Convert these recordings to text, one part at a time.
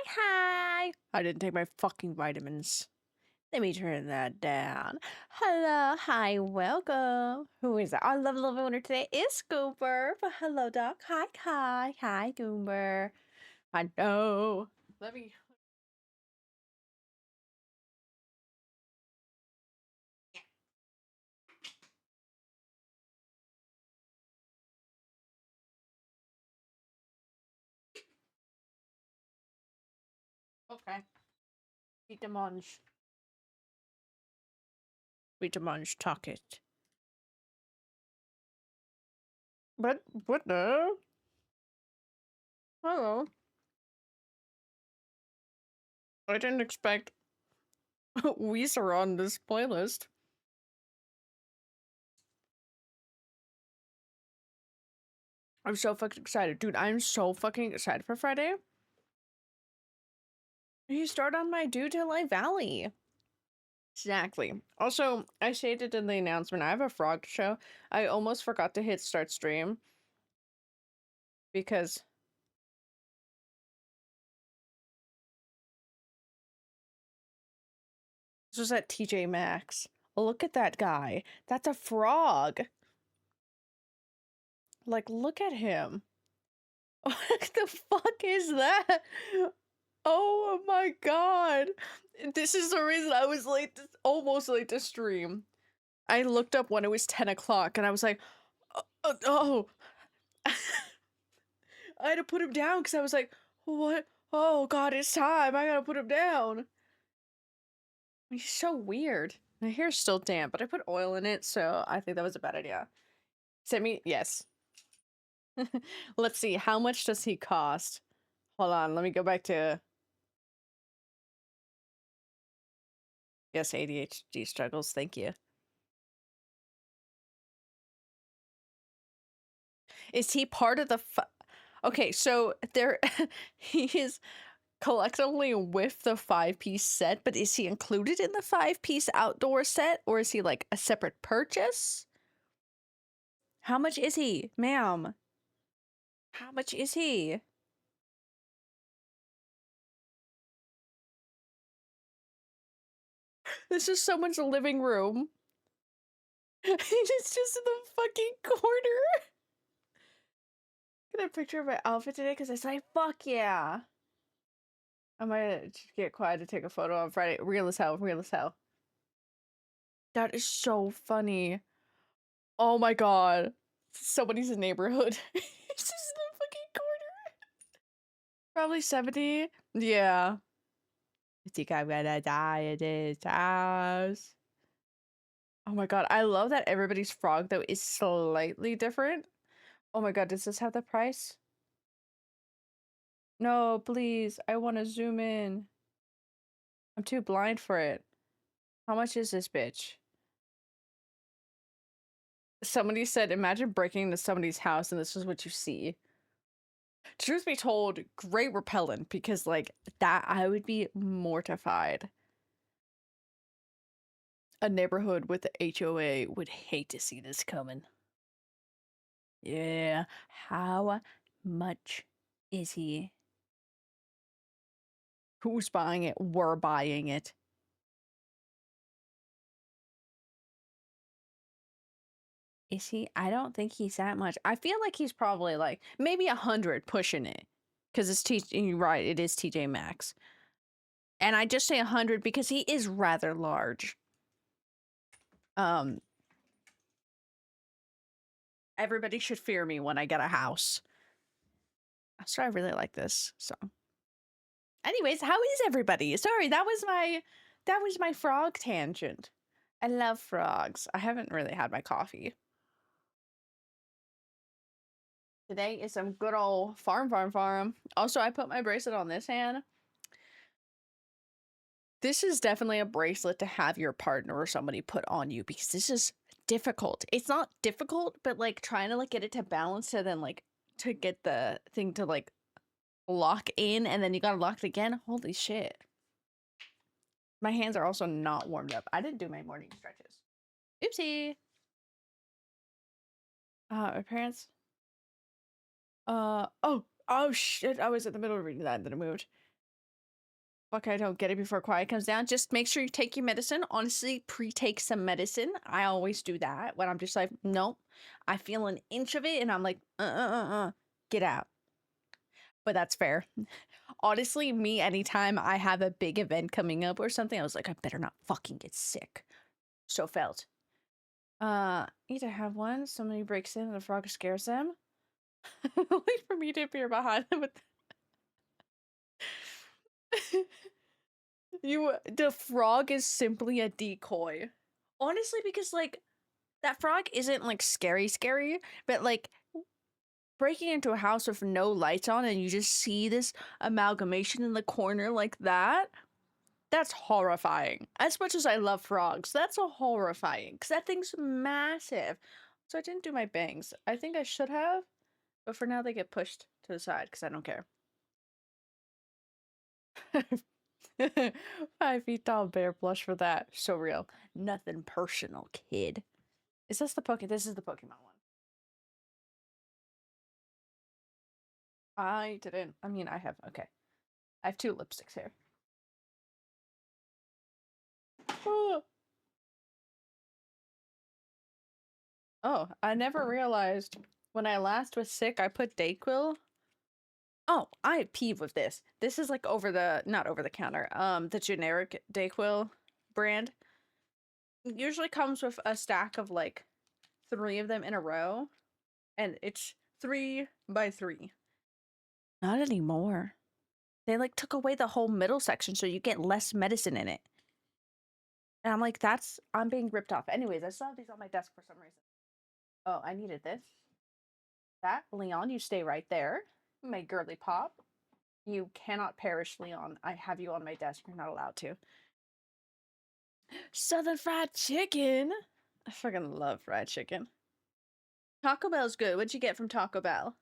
Hi. I didn't take my fucking vitamins. Let me turn that down. Hello, hi, welcome. Who is that? Our lovely owner today is Goober. But hello, Doc. Hi, Goober. I know. Let me. Okay. Eat the munch. Eat the munch. Talk it. What the? Hello. I didn't expect Weezer on this playlist. I'm so fucking excited. Dude, I'm so fucking excited for Friday. You start on my Due to Light Valley. Exactly. Also, I stated in the announcement, I have a frog show. I almost forgot to hit start stream because this was at TJ Maxx. Look at that guy. That's a frog. Like, look at him. What the fuck is that? Oh my god. This is the reason I was late, almost late to stream. I looked up when it was 10 o'clock and I was like, oh. I had to put him down because I was like, what? Oh god, it's time. I gotta put him down. He's so weird. My hair's still damp, but I put oil in it, so I think that was a bad idea. Send me, yes. Let's see, how much does he cost? Hold on, let me go back to... Yes, ADHD struggles, thank you. Is he part of the... Okay, so there... he is collectively with the 5-piece set, but is he included in the 5-piece outdoor set, or is he like a separate purchase? How much is he, ma'am? How much is he? This is someone's living room. It's just in the fucking corner. Get a picture of my outfit today because I say, fuck yeah. I might get quiet to take a photo on Friday. Real as hell, real as hell. That is so funny. Oh my god. Somebody's neighborhood. It's just in the fucking corner. Probably 70. Yeah. I think I'm gonna die at this house. Oh my god, I love that everybody's frog though is slightly different. Oh my god, does this have the price? No, please. I want to zoom in. I'm too blind for it. How much is this bitch? Somebody said, imagine breaking into somebody's house and this is what you see. Truth be told, great repellent because like that I would be mortified. A neighborhood with the HOA would hate to see this coming. Yeah. How much is he? Who's buying it? We're buying it. Is he? I don't think he's that much. I feel like he's probably like maybe 100 pushing it. Because it's you're right, it is TJ Maxx. And I just say 100 because he is rather large. Everybody should fear me when I get a house. So I really like this song. Anyways, how is everybody? Sorry, that was my frog tangent. I love frogs. I haven't really had my coffee. Today is some good old farm. Also, I put my bracelet on this hand. This is definitely a bracelet to have your partner or somebody put on you because this is difficult. It's not difficult, but like trying to like get it to balance to then like to get the thing to like lock in and then you gotta lock it again. Holy shit. My hands are also not warmed up. I didn't do my morning stretches. Oopsie. My parents. Oh shit. I was in the middle of reading that and then I moved. fuck, I don't get it before quiet comes down. Just make sure you take your medicine. Honestly, pre-take some medicine. I always do that when I'm just like, nope. I feel an inch of it and I'm like, get out. But that's fair. Honestly, me, anytime I have a big event coming up or something, I was like, I better not fucking get sick. So felt. Need to have one. Somebody breaks in and the frog scares them. Wait for me to appear behind them with the frog is simply a decoy. Honestly, because like that frog isn't like scary, but like breaking into a house with no lights on and you just see this amalgamation in the corner like that, that's horrifying. As much as I love frogs, that's a horrifying because that thing's massive. So I didn't do my bangs. I think I should have, but for now they get pushed to the side because I don't care. 5 feet tall bear blush for that. So real. Nothing personal, kid. Is this the Pokemon? This is the Pokemon one. I didn't. I mean, I have. Okay. I have 2 lipsticks here. Oh, I never realized when I last was sick, I put Dayquil. Oh, I peeve with this. This is like not over the counter, the generic Dayquil brand. Usually comes with a stack of like 3 of them in a row, and it's 3 by 3. Not anymore. They like took away the whole middle section so you get less medicine in it. And I'm like, I'm being ripped off. Anyways, I still have these on my desk for some reason. Oh, I needed this. That, Leon, you stay right there. My girly pop. You cannot perish, Leon. I have you on my desk. You're not allowed to. Southern fried chicken. I fucking love fried chicken. Taco Bell's good. What'd you get from Taco Bell?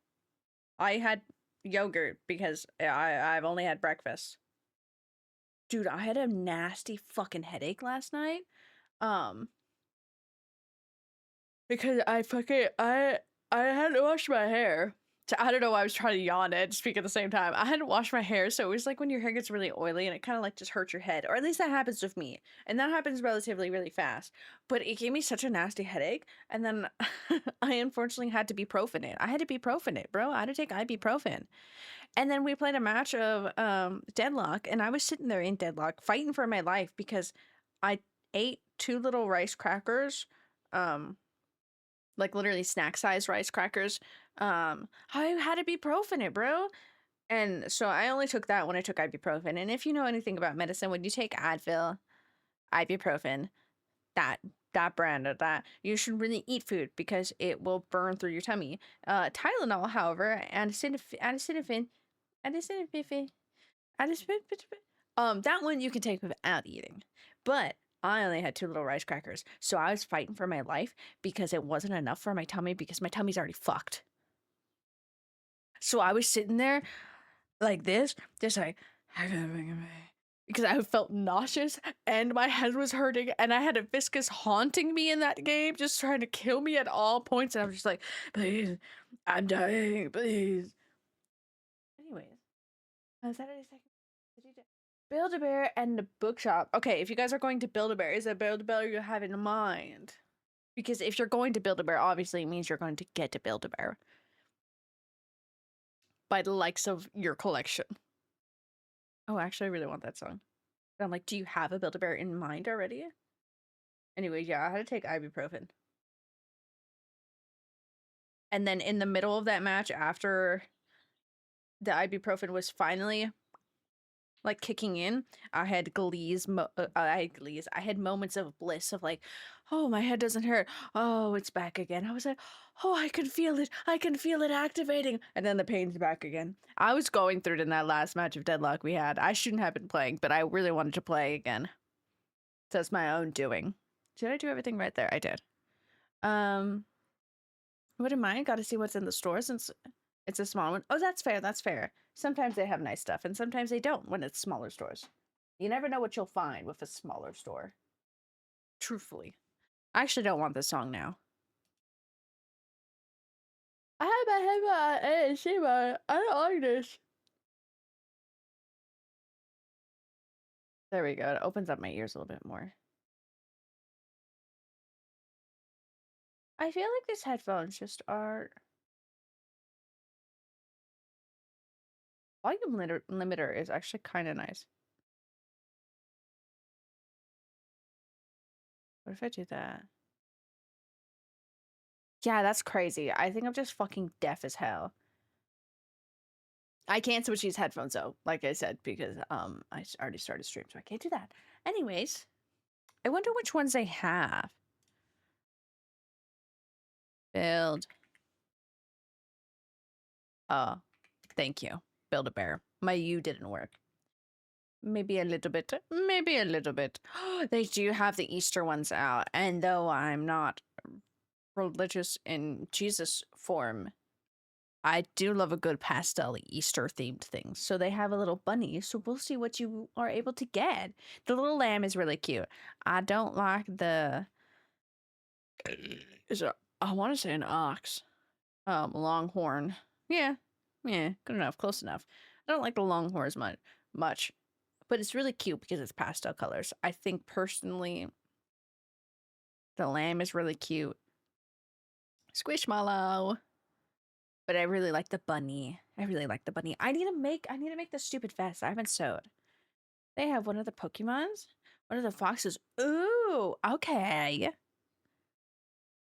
I had yogurt because I've only had breakfast. Dude, I had a nasty fucking headache last night. Because I had to wash my hair. So I don't know why I was trying to yawn and speak at the same time. I had to wash my hair, so it was like when your hair gets really oily and it kind of like just hurts your head, or at least that happens with me, and that happens relatively really fast. But it gave me such a nasty headache, and then I unfortunately had to ibuprofen it. I had to ibuprofen it, bro. I had to take ibuprofen, and then we played a match of Deadlock, and I was sitting there in Deadlock fighting for my life because I ate 2 little rice crackers, like literally snack size rice crackers. I had ibuprofen it, bro. And so I only took that when I took ibuprofen. And if you know anything about medicine, when you take Advil, ibuprofen, that brand of that, you should really eat food because it will burn through your tummy. Tylenol, however, acetaminophen, that one you can take without eating. But I only had 2 little rice crackers, so I was fighting for my life because it wasn't enough for my tummy because my tummy's already fucked. So I was sitting there like this, just like, because I felt nauseous and my head was hurting and I had a viscous haunting me in that game, just trying to kill me at all points. And I was just like, please, I'm dying, please. Anyways, Saturday second. Build-A-Bear and the bookshop. Okay, if you guys are going to Build-A-Bear, is it Build-A-Bear you have in mind? Because if you're going to Build-A-Bear, obviously it means you're going to get to Build-A-Bear by the likes of your collection. Oh, actually, I really want that song. But I'm like, do you have a Build-A-Bear in mind already? Anyway, yeah, I had to take ibuprofen. And then in the middle of that match, after the ibuprofen was finally like kicking in, I had I had moments of bliss of like, oh, my head doesn't hurt. Oh, it's back again. I was like, oh, I can feel it. I can feel it activating. And then the pain's back again. I was going through it in that last match of Deadlock we had. I shouldn't have been playing, but I really wanted to play again. So it's my own doing. Did I do everything right there? I did. Wouldn't mind. Got to see what's in the store since it's a small one. Oh, that's fair. That's fair. Sometimes they have nice stuff, and sometimes they don't when it's smaller stores. You never know what you'll find with a smaller store. Truthfully. I actually don't want this song now. I don't like this. There we go. It opens up my ears a little bit more. I feel like these headphones just are... Volume limiter is actually kind of nice. What if I do that? Yeah, that's crazy. I think I'm just fucking deaf as hell. I can't switch these headphones though, like I said, because I already started stream, so I can't do that. Anyways, I wonder which ones they have. Build. Thank you. Build a bear. My U didn't work. Maybe a little bit. Maybe a little bit. They do have the Easter ones out, and though I'm not religious in Jesus form, I do love a good pastel Easter themed thing. So they have a little bunny. So we'll see what you are able to get. The little lamb is really cute. I don't like the... I want to say an ox. Longhorn. Yeah. Yeah, good enough. Close enough. I don't like the longhorns much. But it's really cute because it's pastel colors. I think personally, the lamb is really cute. Squishmallow. But I really like the bunny. I really like the bunny. I need to make the stupid vest. I haven't sewed. They have one of the Pokemons. One of the foxes. Ooh, okay.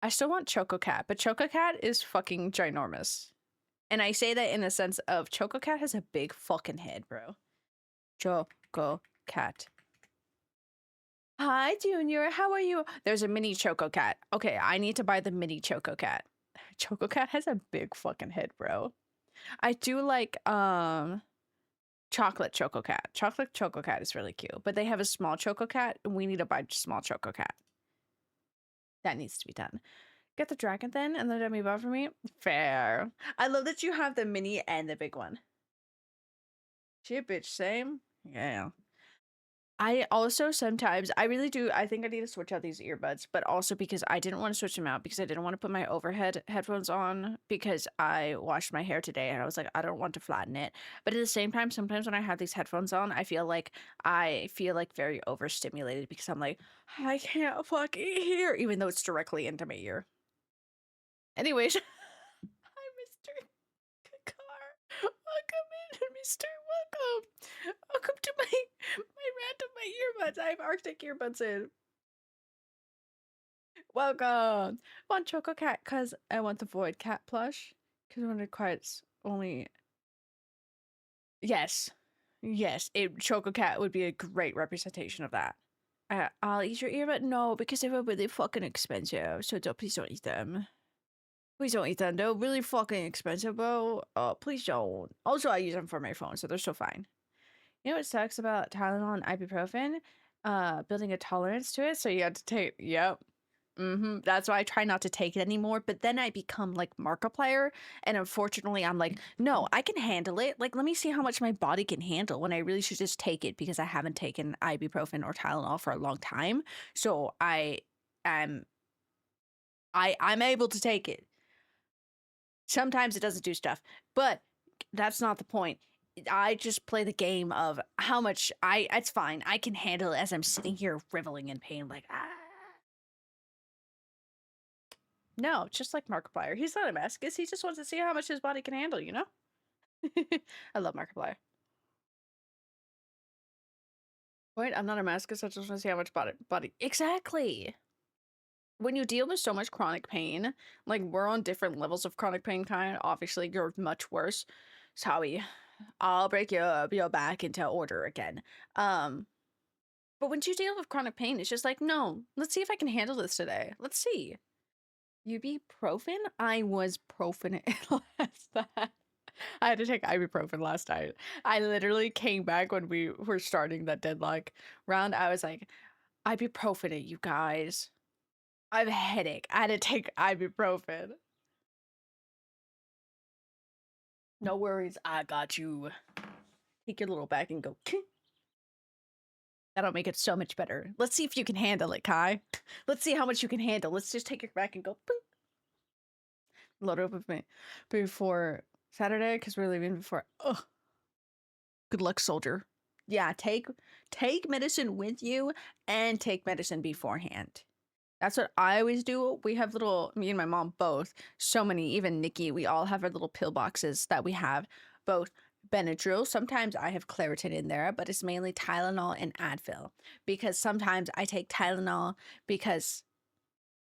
I still want Chococat, but Chococat is fucking ginormous. And I say that in the sense of Chococat has a big fucking head, bro. Chococat. Hi, Junior. How are you? There's a mini Chococat. Okay, I need to buy the mini Chococat. Chococat has a big fucking head, bro. I do like chocolate Chococat. Chocolate Chococat is really cute, but they have a small Chococat, and we need to buy small Chococat. That needs to be done. Get the dragon then, and the dummy bot for me. Fair. I love that you have the mini and the big one. Shit, bitch, same. Yeah. I also sometimes, I really do, I think I need to switch out these earbuds, but also because I didn't want to switch them out because I didn't want to put my overhead headphones on because I washed my hair today and I was like, I don't want to flatten it. But at the same time, sometimes when I have these headphones on, I feel like very overstimulated because I'm like, I can't fucking hear, even though it's directly into my ear. Anyways, hi, Mr. Kakar. Welcome in, Mr. Welcome. Welcome to my random earbuds. I have Arctic earbuds in. Welcome. I want Chococat because I want the Void Cat plush. Because when it quiets only... Yes. Yes, Chococat would be a great representation of that. I'll eat your earbud? No, because they were really fucking expensive. So please don't eat them. Please don't eat them. They're really fucking expensive, bro. Please don't. Also, I use them for my phone, so they're still fine. You know what sucks about Tylenol and ibuprofen? Building a tolerance to it. So you have to take, yep. That's why I try not to take it anymore. But then I become like Markiplier. And unfortunately, I'm like, no, I can handle it. Like, let me see how much my body can handle when I really should just take it because I haven't taken ibuprofen or Tylenol for a long time. So I'm able to take it. Sometimes it doesn't do stuff, but that's not the point. I just play the game of how much it's fine. I can handle it as I'm sitting here riveling in pain like, ah. No, just like Markiplier. He's not a masochist. He just wants to see how much his body can handle, you know? I love Markiplier. Wait, I'm not a masochist. I just want to see how much body. Exactly. When you deal with so much chronic pain, like we're on different levels of chronic pain kind. Obviously, you're much worse. Sorry. I'll break your back into order again. But when you deal with chronic pain, it's just like, no, let's see if I can handle this today. Let's see. Ibuprofen? I was profin last night. I had to take ibuprofen last night. I literally came back when we were starting that deadlock round. I was like, ibuprofen it, you guys. I have a headache. I had to take ibuprofen. No worries, I got you. Take your little back and go. That'll make it so much better. Let's see if you can handle it, Kai. Let's see how much you can handle. Let's just take your back and go. Boom. Load it up with me before Saturday because we're leaving before. Ugh. Good luck, soldier. Yeah, take medicine with you and take medicine beforehand. That's what I always do. We have me and my mom both, so many, even Nikki, we all have our little pill boxes that we have both Benadryl. Sometimes I have Claritin in there, but it's mainly Tylenol and Advil because sometimes I take Tylenol because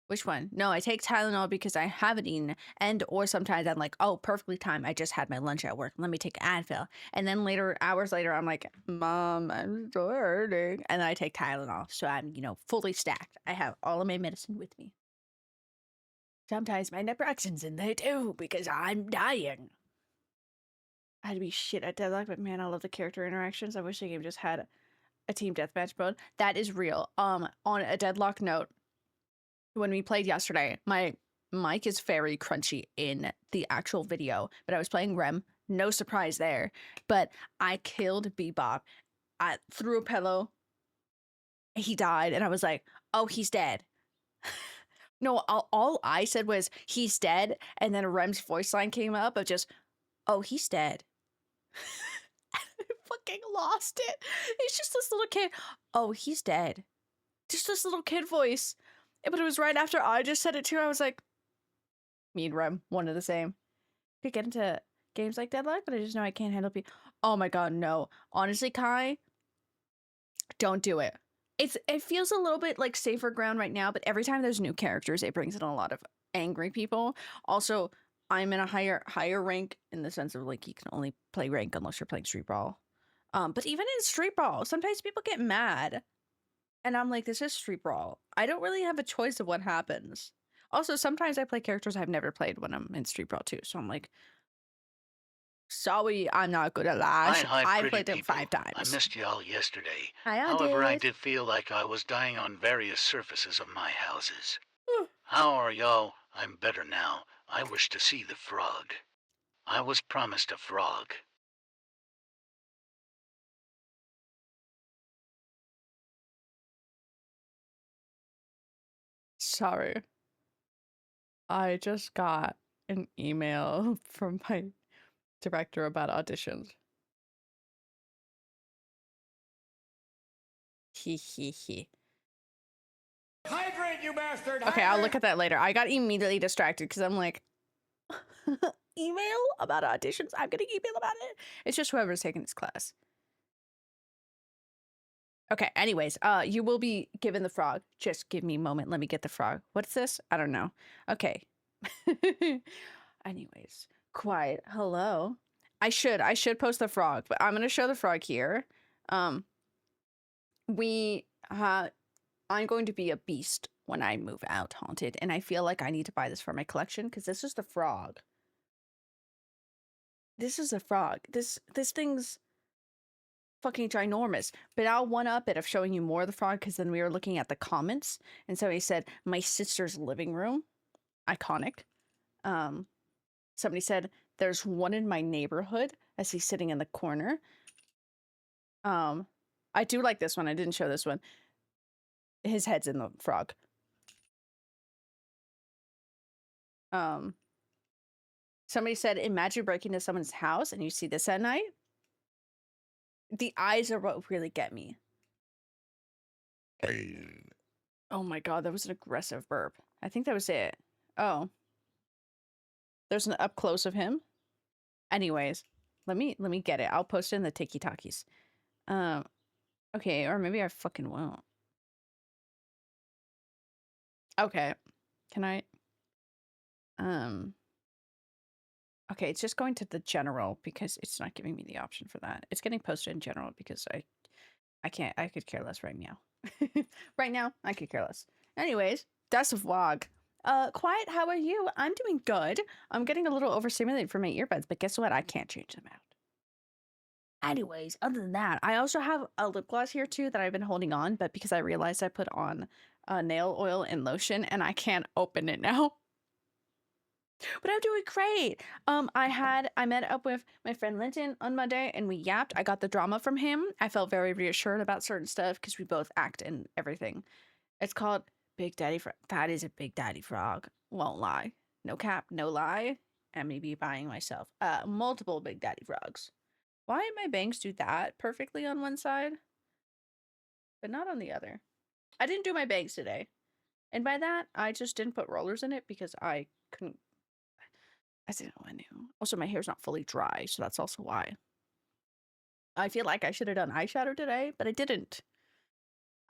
which one? No, I take Tylenol because I haven't eaten, and or sometimes I'm like, oh, perfectly timed. I just had my lunch at work. Let me take Advil, and then hours later, I'm like, Mom, I'm still hurting, and then I take Tylenol, so I'm fully stacked. I have all of my medicine with me. Sometimes my naproxen's in there too because I'm dying. I'd be shit at Deadlock, but man, I love the character interactions. I wish the game just had a team deathmatch mode. That is real. On a Deadlock note, when we played yesterday, my mic is very crunchy in the actual video, but I was playing Rem. No surprise there. But I killed Bebop. I threw a pillow. He died, and I was like, oh, he's dead. No, all I said was, he's dead, and then Rem's voice line came up of just, oh, he's dead. I fucking lost it. It's just this little kid. Oh, he's dead. Just this little kid voice. But it was right after I just said it too. I was like, me and Rem, one of the same. Could get into games like Deadlock, but I just know I can't handle people. Oh my god, no. Honestly, Kai, don't do it. It feels a little bit like safer ground right now, but every time there's new characters, it brings in a lot of angry people. Also, I'm in a higher rank in the sense of like you can only play rank unless you're playing Street Brawl. But even in Street Brawl, sometimes people get mad. And I'm like, this is Street Brawl. I don't really have a choice of what happens. Also, sometimes I play characters I've never played when I'm in Street Brawl too. So I'm like, sorry, I'm not good at Lash. Hi, I played him people. 5 times. I missed y'all yesterday. Hi, However, I did feel like I was dying on various surfaces of my houses. Hmm. How are y'all? I'm better now. I wish to see the frog. I was promised a frog. Sorry. I just got an email from my director about auditions. He. Hydrate, you bastard! Okay, I'll look at that later. I got immediately distracted because I'm like, email about auditions? I'm getting email about it? It's just whoever's taking this class. Okay, anyways, you will be given the frog. Just give me a moment. Let me get the frog. What's this? I don't know. Okay. Anyways, quiet. Hello. I should post the frog, but I'm gonna show the frog here. I'm going to be a beast when I move out, Haunted, and I feel like I need to buy this for my collection because this is the frog. This is a frog. This thing's fucking ginormous. But I'll one up it of showing you more of the frog because then we were looking at the comments and so he said my sister's living room. Iconic. Somebody said there's one in my neighborhood as he's sitting in the corner. I do like this one. I didn't show this one. His head's in the frog. Somebody said imagine breaking into someone's house and you see this at night. The eyes are what really get me. Oh my god, that was an aggressive burp. I think that was it. Oh. There's an up close of him. Anyways, let me get it. I'll post it in the TikTokies. Okay, or maybe I fucking won't. Okay. Can I okay, it's just going to the general because it's not giving me the option for that. It's getting posted in general because I could care less right now. Right now, I could care less. Anyways, that's a vlog. Quiet, how are you? I'm doing good. I'm getting a little overstimulated for my earbuds, but guess what? I can't change them out. Anyways, other than that, I also have a lip gloss here too that I've been holding on, but because I realized I put on nail oil and lotion and I can't open it now. But I'm doing great. I met up with my friend Linton on Monday and we yapped. I got the drama from him. I felt very reassured about certain stuff because we both act and everything. It's called Big Daddy Frog. That is a Big Daddy Frog. Won't lie. No cap, no lie. And maybe buying myself multiple Big Daddy Frogs. Why did my bangs do that perfectly on one side, but not on the other? I didn't do my bangs today. And by that, I just didn't put rollers in it because I couldn't. I didn't know I knew. Also, my hair's not fully dry, so that's also why. I feel like I should have done eyeshadow today, but I didn't.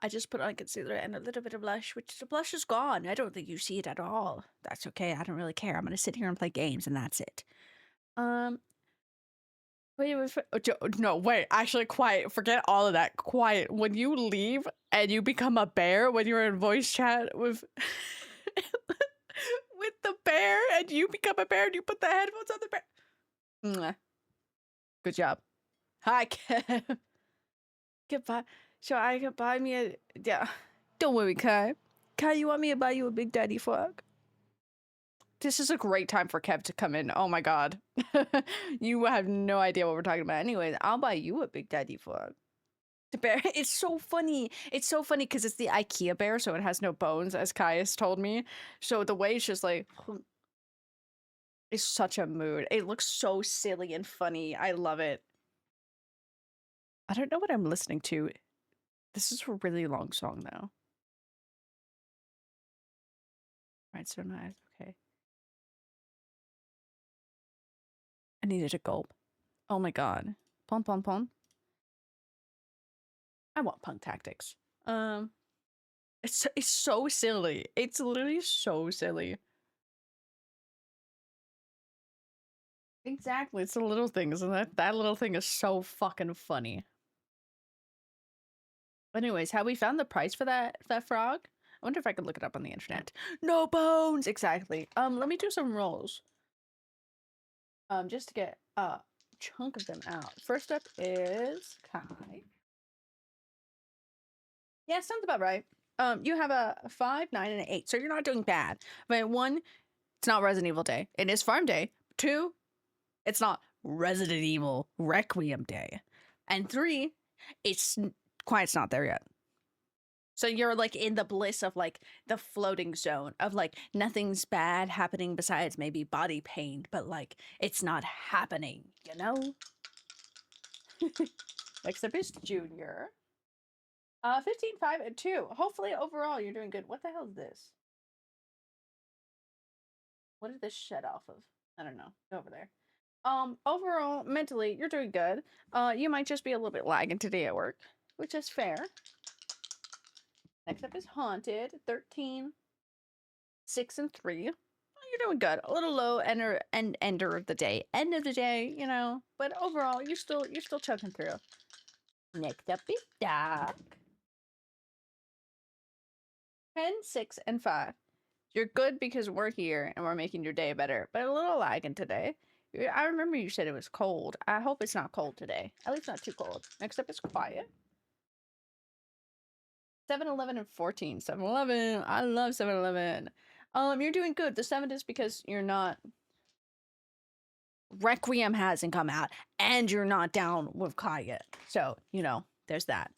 I just put on concealer and a little bit of blush, which the blush is gone. I don't think you see it at all. That's okay. I don't really care. I'm gonna sit here and play games, and that's it. Wait, no, wait. Actually, quiet. Forget all of that. Quiet. When you leave and you become a bear, when you're in voice chat with with the bear, and you become a bear, and you put the headphones on the bear. Mwah. Good job. Hi, Kev. Goodbye. So I could buy me a yeah. Don't worry, Kai. Kai, you want me to buy you a Big Daddy frog? This is a great time for Kev to come in. Oh my god. You have no idea what we're talking about. Anyways, I'll buy you a Big Daddy frog. The bear, it's so funny. It's so funny because it's the IKEA bear, so it has no bones, as Caius told me. So the way it's just like, it's such a mood. It looks so silly and funny. I love it. I don't know what I'm listening to. This is a really long song, though. Right, so nice. Okay. I needed a gulp. Oh my god. Pon pon pon. I want punk tactics. It's so silly. It's literally so silly. Exactly. It's the little things, and that little thing is so fucking funny. Anyways, have we found the price for that frog? I wonder if I could look it up on the internet. No bones. Exactly. Let me do some rolls. Just to get a chunk of them out. First up is Kai. Yeah, sounds about right. You have a 5, 9, and an 8, so you're not doing bad. But 1, it's not Resident Evil Day. It is Farm Day. 2, it's not Resident Evil Requiem Day. And 3, it's Quiet's not there yet. So you're like in the bliss of like the floating zone of like nothing's bad happening besides maybe body pain, but like it's not happening, you know? Next up is Junior. 15, 5, and 2. Hopefully overall you're doing good. What the hell is this? What did this shed off of? I don't know. Go over there. Overall, mentally, you're doing good. You might just be a little bit lagging today at work, which is fair. Next up is Haunted. 13, 6, and 3. You're doing good. A little low ender of the day. End of the day, you know. But overall, you're still chugging through. Next up is Doc. 10, 6, and 5. You're good because we're here and we're making your day better, but a little lagging today. I remember you said it was cold. I hope it's not cold today. At least not too cold. Next up is Quiet. 7, 11, and 14. 7, 11. I love 7, 11. You're doing good. The 7 is because you're not... Requiem hasn't come out, and you're not down with Quiet. So, you know, there's that.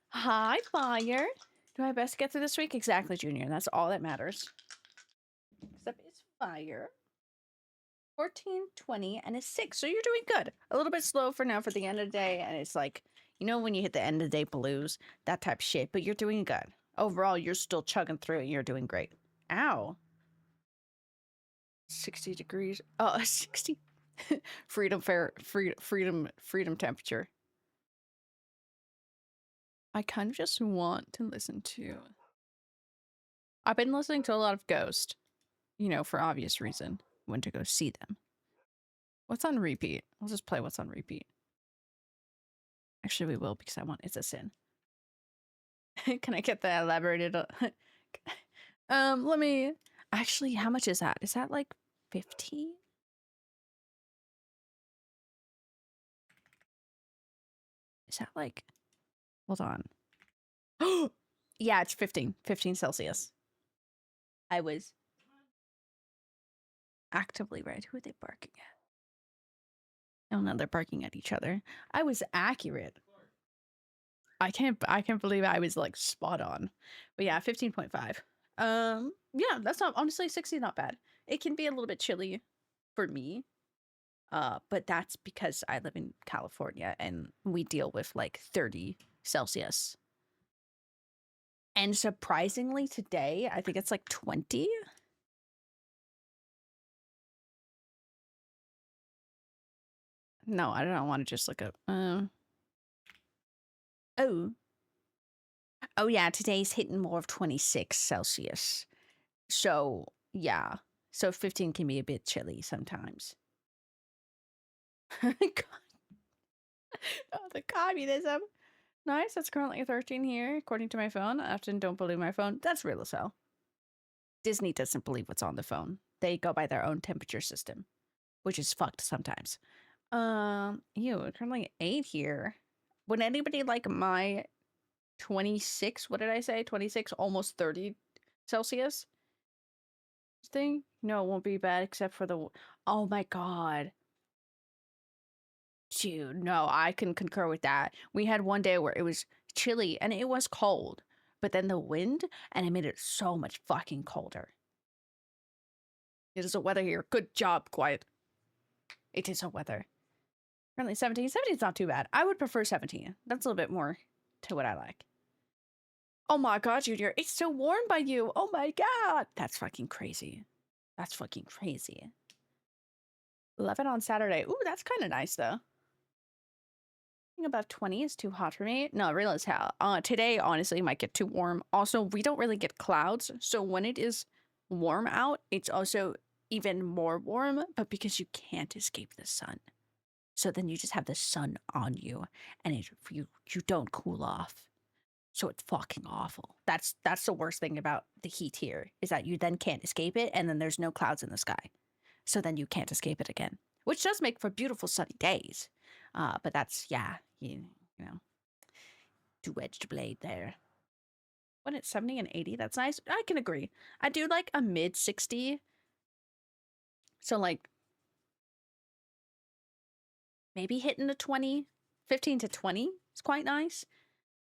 Hi, Fire. Do I best get through this week? Exactly, Junior. That's all that matters. Next up is Fire. 14, 20, and a 6. So you're doing good. A little bit slow for now for the end of the day, and it's like, you know, when you hit the end of the day blues, that type of shit, but you're doing good. Overall, you're still chugging through and you're doing great. Ow. 60 degrees. Oh, 60. Freedom temperature. I kind of just want to listen to... I've been listening to a lot of Ghost, you know, for obvious reason. Went to go see them. What's on repeat? I'll just play what's on repeat. Actually, we will because I want It's a Sin. Can I get that elaborated? Let me... Actually, how much is that? Is that like 15? Is that like... Hold on. Yeah, it's 15. 15 Celsius. I was actively right. Who are they barking at? Oh no, they're barking at each other. I was accurate. I can't believe I was like spot on. But yeah, 15.5. Yeah, that's not honestly 60 is not bad. It can be a little bit chilly for me. But that's because I live in California and we deal with like 30 Celsius. And surprisingly today, I think it's like 20. No, I don't want to just look up. Oh. Oh yeah, today's hitting more of 26 Celsius. So, yeah. So 15 can be a bit chilly sometimes. God. Oh, the communism. Nice, that's currently 13 here, according to my phone. I often don't believe my phone. That's real as hell. Disney doesn't believe what's on the phone. They go by their own temperature system, which is fucked sometimes. Ew, currently 8 here. Would anybody like my 26, what did I say? 26, almost 30 Celsius thing? No, it won't be bad except for the... Oh my god. Dude, no, I can concur with that. We had one day where it was chilly and it was cold, but then the wind and it made it so much fucking colder. It is a weather here. Good job, Quiet. It is a weather. Currently 17. 17 is not too bad. I would prefer 17. That's a little bit more to what I like. Oh my god, Junior, it's so warm by you. Oh my god. That's fucking crazy. That's fucking crazy. 11 on Saturday. Ooh, that's kind of nice though. Above 20 is too hot for me. No, real as hell. Today, honestly, might get too warm. Also, we don't really get clouds. So when it is warm out, it's also even more warm, but because you can't escape the sun. So then you just have the sun on you and you don't cool off. So it's fucking awful. That's the worst thing about the heat here, is that you then can't escape it and then there's no clouds in the sky. So then you can't escape it again, which does make for beautiful sunny days. But that's, yeah, you know, two-edged blade there. When it's 70 and 80, that's nice. I can agree. I do like a mid 60. So like maybe hitting a 20, 15 to 20 is quite nice.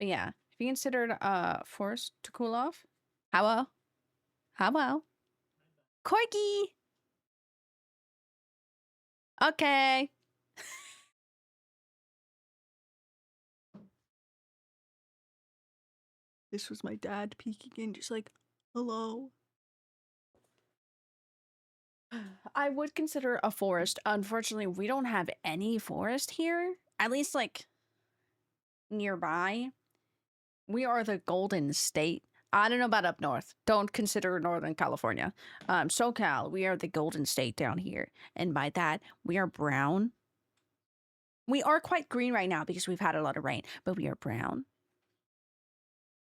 But yeah, if you considered forced to cool off, how well? How well? Corky! Okay. This was my dad peeking in, just like, hello. I would consider a forest. Unfortunately, we don't have any forest here. At least, like, nearby. We are the Golden State. I don't know about up north. Don't consider Northern California. SoCal, we are the Golden State down here. And by that, we are brown. We are quite green right now because we've had a lot of rain, but we are brown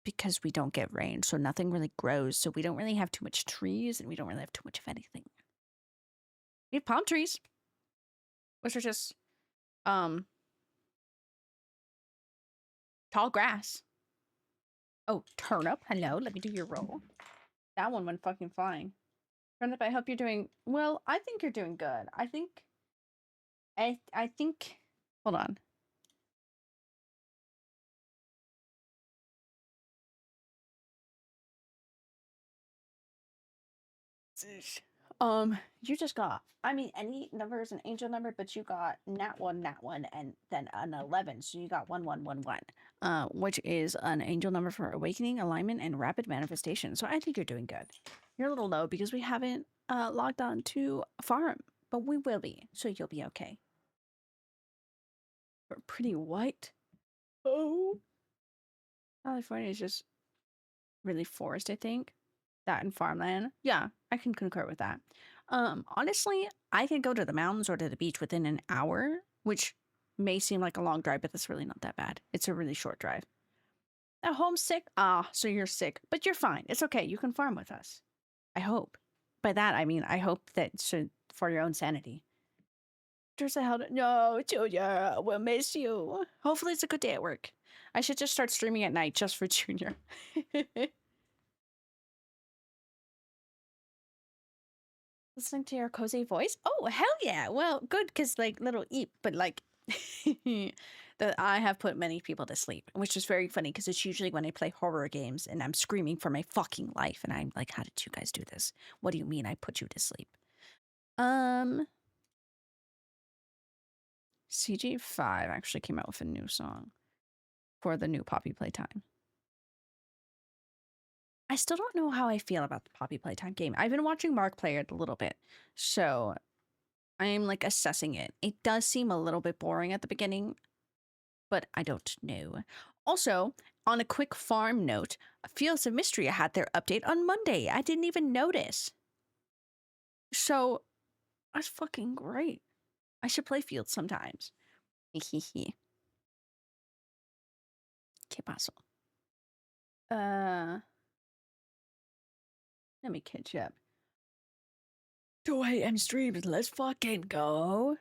because we don't get rain. So nothing really grows. So we don't really have too much trees and we don't really have too much of anything. We have palm trees, which are just tall grass. Oh, turnip. Hello, let me do your roll. That one went fucking flying. Turnip, I hope you're doing well. I think you're doing good. I think hold on. You just got, I mean, any number is an angel number, but you got nat 1, and then an 11. So you got 1111, which is an angel number for awakening, alignment, and rapid manifestation. So I think you're doing good. You're a little low because we haven't logged on to farm, but we will be. So you'll be okay. We're pretty white. Oh. California is just really forest, I think. That and farmland. Yeah, I can concur with that. Honestly, I could go to the mountains or to the beach within an hour, which may seem like a long drive, but that's really not that bad. It's a really short drive. Homesick? Ah, so you're sick, but you're fine. It's okay. You can farm with us. I hope. By that, I mean, I hope that for your own sanity. There's a hell no, Junior, we'll miss you. Hopefully it's a good day at work. I should just start streaming at night just for Junior. Listening to your cozy voice? Oh, hell yeah. Well, good, because, like, little eep, but, like, that I have put many people to sleep, which is very funny, because it's usually when I play horror games, and I'm screaming for my fucking life, and I'm like, how did you guys do this? What do you mean I put you to sleep? CG5 actually came out with a new song for the new Poppy Playtime. I still don't know how I feel about the Poppy Playtime game. I've been watching Mark play it a little bit, so I am like assessing it. It does seem a little bit boring at the beginning, but I don't know. Also, on a quick farm note, Fields of Mystery had their update on Monday. I didn't even notice. So, that's fucking great. I should play Fields sometimes. Hehehe. ¿Qué pasó? Let me catch up. 2 a.m. streams, let's fucking go.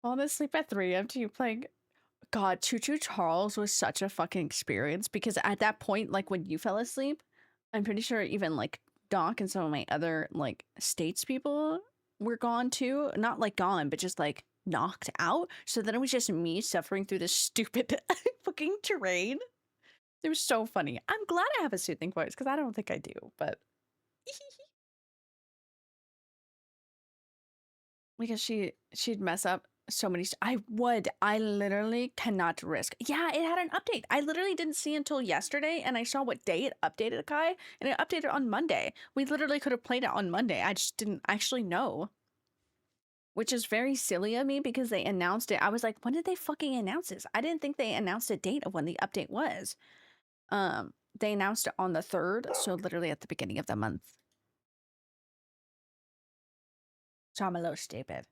Falling asleep at 3 a.m. to you playing. God, Choo Choo Charles was such a fucking experience because at that point, like when you fell asleep, I'm pretty sure even like Doc and some of my other like States people were gone too. Not like gone, but just like knocked out. So then it was just me suffering through this stupid fucking terrain. It was so funny. I'm glad I have a soothing voice because I don't think I do, but because she'd mess up so many. I literally cannot risk. Yeah, it had an update. I literally didn't see until yesterday, and I saw what day it updated, Kai, and it updated on Monday. We literally could have played it on Monday. I just didn't actually know, which is very silly of me because they announced it. I was like, when did they fucking announce this? I didn't think they announced a date of when the update was. They announced it on the 3rd, so literally at the beginning of the month. So I'm a little stupid.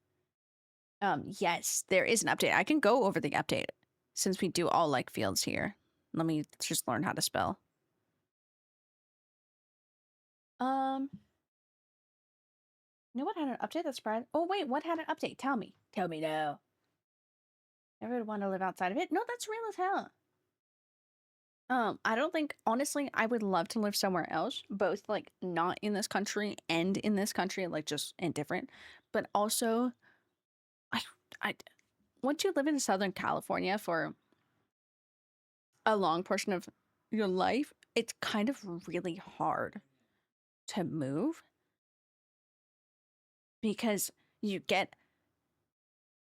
Yes, there is an update. I can go over the update since we do all like fields here. Let me just learn how to spell. You know what had an update that's spread? Oh wait, what had an update? Tell me. Tell me now. Never would want to live outside of it. No, that's real as hell. I don't think honestly I would love to live somewhere else, both like not in this country and in this country, like just indifferent. But also I once you live in Southern California for a long portion of your life, it's kind of really hard to move because you get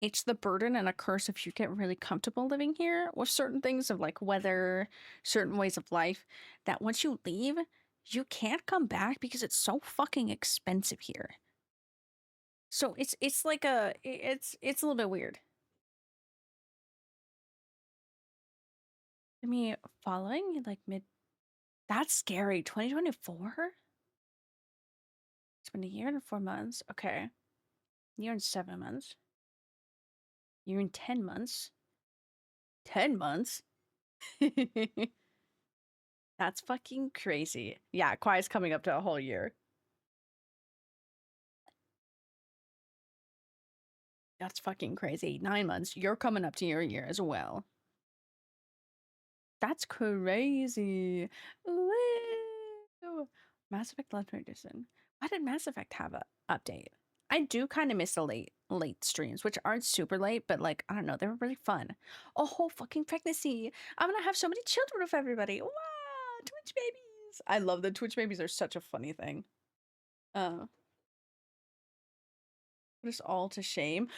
it's the burden and a curse if you get really comfortable living here with certain things of like weather, certain ways of life that once you leave, you can't come back because it's so fucking expensive here. So it's like it's a little bit weird. I mean, following like mid that's scary. 2024? It's been a year and 4 months. Okay. Year and 7 months. Year and 10 months. 10 months? That's fucking crazy. Yeah, Kwai's coming up to a whole year. That's fucking crazy. 9 months. You're coming up to your year as well. That's crazy. Woo! Mass Effect Legendary Edition. Why did Mass Effect have a update? I do kind of miss the late streams, which aren't super late, but like, I don't know, they were really fun. A whole fucking pregnancy. I'm gonna have so many children with everybody. Wow, Twitch babies. I love the Twitch babies are such a funny thing. Put us all to shame.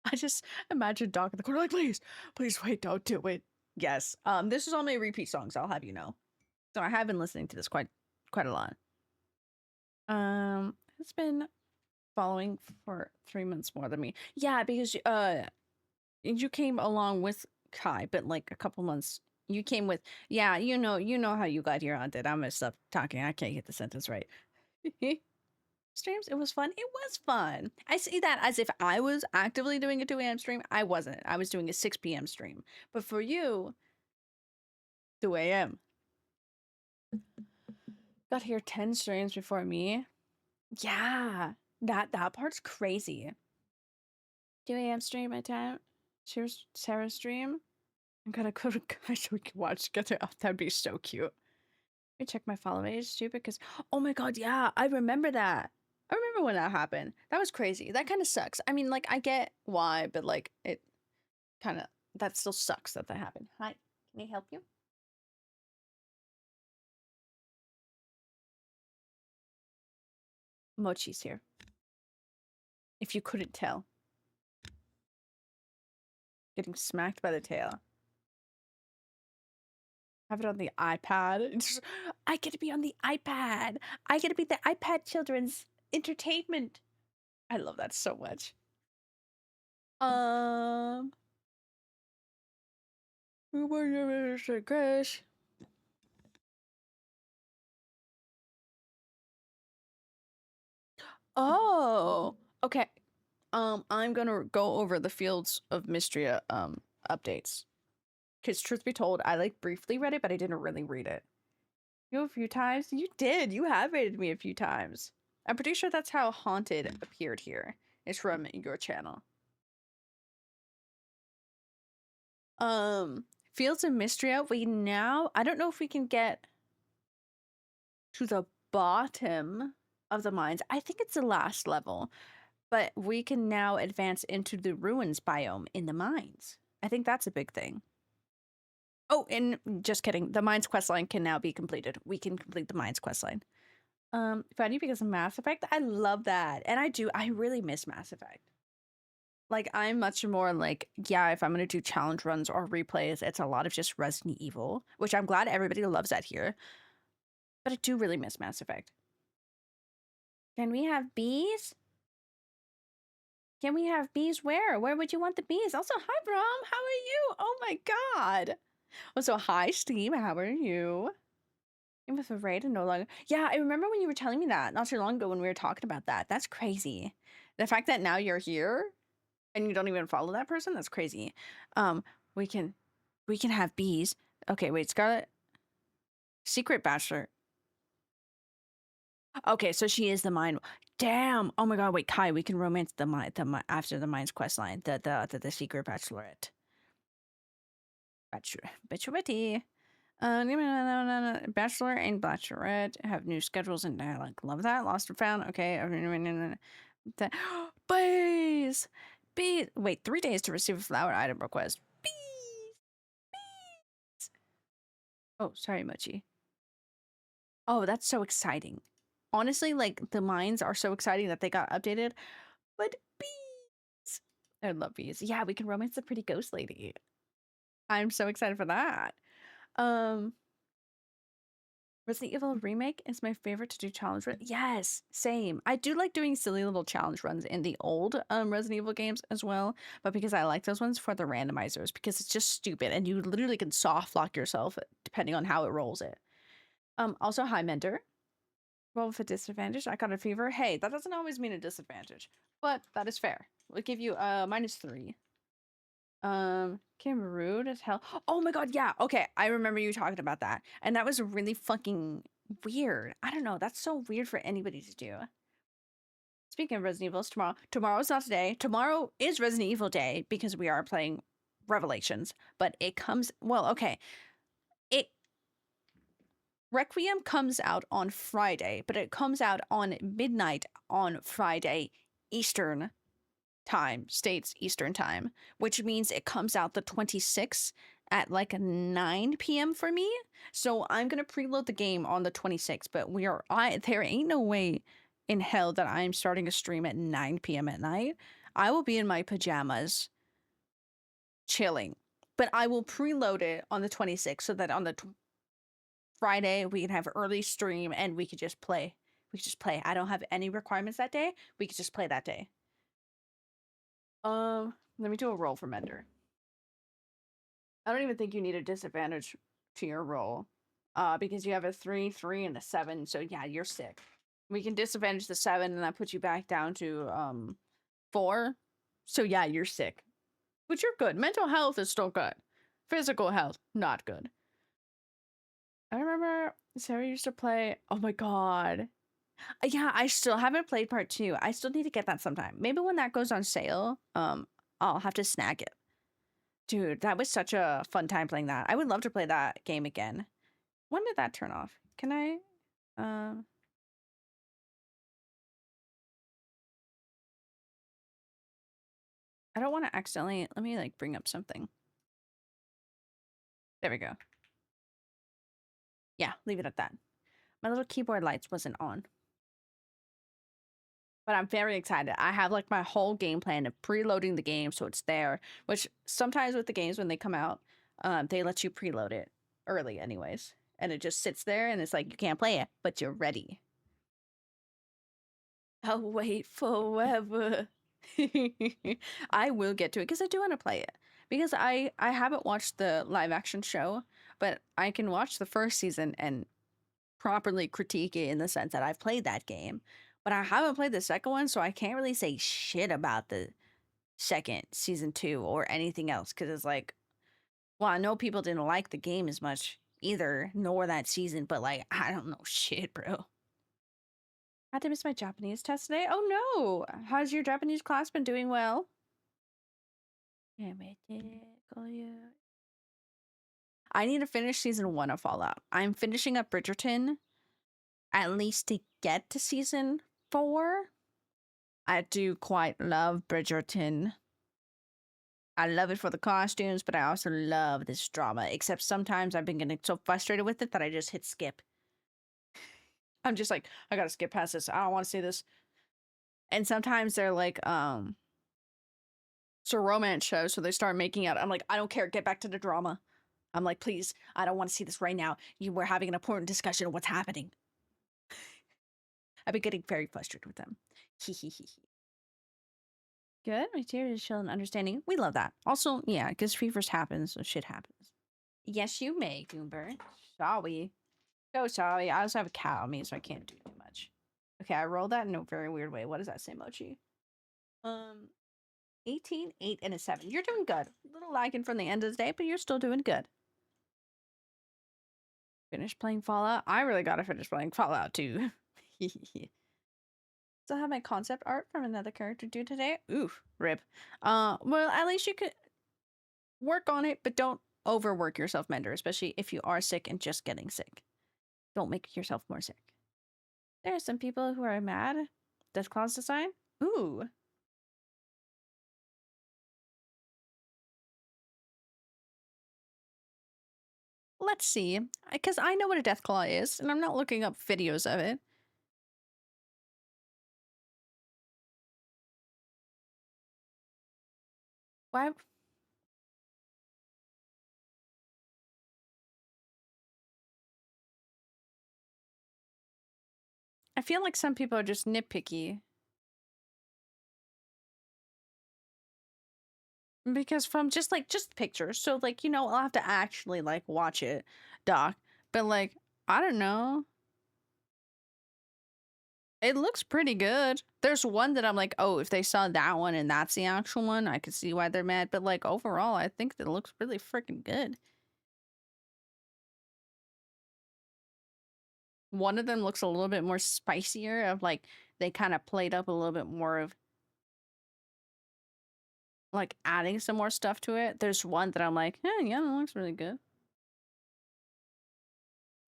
I just imagine Doc in the corner like, please, please wait, don't do it. Yes. This is all my repeat songs, I'll have you know. So I have been listening to this quite a lot. It's been following for 3 months more than me. Yeah, because you came along with Kai, but like a couple months you came with yeah, you know how you got here on it. I'm gonna stop talking. I can't get the sentence right. Streams, it was fun. It was fun. I see that as if I was actively doing a 2 a.m. stream. I wasn't. I was doing a 6 p.m. stream. But for you, 2 a.m. Got here 10 streams before me. Yeah, that part's crazy. 2 a.m. stream my time. Cheers, Sarah's stream. I'm gonna go to guys so we can watch together. Oh, that'd be so cute. I check my followages too because oh my god, yeah, I remember that. I remember when that happened. That was crazy. That kind of sucks. I mean, like I get why, but like it kind of that still sucks that happened. Hi, can I help you? Mochi's here. If you couldn't tell. Getting smacked by the tail. Have it on the iPad. I get to be on the iPad. I get to be the iPad children's entertainment. I love that so much. Crash. Oh, okay. I'm gonna go over the Fields of Mystria updates. Because truth be told, I like briefly read it, but I didn't really read it. You a few times? You did. You have rated me a few times. I'm pretty sure that's how Haunted appeared here. It's from your channel. Fields of Mystria. We now, I don't know if we can get to the bottom of the mines. I think it's the last level, but we can now advance into the ruins biome in the mines. I think that's a big thing. Oh, and just kidding. The mines questline can now be completed. We can complete the mines questline. Funny because of Mass Effect. I love that. And I really miss Mass Effect. Like, I'm much more like, yeah, if I'm gonna do challenge runs or replays, it's a lot of just Resident Evil, which I'm glad everybody loves that here. But I do really miss Mass Effect. Can we have bees? Can we have bees where? Where would you want the bees? Also, hi, Brom. How are you? Oh my god. Also, hi, Steve. How are you? I'm afraid to no longer. Yeah, I remember when you were telling me that not too long ago when we were talking about that. That's crazy. The fact that now you're here and you don't even follow that person, that's crazy. We can have bees. Okay, wait, Scarlet. Secret Bachelor. Okay, so she is the mine. Damn. Oh my god, wait, Kai, we can romance the mine after the mine's quest line. The secret bachelorette. Bachelorette. Bachelor and Bachelorette have new schedules and dialogue. Love that. Lost and found. Okay. Bees. Bees. Wait, 3 days to receive a flower item request. Bees. Bees. Oh, sorry, Mochi. Oh, that's so exciting. Honestly, like the mines are so exciting that they got updated. But bees. I love bees. Yeah, we can romance the pretty ghost lady. I'm so excited for that. Resident Evil Remake is my favorite to do challenge run. Yes, same. I do like doing silly little challenge runs in the old Resident Evil games as well, but because I like those ones for the randomizers, because it's just stupid and you literally can soft lock yourself depending on how it rolls it. Also, hi Mentor. Roll with a disadvantage. I got a fever. Hey, that doesn't always mean a disadvantage, but that is fair. We'll give you -3. Kim rude as hell. Oh my god, yeah. Okay, I remember you talking about that. And that was really fucking weird. I don't know. That's so weird for anybody to do. Speaking of Resident Evil, tomorrow. Tomorrow's not today. Tomorrow is Resident Evil Day because we are playing Revelations. But it comes well, okay. Requiem comes out on Friday, but it comes out on midnight on Friday, Eastern time, States Eastern time, which means it comes out the 26th at like 9 p.m. for me. So I'm gonna preload the game on the 26th, but there ain't no way in hell that I'm starting a stream at 9 p.m. at night. I will be in my pajamas chilling, but I will preload it on the 26th so that on the Friday we can have early stream and we could just play. I don't have any requirements that day. We could just play that day. Let me do a roll for Mender. I don't even think you need a disadvantage to your roll. Because you have a 3, 3, and a 7. So yeah, you're sick. We can disadvantage the 7 and that puts you back down to 4. So yeah, you're sick. But you're good. Mental health is still good. Physical health, not good. I remember Sarah used to play. Oh my god. Yeah, I still haven't played part 2. I still need to get that sometime. Maybe when that goes on sale, I'll have to snag it. Dude, that was such a fun time playing that. I would love to play that game again. When did that turn off? Can I? I don't want to accidentally. Let me like bring up something. There we go. Yeah, leave it at that. My little keyboard lights wasn't on. But I'm very excited. I have like my whole game plan of preloading the game so it's there, which sometimes with the games when they come out, they let you preload it early anyways. And it just sits there and it's like you can't play it, but you're ready. I'll wait forever. I will get to it because I do want to play it. Because I haven't watched the live action show, but I can watch the first season and properly critique it in the sense that I've played that game. But I haven't played the second one, so I can't really say shit about the second season 2 or anything else because it's like, well, I know people didn't like the game as much either, nor that season, but like, I don't know shit, bro. I had to miss my Japanese test today. Oh no! How's your Japanese class been doing well? I need to finish season 1 of Fallout. I'm finishing up Bridgerton, at least to get to season 4. I do quite love Bridgerton. I love it for the costumes, but I also love this drama. Except sometimes I've been getting so frustrated with it that I just hit skip. I'm just like, I gotta skip past this. I don't want to see this. And sometimes they're like, it's a romance show, so they start making out. I'm like, I don't care. Get back to the drama. I'm like, please, I don't want to see this right now. We're having an important discussion of what's happening. I've been getting very frustrated with them. Good. My tears is chill and understanding. We love that. Also, yeah, because fevers happen, so shit happens. Yes, you may, Goomber. Sorry. So sorry. I also have a cat on me, so I can't do too much. Okay, I rolled that in a very weird way. What does that say, Mochi? 18, 8, and a 7. You're doing good. A little lagging from the end of the day, but you're still doing good. Finish playing Fallout. I really gotta finish playing Fallout too. Still have my concept art from another character due today. Oof, rip. Well, at least you could work on it, but don't overwork yourself, Mender, especially if you are sick and just getting sick. Don't make yourself more sick. There are some people who are mad. Does Claus design? Ooh. Let's see. Because I know what a Deathclaw is, and I'm not looking up videos of it. Why? I feel like some people are just nitpicky. Because from just pictures. So like, you know, I'll have to actually like watch it, doc. But like, I don't know. It looks pretty good. There's one that I'm like, oh, if they saw that one and that's the actual one, I could see why they're mad. But like overall, I think that it looks really freaking good. One of them looks a little bit more spicier of like they kind of played up a little bit more of like adding some more stuff to it. There's one that I'm like, yeah, that looks really good.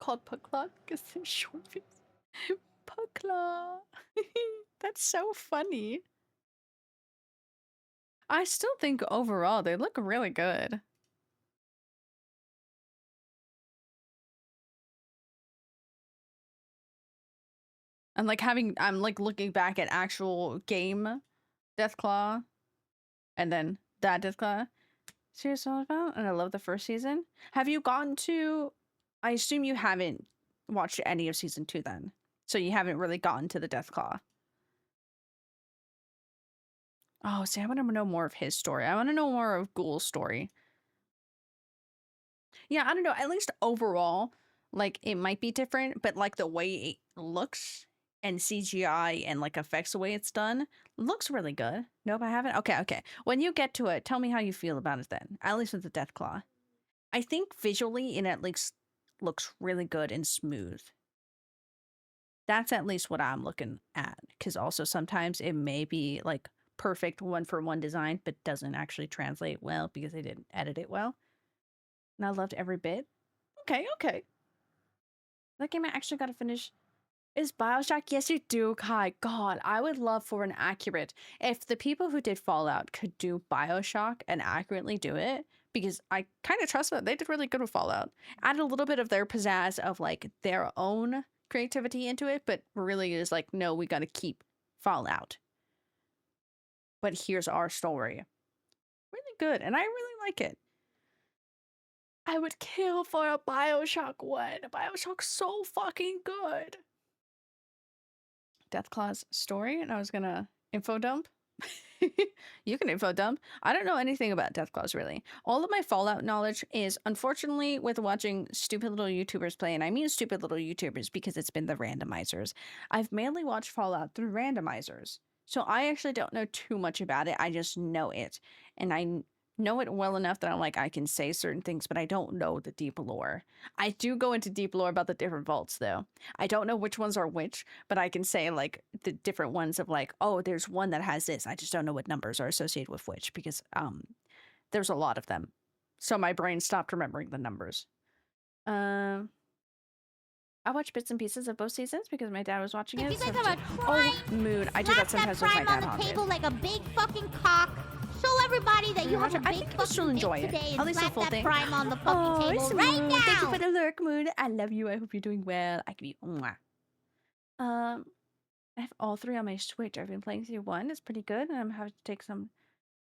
Called Puckluck because they're short face. Puckla. That's so funny. I still think overall they look really good. And like I'm like looking back at actual game Deathclaw and then that Deathclaw. Serious about? And I love the first season. Have you gotten to, I assume you haven't watched any of season 2 then. So you haven't really gotten to the Deathclaw. Oh, see, I want to know more of his story. I want to know more of Ghoul's story. Yeah, I don't know. At least overall, like it might be different, but like the way it looks and CGI and like affects the way it's done looks really good. Nope, I haven't. Okay. When you get to it, tell me how you feel about it then. At least with the Deathclaw. I think visually it at least looks really good and smooth. That's at least what I'm looking at. Because also sometimes it may be like perfect one-for-one design, but doesn't actually translate well because they didn't edit it well. And I loved every bit. Okay. That game I actually got to finish is Bioshock. Yes, you do, Kai. God, I would love for an accurate. If the people who did Fallout could do Bioshock and accurately do it, because I kind of trust them. They did really good with Fallout. Add a little bit of their pizzazz of like their own creativity into it, but really is like, no, we got to keep Fallout. But here's our story. Really good, and I really like it. I would kill for a Bioshock one. Bioshock's so fucking good. Deathclaw's story, and I was gonna info dump. You can info dump. I don't know anything about Deathclaws really. All of my Fallout knowledge is unfortunately with watching stupid little YouTubers play, and I mean stupid little YouTubers because it's been the randomizers. I've mainly watched Fallout through randomizers. So I actually don't know too much about it. I just know it. And I know it well enough that I'm like, I can say certain things, but I don't know the deep lore. I do go into deep lore about the different vaults though. I don't know which ones are which, but I can say like the different ones of like, oh, there's one that has this. I just don't know what numbers are associated with which because there's a lot of them. So my brain stopped remembering the numbers. I watch bits and pieces of both seasons because my dad was watching it. If you guys have a crime, mood. I do that sometimes with my dad on on the it. table like a big fucking cock. Show everybody that you have a I big think you'll still fucking enjoy dick it. today At and least the slap full that thing. prime on the fucking table it's right Moon. now. Thank you for the lurk, Moon. I love you. I hope you're doing well. I can be mwah. I have all three on my Switch. I've been playing through one. It's pretty good, and I'm having to take some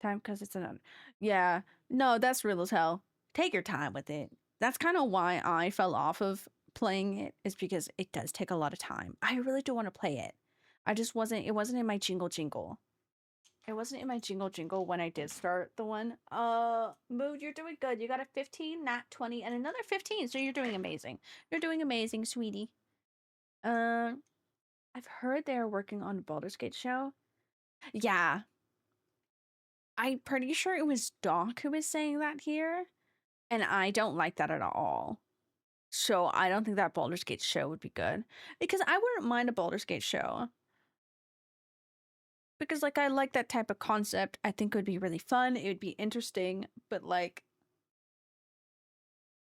time because it's an. Yeah, no, that's real as hell. Take your time with it. That's kind of why I fell off of playing it, is because it does take a lot of time. I really do want to play it. I just wasn't. It wasn't in my jingle. It wasn't in my jingle when I did start the one. Mood, you're doing good. You got a 15, not 20, and another 15. So you're doing amazing. You're doing amazing, sweetie. I've heard they're working on Baldur's Gate show. Yeah. I'm pretty sure it was Doc who was saying that here. And I don't like that at all. So I don't think that Baldur's Gate show would be good. Because I wouldn't mind a Baldur's Gate show. Because, like, I like that type of concept. I think it would be really fun. It would be interesting. But, like,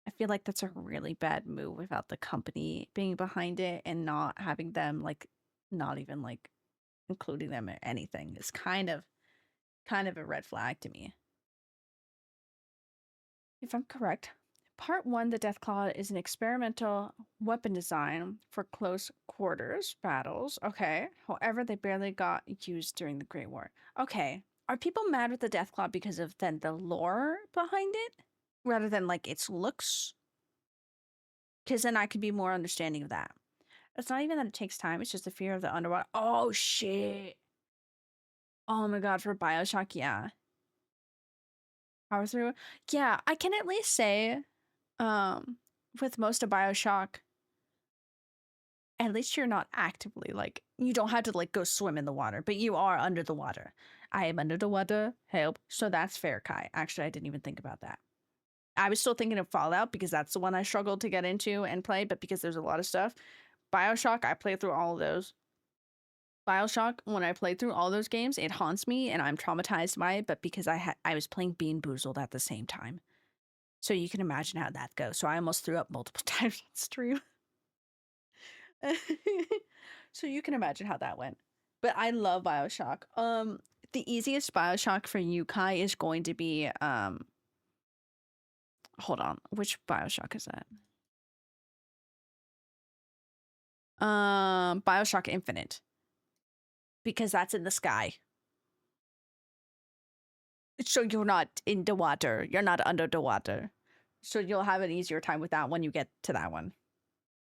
I feel like that's a really bad move without the company being behind it and not having them, like, not even, like, including them in anything. It's kind of a red flag to me. If I'm correct, Part 1, the Deathclaw, is an experimental weapon design for close quarters battles. Okay. However, they barely got used during the Great War. Okay. Are people mad with the Deathclaw because of then the lore behind it? Rather than like its looks? Because then I could be more understanding of that. It's not even that it takes time, it's just the fear of the underwater. Oh shit. Oh my god, for Bioshock, yeah. Power through. Yeah, I can at least say with most of Bioshock, at least you're not actively like, you don't have to like go swim in the water, but you are under the water. I am under the water, help. So that's fair, Kai. Actually, I didn't even think about that. I was still thinking of Fallout because that's the one I struggled to get into and play, but because there's a lot of stuff. Bioshock, I played through all of those. Bioshock, when I played through all those games, it haunts me and I'm traumatized by it, but because I was playing Bean Boozled at the same time. So you can imagine how that goes. So I almost threw up multiple times on stream. So you can imagine how that went. But I love Bioshock. The easiest Bioshock for you, Kai, is going to be hold on, which Bioshock is that? Bioshock Infinite. Because that's in the sky. So you're not in the water. You're not under the water. So you'll have an easier time with that when you get to that one.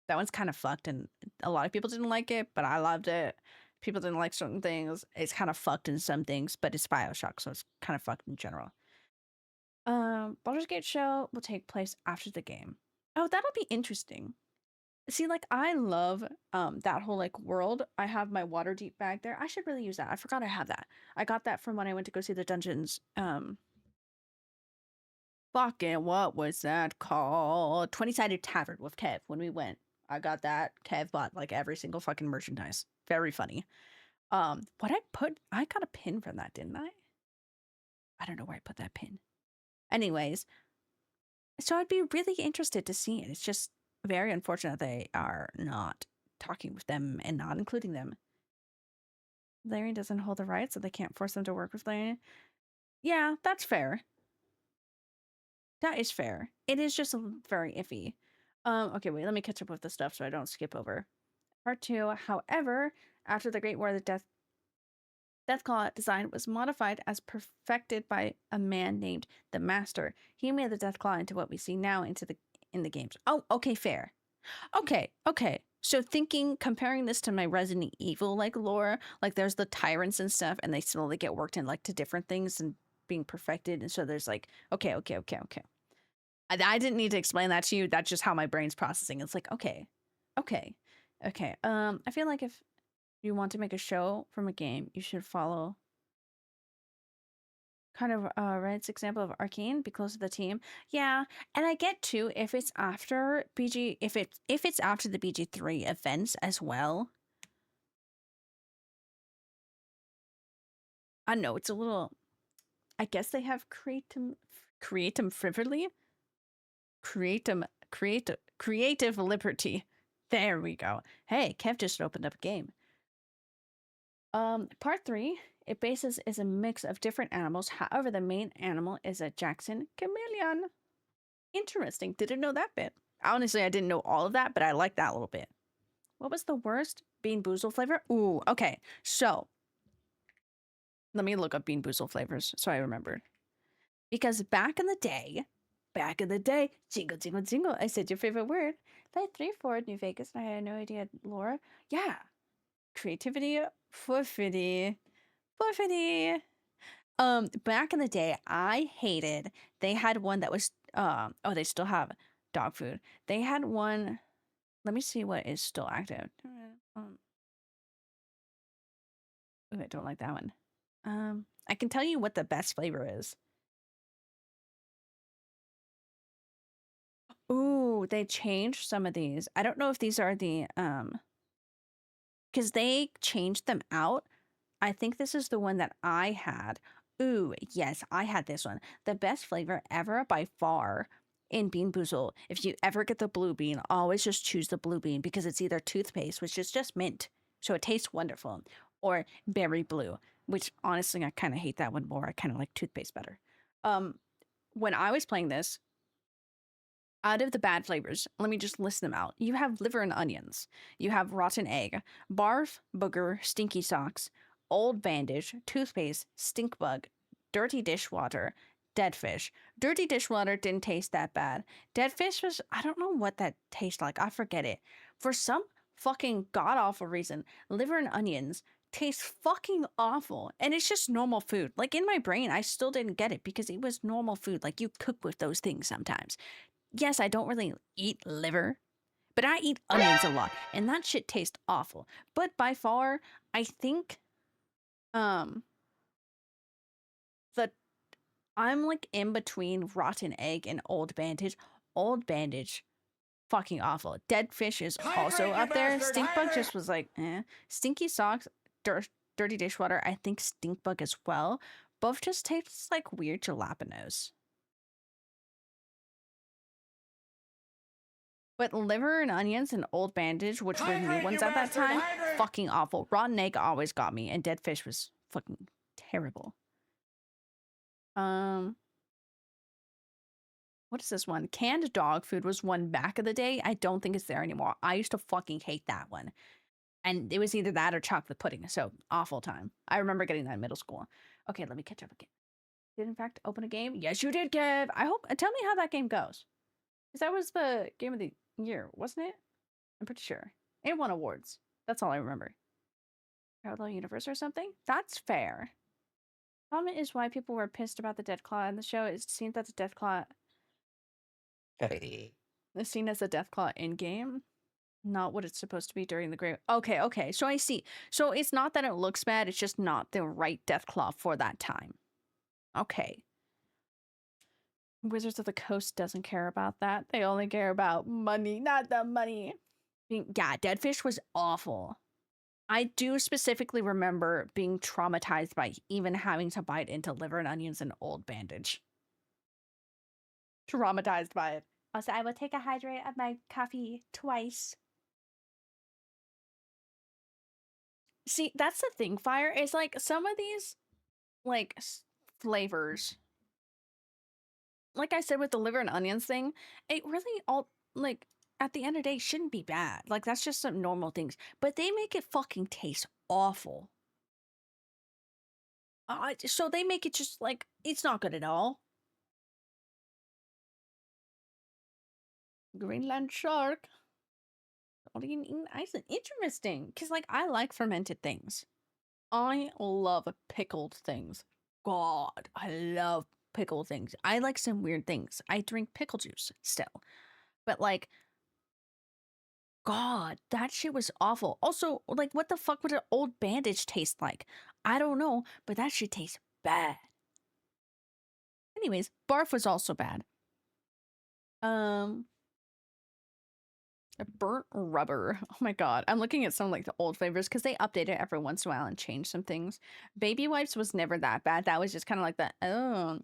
That one's kind of fucked, and a lot of people didn't like it, but I loved it. People didn't like certain things. It's kind of fucked in some things, but it's Bioshock, so it's kind of fucked in general. Baldur's Gate show will take place after the game. Oh, that'll be interesting. See, like, I love that whole like world. I have my Waterdeep bag there. I should really use that. I forgot I have that. I got that from when I went to go see the dungeons. Fucking what was that called? 20-sided tavern with Kev when we went. I got that. Kev bought like every single fucking merchandise. Very funny. I got a pin from that, didn't I? I don't know where I put that pin. Anyways, so I'd be really interested to see it. It's just very unfortunate they are not talking with them and not including them. Larry doesn't hold the rights, so they can't force them to work with Larry. Yeah, that's fair. That is fair. It is just very iffy. Okay, wait, let me catch up with the stuff so I don't skip over. Part 2, however, after the Great War, the Deathclaw design was modified as perfected by a man named the Master. He made the Deathclaw into what we see now in the games. Oh, okay, fair. Okay. So comparing this to my Resident Evil like lore, like there's the tyrants and stuff, and they slowly get worked in like to different things and being perfected, and so there's like okay. I didn't need to explain that to you. That's just how my brain's processing. It's like okay. I feel like if you want to make a show from a game, you should follow kind of Red's example of Arcane, be close to the team. Yeah, and I get too if it's after BG, if it's after the BG3 events as well. I know it's a little. I guess they have creative liberty. There we go. Hey, Kev just opened up a game. Part 3, it bases is a mix of different animals. However, the main animal is a Jackson chameleon. Interesting. Didn't know that bit. Honestly, I didn't know all of that, but I like that little bit. What was the worst? Bean Boozled flavor? Ooh, okay. So, let me look up Bean Boozled flavors so I remember. Because back in the day, jingle, I said your favorite word. Played 3-4 New Vegas and I had no idea, Laura. Yeah. Creativity, forfeity. Back in the day, I hated, they had one that was, oh, they still have dog food. They had one, let me see what is still active. Ooh, I don't like that one. I can tell you what the best flavor is. Ooh, they changed some of these. I don't know if these are the, because they changed them out. I think this is the one that I had. Ooh, yes, I had this one. The best flavor ever by far in Bean Boozled. If you ever get the blue bean, always just choose the blue bean because it's either toothpaste, which is just mint, so it tastes wonderful, or berry blue, which honestly, I kind of hate that one more. I kind of like toothpaste better. When I was playing this, out of the bad flavors, let me just list them out. You have liver and onions. You have rotten egg, barf, booger, stinky socks, old bandage, toothpaste, stink bug, dirty dishwater, dead fish. Dirty dishwater didn't taste that bad. Dead fish was, I don't know what that tastes like. I forget it. For some fucking god-awful reason, liver and onions taste fucking awful. And it's just normal food. Like in my brain, I still didn't get it because it was normal food. Like you cook with those things sometimes. Yes, I don't really eat liver, but I eat onions a lot, and that shit tastes awful. But by far, I think, the I'm like in between rotten egg and old bandage. Old bandage, fucking awful. Dead fish is also up there. Stink bug just was like, eh. Stinky socks, dirty dishwater. I think stink bug as well. Both just taste like weird jalapenos. But liver and onions and old bandage, which were new ones at that time, fucking awful. Rotten egg always got me, and dead fish was fucking terrible. What is this one? Canned dog food was one back in the day. I don't think it's there anymore. I used to fucking hate that one. And it was either that or chocolate pudding. So awful time. I remember getting that in middle school. Okay, let me catch up again. Did in fact open a game? Yes, you did, Kev. I hope. Tell me how that game goes. Because that was the game of the year, wasn't it? I'm pretty sure. It won awards. That's all I remember. Parallel universe or something? That's fair. Problem is why people were pissed about the Deathclaw in the show. It seems that the Deathclaw is seen as a Deathclaw in game, not what it's supposed to be during the Great. Okay. So I see. So it's not that it looks bad. It's just not the right Deathclaw for that time. Okay. Wizards of the Coast doesn't care about that. They only care about money, not the money. Yeah, dead fish was awful. I do specifically remember being traumatized by even having to bite into liver and onions and old bandage. Traumatized by it. Also, I will take a hydrate of my coffee twice. See, that's the thing, Fire, is like some of these, like, flavors. Like I said with the liver and onions thing, it really all, like, at the end of the day, shouldn't be bad. Like, that's just some normal things. But they make it fucking taste awful. So they make it just like, it's not good at all. Greenland shark. Not even in Iceland. Interesting, because like I like fermented things. I love pickled things. God, I love pickled things. I like some weird things. I drink pickle juice still. But like, God, that shit was awful. Also, like, what the fuck would an old bandage taste like? I don't know, but that shit tastes bad. Anyways, barf was also bad. Burnt rubber. Oh my god. I'm looking at some like the old flavors because they update it every once in a while and change some things. Baby wipes was never that bad. That was just kind of like that. Oh.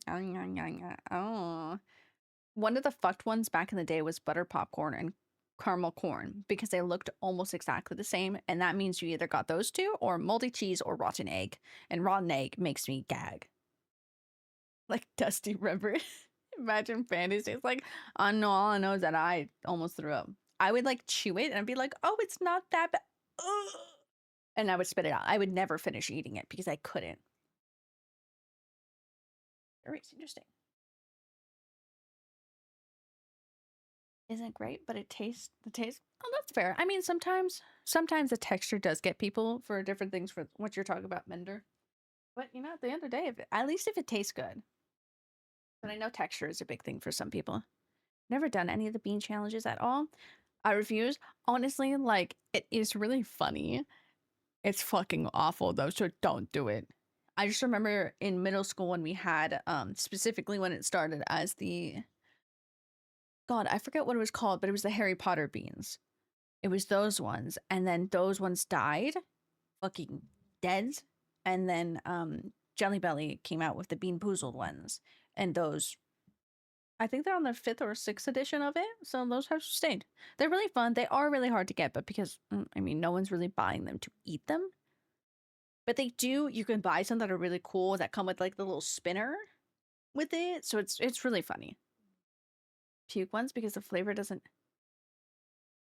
One of the fucked ones back in the day was butter popcorn and caramel corn because they looked almost exactly the same. And that means you either got those two or moldy cheese or rotten egg. And rotten egg makes me gag. Like Dusty River. Imagine fantasy. It's like, oh no, all I know is that I almost threw up. I would like chew it and I'd be like, oh, it's not that bad. Ugh. And I would spit it out. I would never finish eating it because I couldn't. Very interesting. Isn't great, but the taste, oh, that's fair. I mean, sometimes the texture does get people for different things for what you're talking about, Mender. But you know, at the end of the day, at least if it tastes good. But I know texture is a big thing for some people. Never done any of the bean challenges at all. I refuse. Honestly, like, it is really funny. It's fucking awful though, so don't do it. I just remember in middle school when we had, specifically when it started as the, God, I forget what it was called, but it was the Harry Potter beans. It was those ones, and then those ones died, fucking dead, and then Jelly Belly came out with the Bean Boozled ones, and those, I think they're on the 5th or 6th edition of it, so those have stayed. They're really fun. They are really hard to get, but because, I mean, no one's really buying them to eat them. But they do, you can buy some that are really cool that come with like the little spinner with it, so it's really funny. Puke ones because the flavor doesn't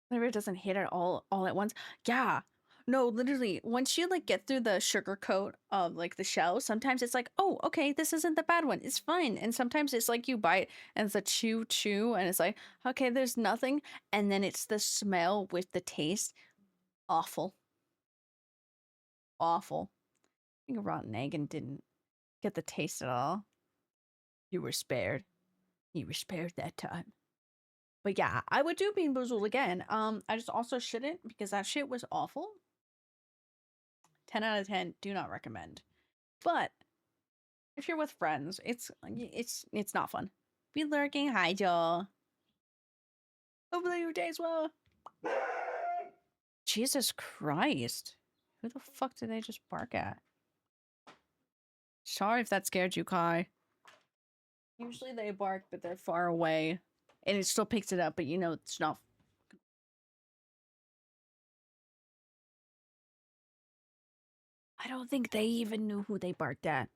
hit it all at once. Yeah. No, literally, once you like get through the sugar coat of like the shell, sometimes it's like, oh, okay, this isn't the bad one. It's fine. And sometimes it's like you bite and it's a chew, and it's like, okay, there's nothing. And then it's the smell with the taste. Awful. Awful. I think a rotten egg and didn't get the taste at all. You were spared. You were spared that time. But yeah, I would do Bean Boozled again. I just also shouldn't because that shit was awful. 10 out of 10, do not recommend. But if you're with friends, it's not fun. Be lurking. Hi, Joel. Hopefully your day's well. Jesus Christ. Who the fuck did they just bark at? Sorry if that scared you, Kai. Usually they bark, but they're far away. And it still picks it up, but you know it's not. I don't think they even knew who they barked at.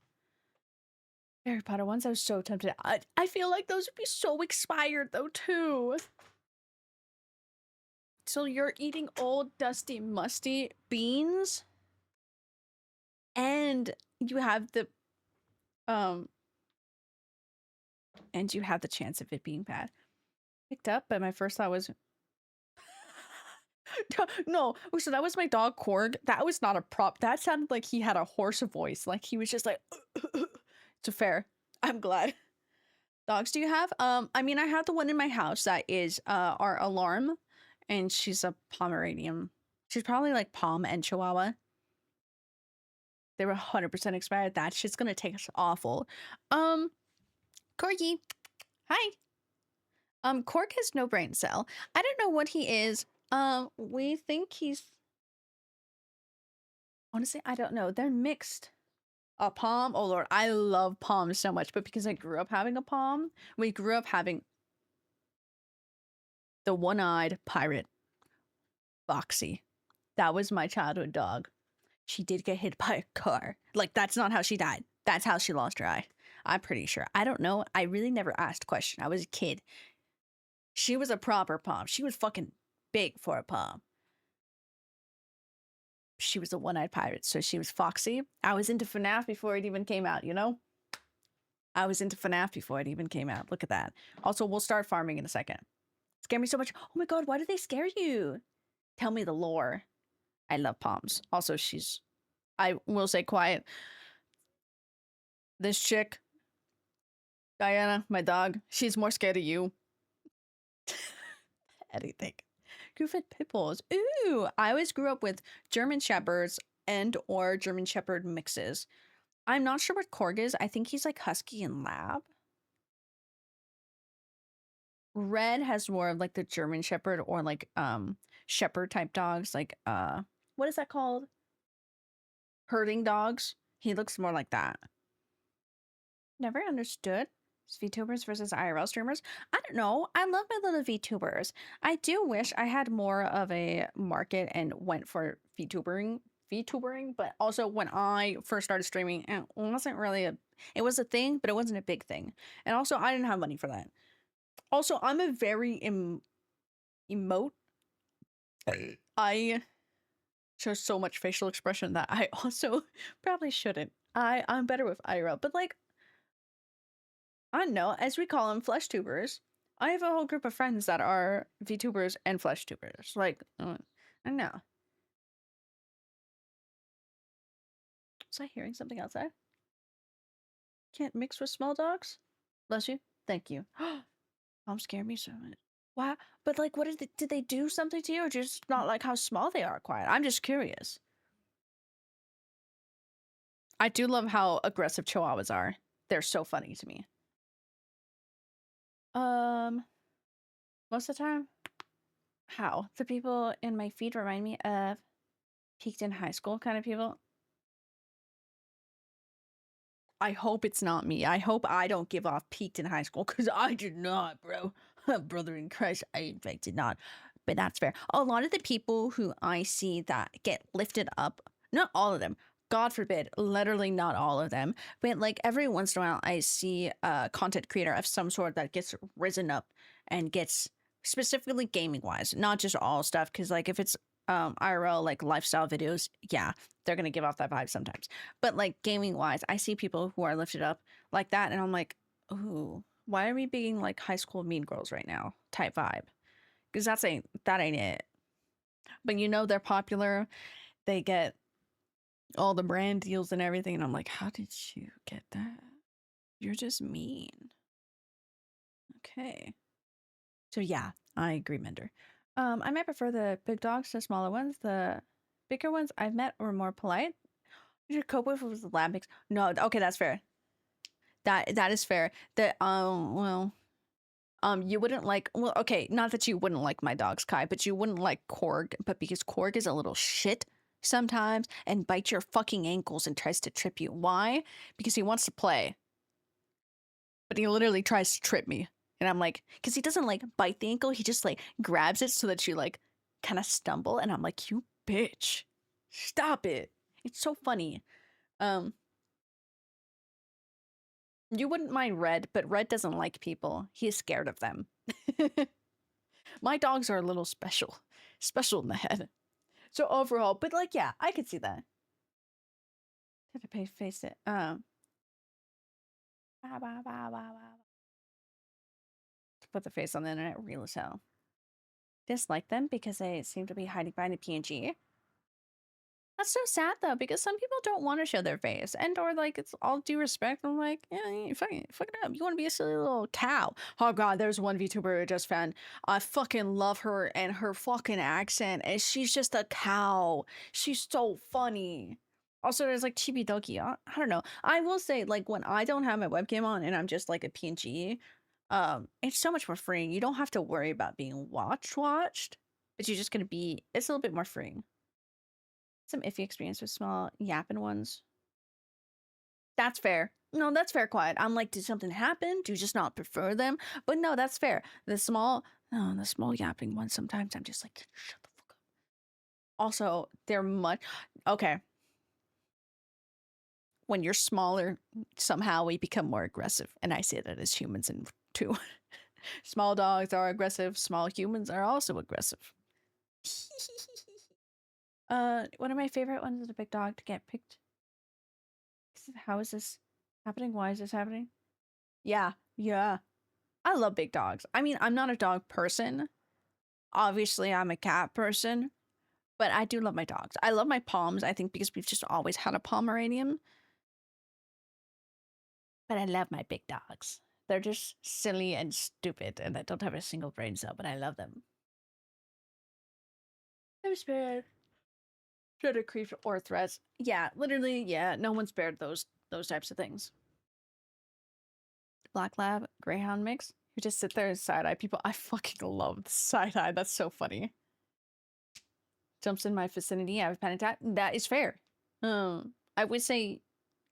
Harry Potter ones, I was so tempted. I feel like those would be so expired though, too. So you're eating old, dusty, musty beans? And you have the, and you have the chance of it being bad. Picked up, but my first thought was, no, so that was my dog Korg. That was not a prop. That sounded like he had a hoarse voice. Like he was just like, so fair. I'm glad. Dogs do you have? I mean, I have the one in my house that is our alarm, and she's a Pomeranian. She's probably like Pom and Chihuahua. They were 100% expired. That shit's gonna taste awful. Corgi. Hi. Cork has no brain cell. I don't know what he is. We think he's, honestly, I don't know. They're mixed. A Pom, oh lord, I love Pom so much, but because I grew up having a Pom, we grew up having the one-eyed pirate, Foxy. That was my childhood dog. She did get hit by a car. Like, that's not how she died. That's how she lost her eye. I'm pretty sure. I don't know. I really never asked a question. I was a kid. She was a proper Pom. She was fucking big for a Pom. she was a one-eyed pirate, so she was foxy. I was into FNAF before it even came out, you know? I was into FNAF before it even came out. Look at that. Also, we'll start farming in a second. Scare me so much. Oh my god, why do they scare you? Tell me the lore. I love Poms. Also, I will say quiet. This chick, Diana, my dog, she's more scared of you. Anything. Goofed Pitbulls. Ooh, I always grew up with German Shepherds and or German Shepherd mixes. I'm not sure what Korg is. I think he's like Husky and Lab. Red has more of like the German Shepherd or like Shepherd type dogs. Like what is that called? Herding dogs. He looks more like that. Never understood VTubers versus IRL streamers. I don't know. I love my little VTubers. I do wish I had more of a market and went for VTubering, but also when I first started streaming, it wasn't really it was a thing, but it wasn't a big thing. And also I didn't have money for that. Also, I'm a very emote. I show so much facial expression that I also probably shouldn't. I'm better with IRL, but like I don't know, as we call them, flesh tubers. I have a whole group of friends that are VTubers and flesh tubers. Like, I don't know. Was I hearing something outside? Can't mix with small dogs? Bless you. Thank you. Mom scared me so much. Wow. But like, what did they do something to you, or just not like how small they are? Quiet. I'm just curious. I do love how aggressive Chihuahuas are. They're so funny to me. Most of the time, how the people in my feed remind me of peaked in high school kind of people. I hope it's not me. I hope I don't give off peaked in high school, because I did not, bro. Brother in Christ, I in fact did not. But that's fair. A lot of the people who I see that get lifted up, not all of them, God forbid, literally not all of them, but like every once in a while I see a content creator of some sort that gets risen up and gets specifically gaming wise, not just all stuff, because like if it's IRL like lifestyle videos, yeah, they're gonna give off that vibe sometimes. But like gaming wise, I see people who are lifted up like that, and I'm like, ooh, why are we being like high school mean girls right now type vibe? Because that ain't it. But you know they're popular, they get all the brand deals and everything, and I'm like, how did you get that? You're just mean. Okay. So yeah, I agree, Mender. I might prefer the big dogs to smaller ones. The bigger ones I've met were more polite. You should cope with the lab mix. No, okay, that's fair. That is fair. You wouldn't like, well, okay, not that you wouldn't like my dogs, Kai, but you wouldn't like Korg, but because Korg is a little shit sometimes and bites your fucking ankles and tries to trip you. Why? Because he wants to play. But he literally tries to trip me. And I'm like, because he doesn't like bite the ankle, he just like grabs it so that you like kind of stumble. And I'm like, you bitch, stop it. It's so funny. You wouldn't mind Red, but Red doesn't like people. He is scared of them. My dogs are a little special in the head. So overall, but like, yeah, I could see that. Have to face it. To put the face on the internet, real as hell. Dislike them because they seem to be hiding behind a PNG. That's so sad though, because some people don't want to show their face, and or like it's all due respect. I'm like, yeah, you fuck it up. You want to be a silly little cow? Oh god, there's one VTuber I just found. I fucking love her and her fucking accent, and she's just a cow. She's so funny. Also, there's like Chibi Doki. I don't know. I will say, like when I don't have my webcam on and I'm just like a PNG, it's so much more freeing. You don't have to worry about being watched, but you're just gonna be. It's a little bit more freeing. Some iffy experience with small yapping ones. That's fair. No, that's fair, quiet. I'm like, did something happen? Do you just not prefer them? But no, that's fair. The small yapping ones, sometimes I'm just like, shut the fuck up. Also, they're much, okay. When you're smaller, somehow we become more aggressive. And I say that as humans and too. Small dogs are aggressive. Small humans are also aggressive. One of my favorite ones is a big dog to get picked. How is this happening? Why is this happening? Yeah, yeah. I love big dogs. I mean, I'm not a dog person. Obviously, I'm a cat person, but I do love my dogs. I love my Poms, I think, because we've just always had a Pomeranian. But I love my big dogs. They're just silly and stupid, and they don't have a single brain cell, but I love them. I'm spared. Predator creep or threats. Yeah, literally, yeah. No one's spared those types of things. Black Lab, Greyhound mix. You just sit there and side eye people. I fucking love the side eye. That's so funny. Jumps in my vicinity. I have a panic attack. That is fair. I would say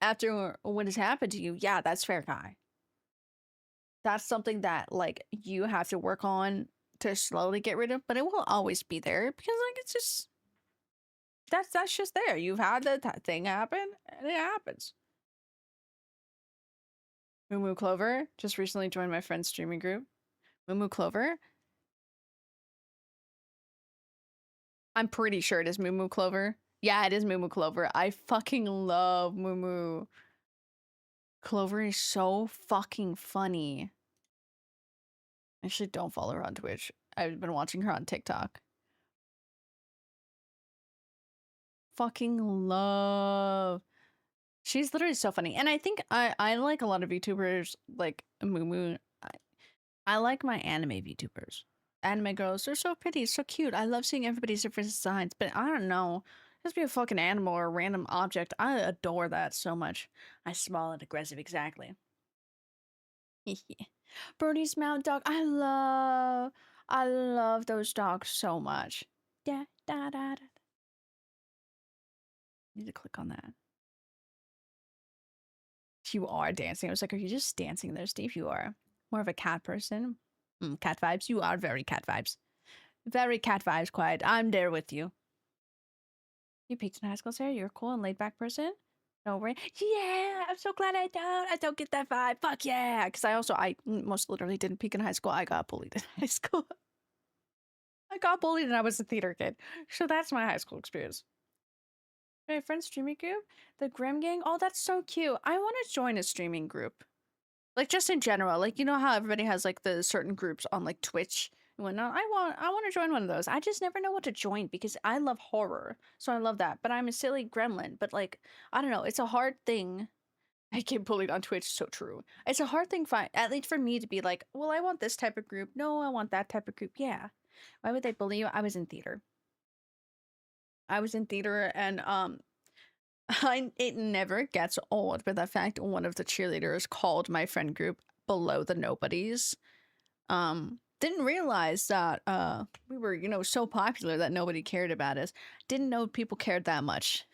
after what has happened to you, yeah, that's fair, guy. That's something that like you have to work on to slowly get rid of, but it will always be there because like it's just that's just there. You've had that thing happen, and it happens. Moo Moo Clover just recently joined my friend's streaming group. Moo Moo Clover. I'm pretty sure it is Moo Moo Clover. Yeah, it is Moo Moo Clover. I fucking love Moo Moo. Clover is so fucking funny. Actually, don't follow her on Twitch. I've been watching her on TikTok. Fucking love. She's literally so funny. And I think I like a lot of VTubers like Moo Moo. I like my anime VTubers. Anime girls, they're so pretty, so cute. I love seeing everybody's different designs, but I don't know. Just be a fucking animal or a random object. I adore that so much. I small and aggressive, exactly. Birdie's mountain dog. I love those dogs so much. Da, da, da, da. Need to click on that. You are dancing. I was like, are you just dancing there, Steve? You are more of a cat person. Cat vibes. You are very cat vibes. Very cat vibes, quiet. I'm there with you. You peaked in high school, Sarah. You're a cool and laid back person. No worry. Yeah, I'm so glad I don't. I don't get that vibe. Fuck yeah. Because I most literally didn't peak in high school. I got bullied in high school. I got bullied and I was a theater kid. So that's my high school experience. My friend's streaming group, the Grim Gang. Oh, that's so cute. I want to join a streaming group. Like just in general, like you know how everybody has like the certain groups on like Twitch and whatnot. I want to join one of those. I just never know what to join because I love horror, so I love that. But I'm a silly gremlin. But like I don't know, it's a hard thing. I get bullied on Twitch. So true. It's a hard thing, at least for me to be like, well, I want this type of group. No, I want that type of group. Yeah. Why would they bully you? I was in theater. And it never gets old, but the fact one of the cheerleaders called my friend group below the nobodies. Didn't realize that we were, you know, so popular that nobody cared about us. Didn't know people cared that much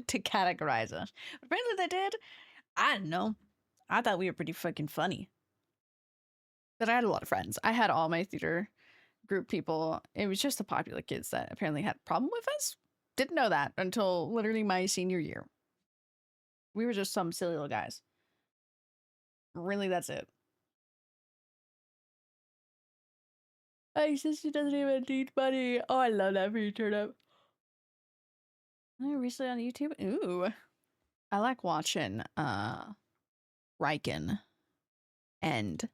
to categorize us. Apparently they did. I don't know. I thought we were pretty fucking funny. But I had a lot of friends. I had all my theater group people. It was just the popular kids that apparently had a problem with us. Didn't know that until literally my senior year. We were just some silly little guys. Really, that's it. My sister doesn't even need money. Oh, I love that for you, Turnip. Recently on YouTube? Ooh. I like watching Riken and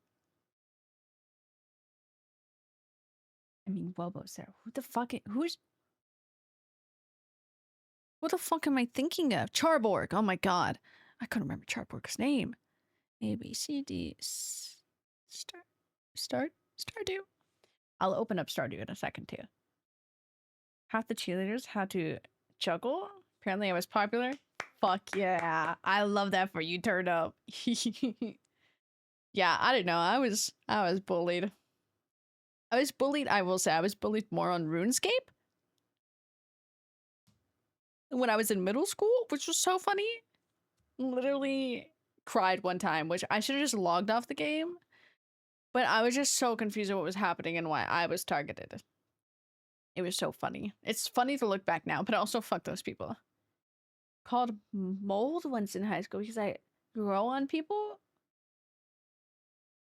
I mean Wobo's there. What the fuck am I thinking of? Charborg. Oh my god. I couldn't remember Charborg's name. A B C D Stardew. I'll open up Stardew in a second too. Half the cheerleaders had to juggle. Apparently I was popular. Fuck yeah. I love that for you, Turn Up. Yeah, I don't know. I was bullied. I will say I was bullied more on RuneScape when I was in middle school, which was so funny. Literally cried one time, which I should have just logged off the game. But I was just so confused at what was happening and why I was targeted. It was so funny. It's funny to look back now, but also fuck those people. Called mold once in high school because I grow on people.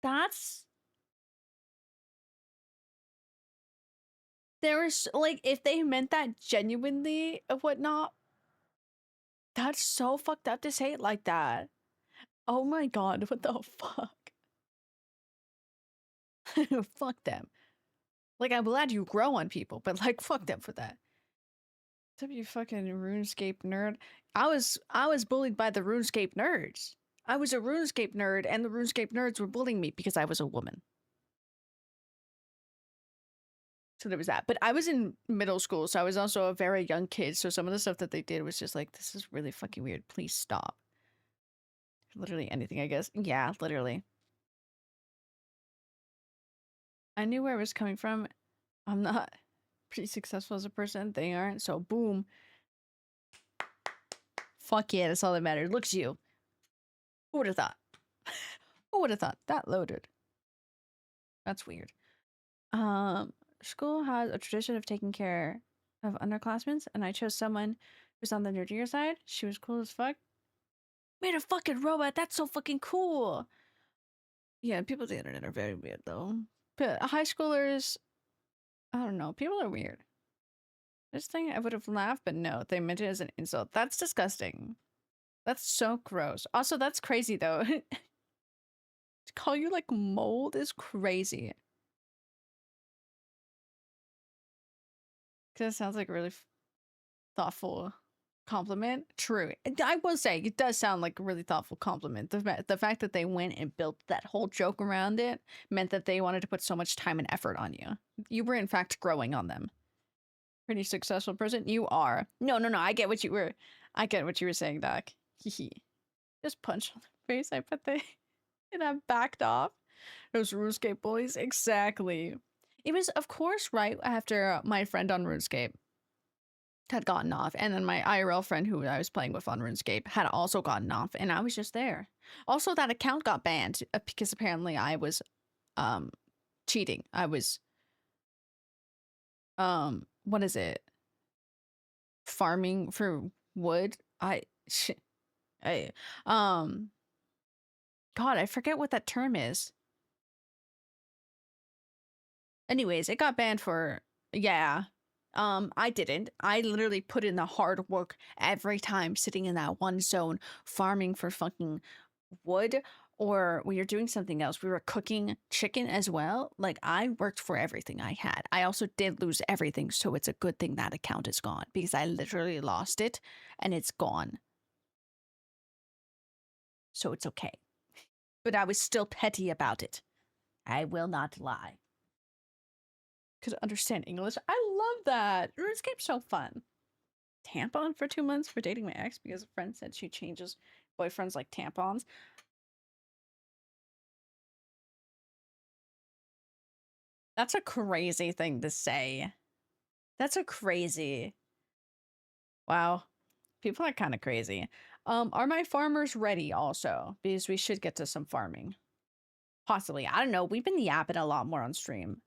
That's There's like, if they meant that genuinely or whatnot, that's so fucked up to say it like that. Oh my god, what the fuck? Fuck them. Like, I'm glad you grow on people, but like, fuck them for that. You fucking RuneScape nerd. I was bullied by the RuneScape nerds. I was a RuneScape nerd, and the RuneScape nerds were bullying me because I was a woman. So there was that. But I was in middle school, so I was also a very young kid. So some of the stuff that they did was just like, this is really fucking weird. Please stop. Literally anything, I guess. Yeah, literally. I knew where it was coming from. I'm not pretty successful as a person. They aren't. So boom. Fuck yeah, that's all that matters. Look at you. Who would have thought? Who would have thought? That loaded. That's weird. School has a tradition of taking care of underclassmen, and I chose someone who's on the nerdier side. She was cool as fuck. Made a fucking robot. That's so fucking cool. Yeah, people on the internet are very weird though. But high schoolers, I don't know. People are weird. This thing I would have laughed, but no, they meant it as an insult. That's disgusting. That's so gross. Also, that's crazy though. To call you like mold is crazy. Because it sounds like a really thoughtful compliment. True. I will say, it does sound like a really thoughtful compliment. The fact that they went and built that whole joke around it meant that they wanted to put so much time and effort on you. You were, in fact, growing on them. Pretty successful person? You are. No. I get what you were saying, Doc. Just punch on the face. I bet they and I backed off. Those RuneScape bullies. Exactly. It was, of course, right after my friend on RuneScape had gotten off, and then my IRL friend who I was playing with on RuneScape had also gotten off, and I was just there. Also, that account got banned because apparently I was cheating. I was what is it? Farming for wood. God, I forget what that term is. Anyways, it got banned for, yeah. I didn't. I literally put in the hard work every time sitting in that one zone farming for fucking wood, or we were doing something else. We were cooking chicken as well. Like, I worked for everything I had. I also did lose everything, so it's a good thing that account is gone because I literally lost it and it's gone. So it's okay. But I was still petty about it. I will not lie. Could understand English. I love that. RuneScape's so fun. Tampon for 2 months for dating my ex because a friend said she changes boyfriends like tampons. That's a crazy thing to say. That's a crazy. Wow. People are kind of crazy. Are my farmers ready also? Because we should get to some farming. Possibly. I don't know. We've been yapping a lot more on stream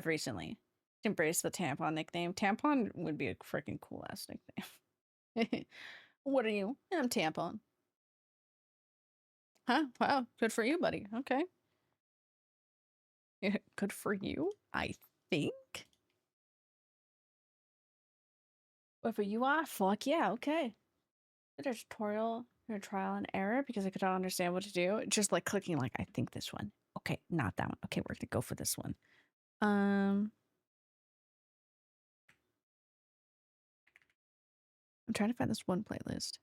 recently. Embrace the tampon nickname. Tampon would be a freaking cool ass nickname. What are you? I'm tampon. Huh? Wow. Good for you, buddy. Okay. Good for you, I think. Whatever you are, fuck yeah, okay. Did a tutorial, a trial and error because I could not understand what to do. Just like clicking like, I think this one. Okay, not that one. Okay, we're gonna go for this one. I'm trying to find this one playlist.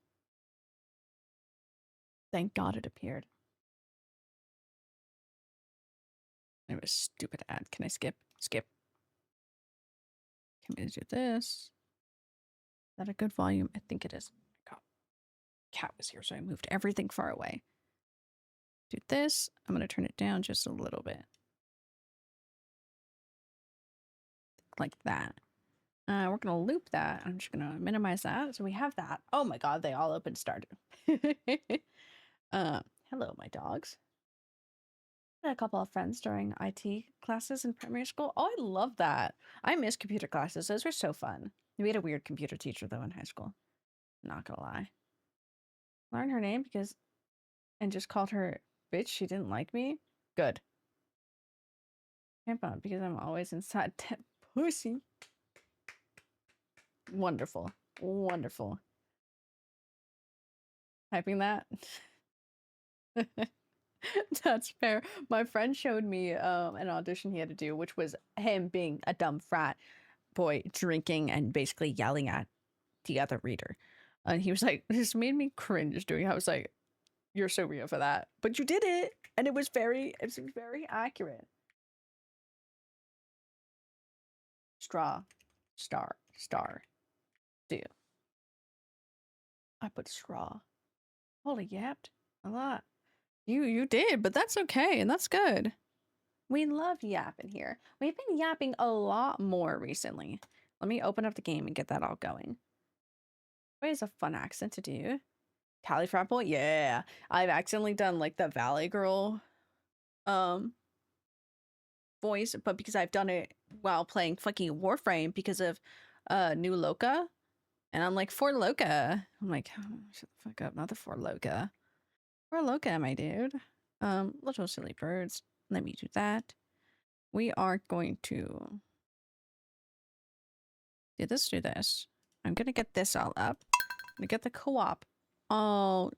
Thank God it appeared. It was a stupid ad. Can I skip? Skip. Can we do this? Is that a good volume? I think it is. God. Cat was here, so I moved everything far away. Do this. I'm going to turn it down just a little bit. Like that. We're going to loop that. I'm just going to minimize that. So we have that. Oh my God, they all open Stardew. Hello, my dogs. I had a couple of friends during IT classes in primary school. Oh, I love that. I miss computer classes. Those were so fun. We had a weird computer teacher, though, in high school. Not gonna lie. Learned her name because... and just called her bitch. She didn't like me. Good. Tampon, because I'm always inside that pussy. Wonderful. Wonderful. Typing that. That's fair. My friend showed me an audition he had to do, which was him being a dumb frat boy drinking and basically yelling at the other reader. And he was like, this made me cringe doing it. I was like, you're so real for that. But you did it. And it was very accurate. Straw. Star. Do. I put straw. Holy yapped a lot. You did, but that's okay, and that's good. We love yapping here. We've been yapping a lot more recently. Let me open up the game and get that all going. What is a fun accent to do? Cali frat boy? Yeah. I've accidentally done like the Valley Girl voice, but because I've done it while playing fucking Warframe because of New Loca. And I'm like, For Loca. I'm like, oh, shut the fuck up, not the For Loca. For Loca, my dude. Little silly birds. Let me do that. We are going to do this. I'm gonna get this all up. I'm gonna get the co-op all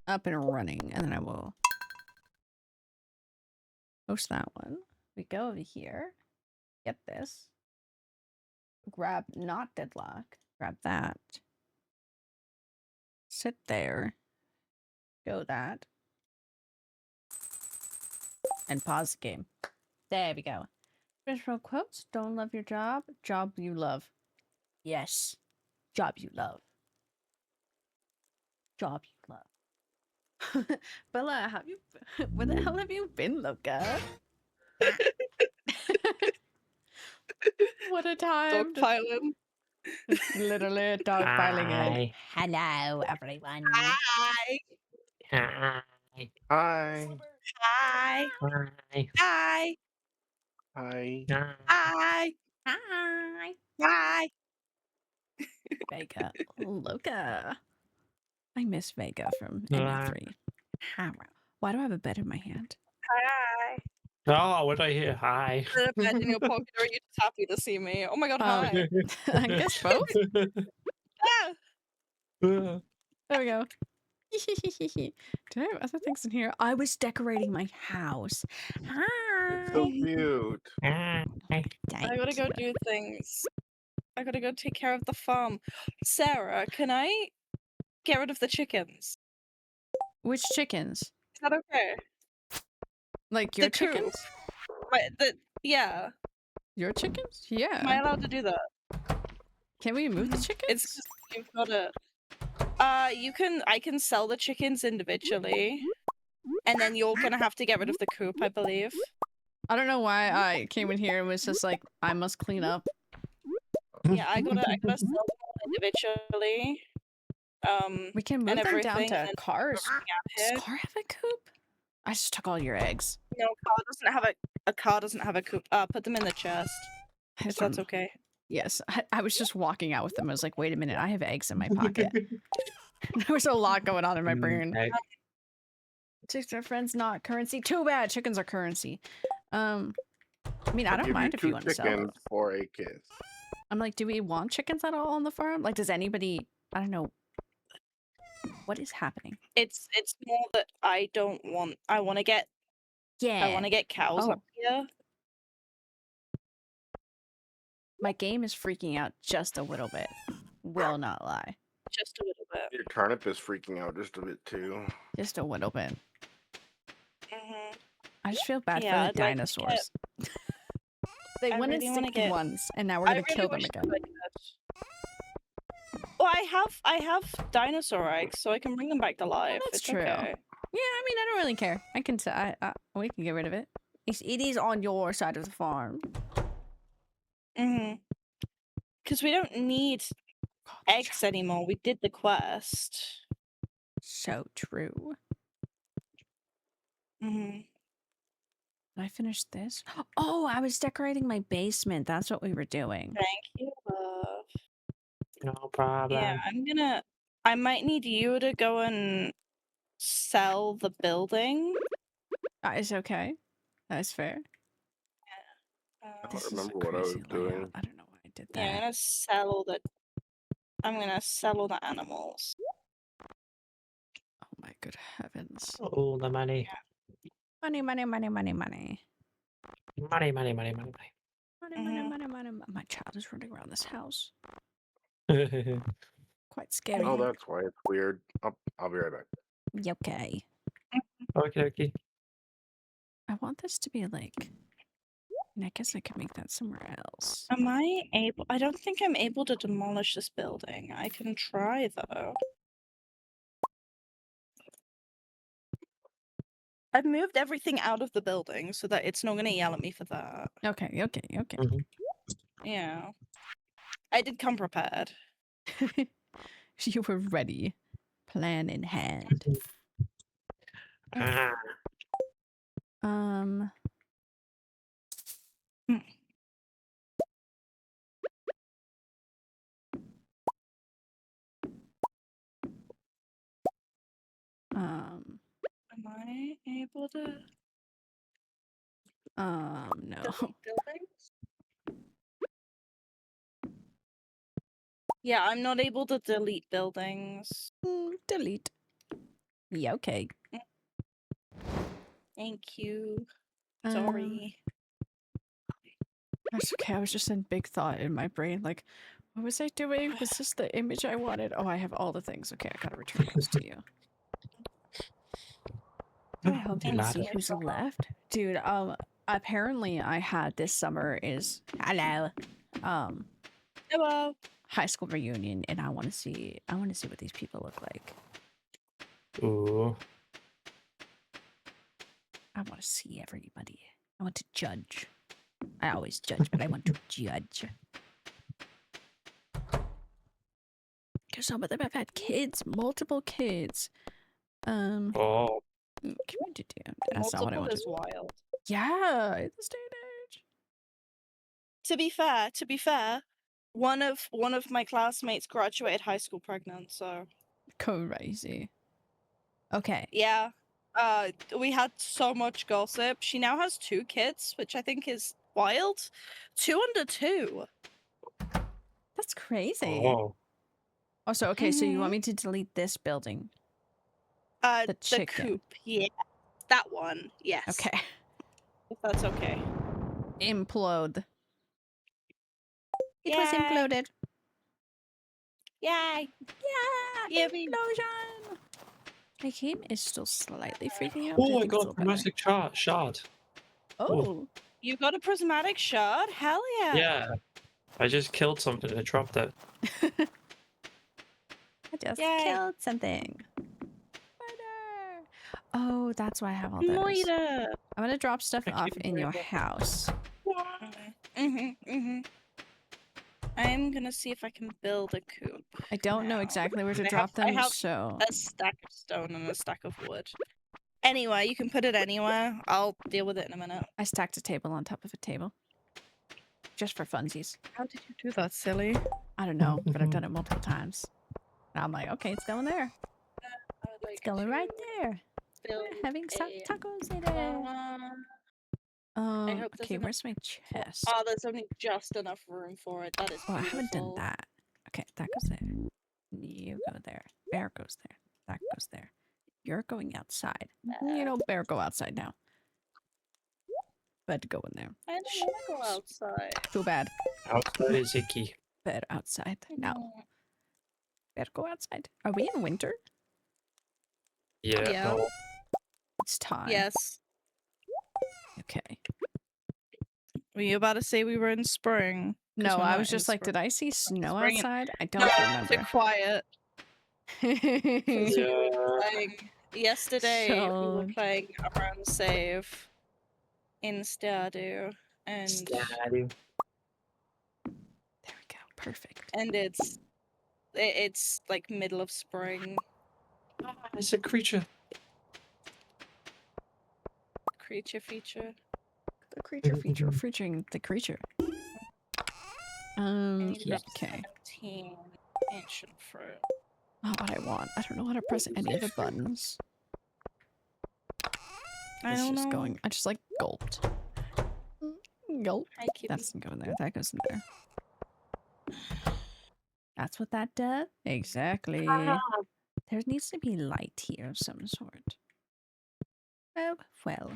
up and running, and then I will post that one. We go over here, get this, grab not deadlock, grab that, sit there, go that, and pause the game. There we go. Visual quotes. Don't love your job. Job you love. Yes. Job you love. Job you love. Bella, have you... Where the hell have you been, Loca? What a time. Dogpiling. It's literally dogpiling it. Hello, everyone. Hi. Hi. Hi. Hi. Hi. Hi. Hi. Hi. Hi. Hi. Vega. Loca. I miss Vega from Hi. ME3. Why do I have a bed in my hand? Hi. Oh, what do I hear? Hi. Is there a bed in your pocket, or are you just happy to see me? Oh my god, hi. I guess both. Ah. There we go. Do I have other things in here? I was decorating my house. Hi. It's so cute. Hi. I gotta go do things. I gotta go take care of the farm. Sarah, can I get rid of the chickens? Which chickens? Is that okay? Like your The two. chickens? Yeah. Your chickens? Am I Yeah. allowed to do that? Can we move the chickens? It's just you've got to. I can sell the chickens individually, and then you're gonna have to get rid of the coop, I believe. I don't know why I came in here and was just like, I must clean up. Yeah, I gotta sell them all individually. We can move and them down everything, to and cars. Does here. car have a coop? I just took all your eggs. No, a car doesn't have a coop. Put them in the chest. If that's okay. Yes, I was just walking out with them. I was like, wait a minute, I have eggs in my pocket. There was a lot going on in my brain. Chicks are friends, not currency. Too bad. Chickens are currency. I mean, I don't mind if you want to sell them. chickens for a kiss. I'm like, do we want chickens at all on the farm? Like, does anybody? I don't know. What is happening? It's more that I don't want. I want to get. Yeah. I want to get cows Oh. up here. My game is freaking out just a little bit. Will not lie. Just a little bit. Your turnip is freaking out just a bit too. Just a little bit. Mhm. I just feel bad Yeah, for I'd the like to dinosaurs. They I went really wanna extinct get- once, and now we're I gonna really kill them wish again. that I could. Well, I have dinosaur eggs, so I can bring them back to life. that's It's true. okay. Yeah, I mean, I don't really care. I can say, we can get rid of it. It is on your side of the farm. Because we don't need God, eggs anymore. We did the quest. So true. Mhm. Did I finish this? Oh, I was decorating my basement. That's what we were doing. Thank you, love. No problem. Yeah, I might need you to go and sell the building. That is okay. That is fair. I don't This is a remember what I was crazy doing. layout. I don't know why I did Yeah, I'm that. gonna sell all the I'm gonna sell all the animals. Oh my good heavens. All the money. Money, money, money, money, money. Money, money, money, money, Money, Mhm. money, money, money. My child is running around this house. money. Quite scary. Oh, that's why it's weird. I'll be right back. Okay. Okay, okay. I want this to be like. And I guess I could make that somewhere else. Am I able? I don't think I'm able to demolish this building. I can try though. I've moved everything out of the building so that it's not gonna yell at me for that. Okay, okay, okay. Mhm. Yeah. I did come prepared. You were ready. Plan in hand. Ah, Um. Hmm. Um. Am I able to No. delete buildings? Yeah, I'm not able to delete buildings. Delete. Yeah, okay. Thank you. Um, Sorry. That's okay. I was just in big thought in my brain. Like, what was I doing? Was this the image I wanted? Oh, I have all the things. Okay, I gotta return this to you. I hope you can see Ladder. who's left. Dude, apparently I had this summer is hello. Hello. High school reunion and I wanna see what these people look like. Ooh. I wanna see everybody. I want to judge. I always judge, but I want to judge. Because some of them have had kids, multiple kids. Oh. Community. That's not what I Multiple wanted. is wild. Yeah, in this day and age. To be fair, one of my classmates graduated high school pregnant, so Crazy. Okay. yeah. We had so much gossip. She now has 2 kids, which I think is wild. 2 under 2. That's crazy. Oh. Oh, so okay, so you want Mhm. me to delete this building? The The chicken. coop, yeah. That one, yes. Okay. If that's okay. Implode. It Yay. was imploded. Yay! Yeah, Yippee. implosion. My game is still slightly freaking out. but Oh, I think it's got all a better. prismatic shard. Oh, You got a prismatic shard? Hell yeah! Yeah. I just killed something and it dropped it. I just Yay. killed something. Murder. Oh, that's why I have all those. Moida! I'm gonna drop stuff I off keep in your doing house. I'm gonna see if I can build a coop. I don't know now. exactly where to I drop have- I them, have so A stack of stone and a stack of wood. Anyway, you can put it anywhere. I'll deal with it in a minute. I stacked a table on top of a table. Just for funsies. How did you do that, silly? I don't know, but I've done it multiple times. And I'm like, okay, it's going there. It's going right there. We're having some tacos in it. I hope there's Okay, enough where's my chest? Oh, there's only just enough room for it. That is Oh, I haven't done beautiful. that. Okay, that goes there. You go there. Bear goes there. That goes there. You're going outside. You know, bear, go outside now. Bed, go in there. I don't want to go outside. Too bad. Outside is icky. Bed outside I now. don't. Bear, go outside. Are we in winter? Yeah. Yeah. No. It's time. Yes. Okay. Were you about to say we were in spring? 'Cause No, we're I not was in just like, spring. did I see snow Spring it. outside? I don't No, to remember. quiet. Yeah. Yesterday, we were So- playing our own save in Stardew, and Stardew. There we go. Perfect. it's like middle of spring. Ah, it's a creature. Creature feature. The creature feature. Featuring the creature. I need to get Okay. 17 ancient fruit. Not what I want. I don't know how to press any of the buttons. I It's don't just know. going. I just like gulped. Gulp. I keep That doesn't go in there. That goes in there. That's what that does? Exactly. There needs to be light here of some sort. Oh, well.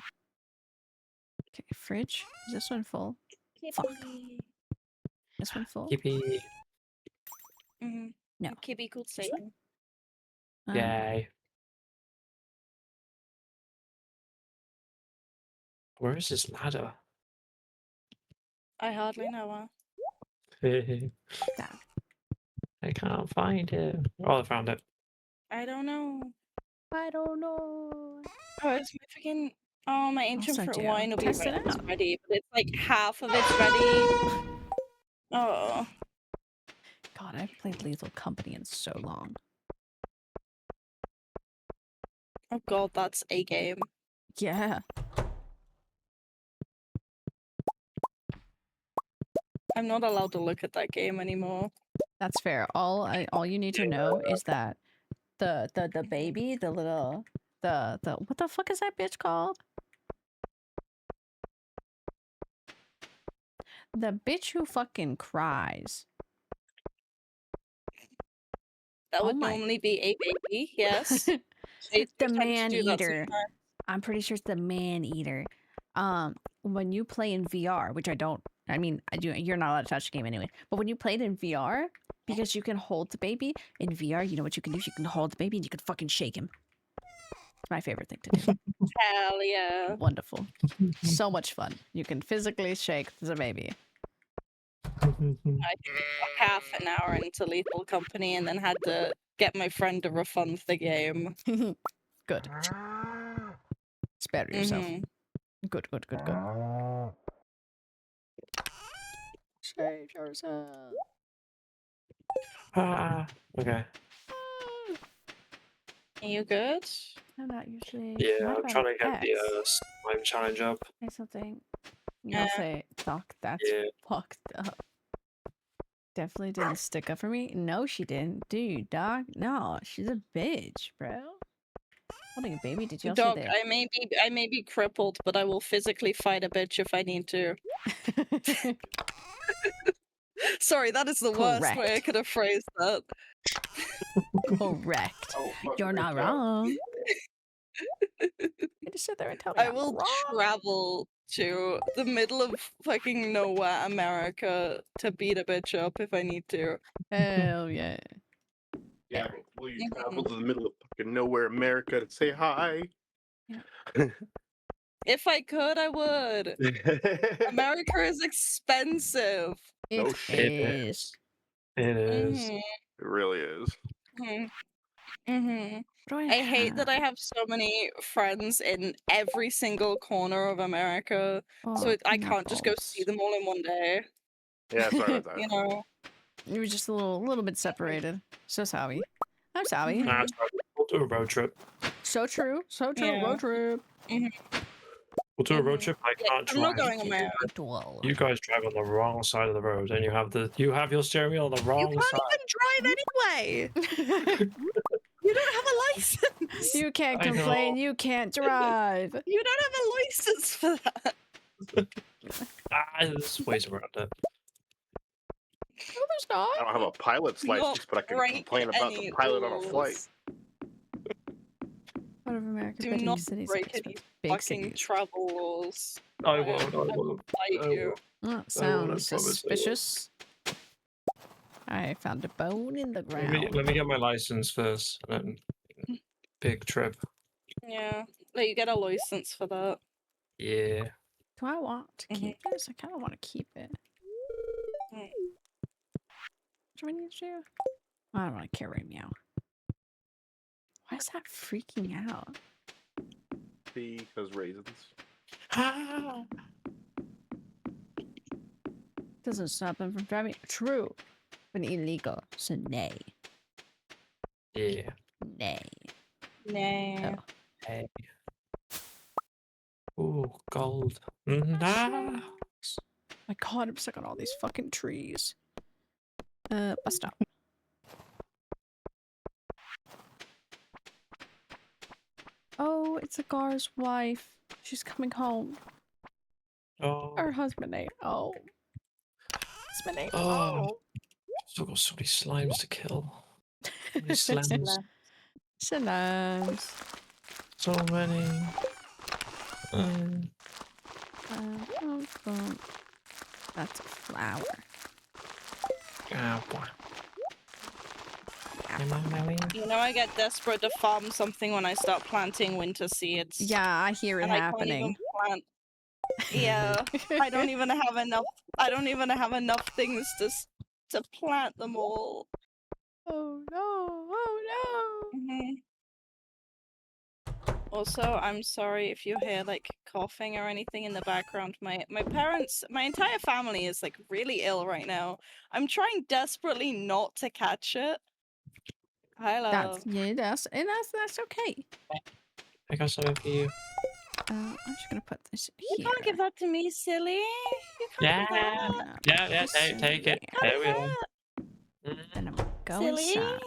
Okay, fridge. Is this one full? Fuck. This one full? Yippee. Mm-hmm. No. Kibby called This one? Satan. Yay. Where is this ladder? I hardly know her. That. I can't find it. Oh, I found it. I don't know. I don't know. Oh, it's my freaking. Oh, my ancient Also fruit do. wine will be Test it out. ready, but it's like half of it's ready. Oh. God, I haven't played Lethal Company in so long. Oh god, that's a game. Yeah. I'm not allowed to look at that game anymore. That's fair. All you need to know is that the baby, the little the what the fuck is that bitch called? The bitch who fucking cries. That Oh would my- normally be a baby, yes. They The tend to man do that eater. sometimes. I'm pretty sure it's the man eater. When you play in VR, which I don't, I mean, I do. You're not allowed to touch the game anyway. But when you play it in VR, because you can hold the baby in VR, you know what you can do? You can hold the baby and you can fucking shake him. It's my favorite thing to do. Hell yeah. Wonderful. So much fun. You can physically shake the baby. I think half an hour into Lethal Company and then had to get my friend to refund the game. Good. Spare yourself. Mhm. Good, good, good, good. Save yourself. Ah, okay. Are you good? I'm not usually. Yeah, mad I'm about trying to get the X. slime challenge up. Say something. You'll say, "Fuck, that's Yeah. fucked up." Definitely didn't stick up for me. No, she didn't, dude. Dog, no, she's a bitch, bro. Holding a baby. Did you also Dog, there? I may be crippled, but I will physically fight a bitch if I need to. Sorry, that is the worst way I Correct. could have phrased that. Correct. Oh, fuck, You're not great job. wrong. I just sit there and tell me I I'm will wrong. travel to the middle of fucking nowhere, America, to beat a bitch up if I need to. Hell yeah. Yeah, but will you travel to the middle of fucking nowhere, America, to say hi? If I could, I would. America is expensive. No It shit. is. It is. Mhm, It really is. mhm, mhm. What do I hate that I have? have so many friends in every single corner of America, so Oh, I can't just go nipples. see them all in one day. Yeah, sorry about that. You know. You were just a little bit separated. So sorry. I'm sorry. Mhm. Nah, it's fine. We'll do a road trip. So true. So true. Yeah. Road trip. We'll do a road Mhm. trip. I Yeah, can't I'm not drive. going on my own. Duel. You guys drive on the wrong side of the road, and you have your steering wheel on the You wrong can't side. even drive anyway. You don't have a license. You can't I know. complain. You can't drive. You don't have a license for that. There's ways around it. No, there's not. I don't have a pilot's Do not license, but I can break complain about the any pilot on a flight. rules. Out of America, Do big not cities, break expensive. any Big fucking cities. travel rules. I I won't. I will won't. fight I you. won't. That sounds promise I won't. suspicious. I found a bone in the Let ground. me get my license first, and then big trip. Yeah, like you get a license for that. Yeah. Do I want to Mhm. keep this? I kind of want to keep it. Mm. Do I need to? I don't want to carry meow. Why is that freaking out? Because raisins. Doesn't stop them from driving. True, but illegal. So nay, Yeah. nay. Nah. Oh. Hey. Ooh, gold. Nah. My God, I'm stuck on all these fucking trees. Bus stop. Oh, it's Agar's wife. She's coming home. Oh. Her husband ain't. Oh. Husband ain't. Oh. Oh. Still got so many slimes to kill. So many slams. Shalams. So many. That's a flower. Oh boy. You know, I get desperate to farm something when I start planting winter seeds. Yeah, I hear it and I can't even happening. plant. Yeah, I don't even have enough. I don't even have enough things to plant them all. Oh no! Oh no! Mhm. Also, I'm sorry if you hear like coughing or anything in the background. My parents, my entire family is like really ill right now. I'm trying desperately not to catch it. Hi, love. That's okay. I got something for you. I'm just gonna put this You here. can't give that to me, silly. You can't give Yeah. that. Yeah, take it. There we are. Then I'm gonna go Silly. inside.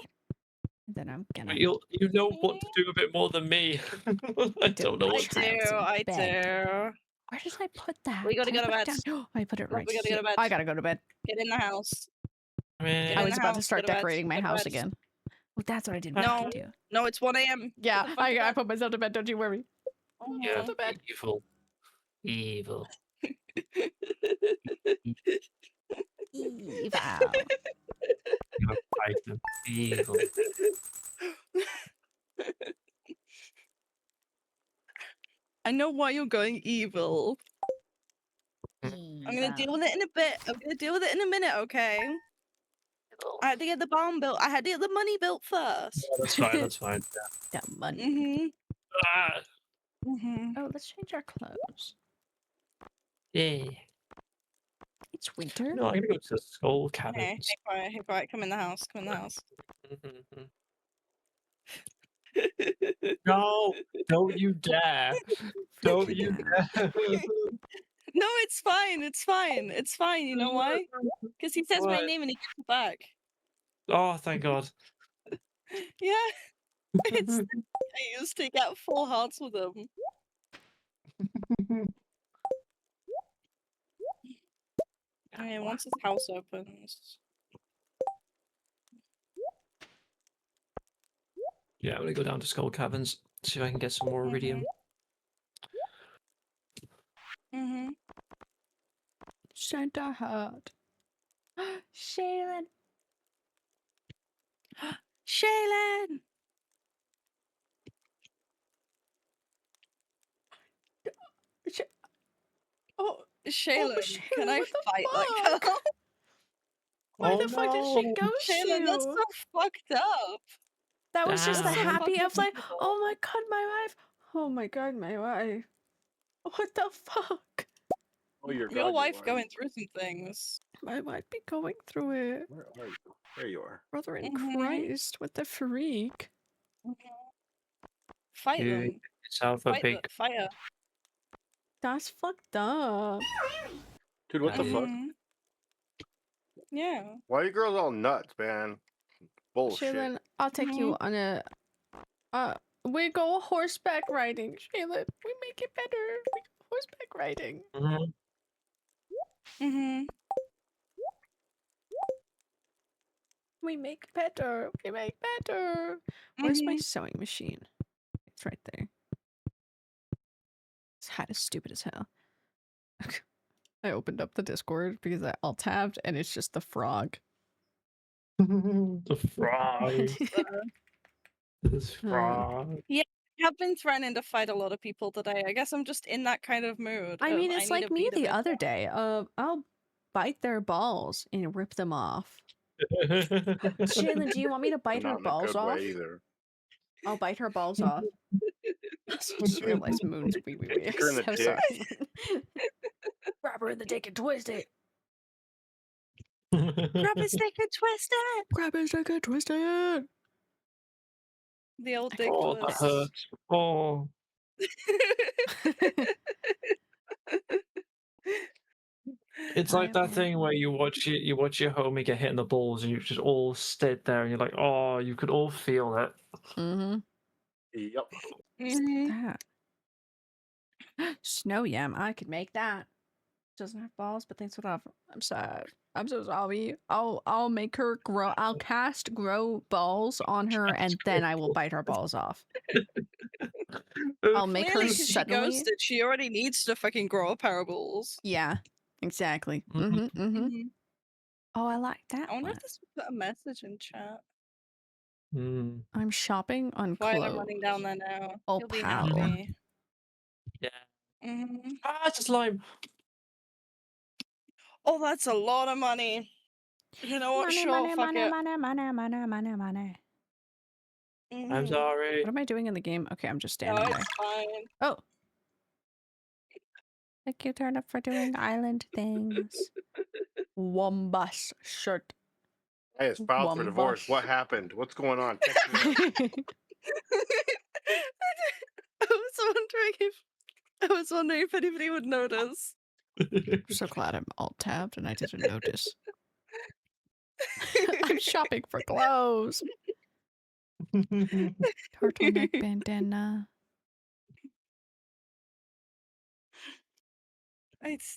And then I'm gonna. You know what to do a bit more than me. I don't know I what to do. do. I do. Where did I put that? We gotta Did go I to put it bed. down? I put it Love, right we gotta here. go to bed. I gotta go to bed. Get in the house. I mean, Get I in was the about to house, start go to bed, decorating my go to house bed. again. Well, that's what I didn't No. want to do. No, it's 1 a.m. Yeah, Get the fuck to I bed. put myself to bed. Don't you worry. yeah, Myself to bed. evil. Evil. Evil. Gonna fight them. Evil. I know why you're going evil. I'm gonna deal with it in a bit. I'm gonna deal with it in a minute, okay? I had to get the barn built. I had to get the money built first. That's fine, that's fine. That money. Mm-hmm. Ah, Mm-hmm. Oh, let's change our clothes. yeah. It's winter. No, I'm gonna go to the skull Hey, caverns. hey, quiet. Come in the house. Come in the house. No, don't you dare. Don't you dare. No, it's fine. It's fine. It's fine. You know why? Because he says my What? name and he gets it back. Oh, thank God. Yeah, it's I used to get full hearts with him. Okay, once his house opens. Yeah, I'm gonna go down to skull caverns, see if I can get some more iridium. Mm-hmm. Santa hat. Shaylin. Shaylin! Oh, Shaylin, Shaylin, can I what the fight that fuck? girl? Where Oh the fuck did she no! go Shaylin, that's to? so fucked up. That was just the Damn. happy of like, Fucking oh my god, my wife. Oh my god, my wife. What the fuck? Oh, your Your God, wife you are. going through some things. My wife be going through it. Where are you? There you are. Brother in Mhm. Christ, what the freak? Fight You them. yourself a big. Fight her. That's fucked up. Dude, what the fuck? Mhm. Yeah. Why are you girls all nuts, man? Bullshit. Shaylin, I'll take you on a. We go horseback riding, Shaylin. We make it better. We go horseback riding. Mhm. Mm-hmm. We make better. We make better. Where's my sewing machine? It's right there. This hat is stupid as hell. I opened up the Discord because I alt-tabbed and it's just the frog. The frog. This frog. I've been threatening to fight a lot of people today. I guess I'm just in that kind of mood. I of, mean, it's need like to me beat a the bit other more. day. I'll bite their balls and rip them off. Shaylin, do you want me to bite Not her in a balls good off? way either. I'll bite her balls off. I just realized Moon's wee. Kick her in the So dick. sorry. Grab her in the dick and twist it. Grab his dick and twist it! Grab his dick and twist it. The old dick Oh, that twist. hurts. Oh. It's like that thing where you watch your homie get hit in the balls and you just all stood there and you're like, oh, you could all feel it. Mm-hmm. Yep. Mhm. That. Snow yam. I could make that. Doesn't have balls, but thanks for the offer. I'm sad. I'm so sorry. I'll make her grow. I'll cast grow balls on her, and then I will bite her balls off. I'll make her Clearly, because she suddenly. ghosted, she already needs to fucking grow up her balls. Yeah, exactly. Oh, I like that I wonder one. if this will put a message in chat. I'm shopping on Why clothes. I'm running down there now. Oh, He'll be pal. happy. Yeah. Mm-hmm. Ah, it's a slime. Oh, that's a lot of money. You know what? Money, Sure, money, fuck money, it. money, money, money, money, money. I'm Mhm. sorry. What am I doing in the game? Okay, I'm just No, standing there. it's fine. Oh. Thank you, turn up for doing island things. Wombus shirt. I has filed for divorce. Wombush. What happened? What's going on? Text me up. I was wondering if anybody would notice. I'm so glad I'm alt-tabbed and I didn't notice. I'm shopping for clothes. Turtleneck bandana.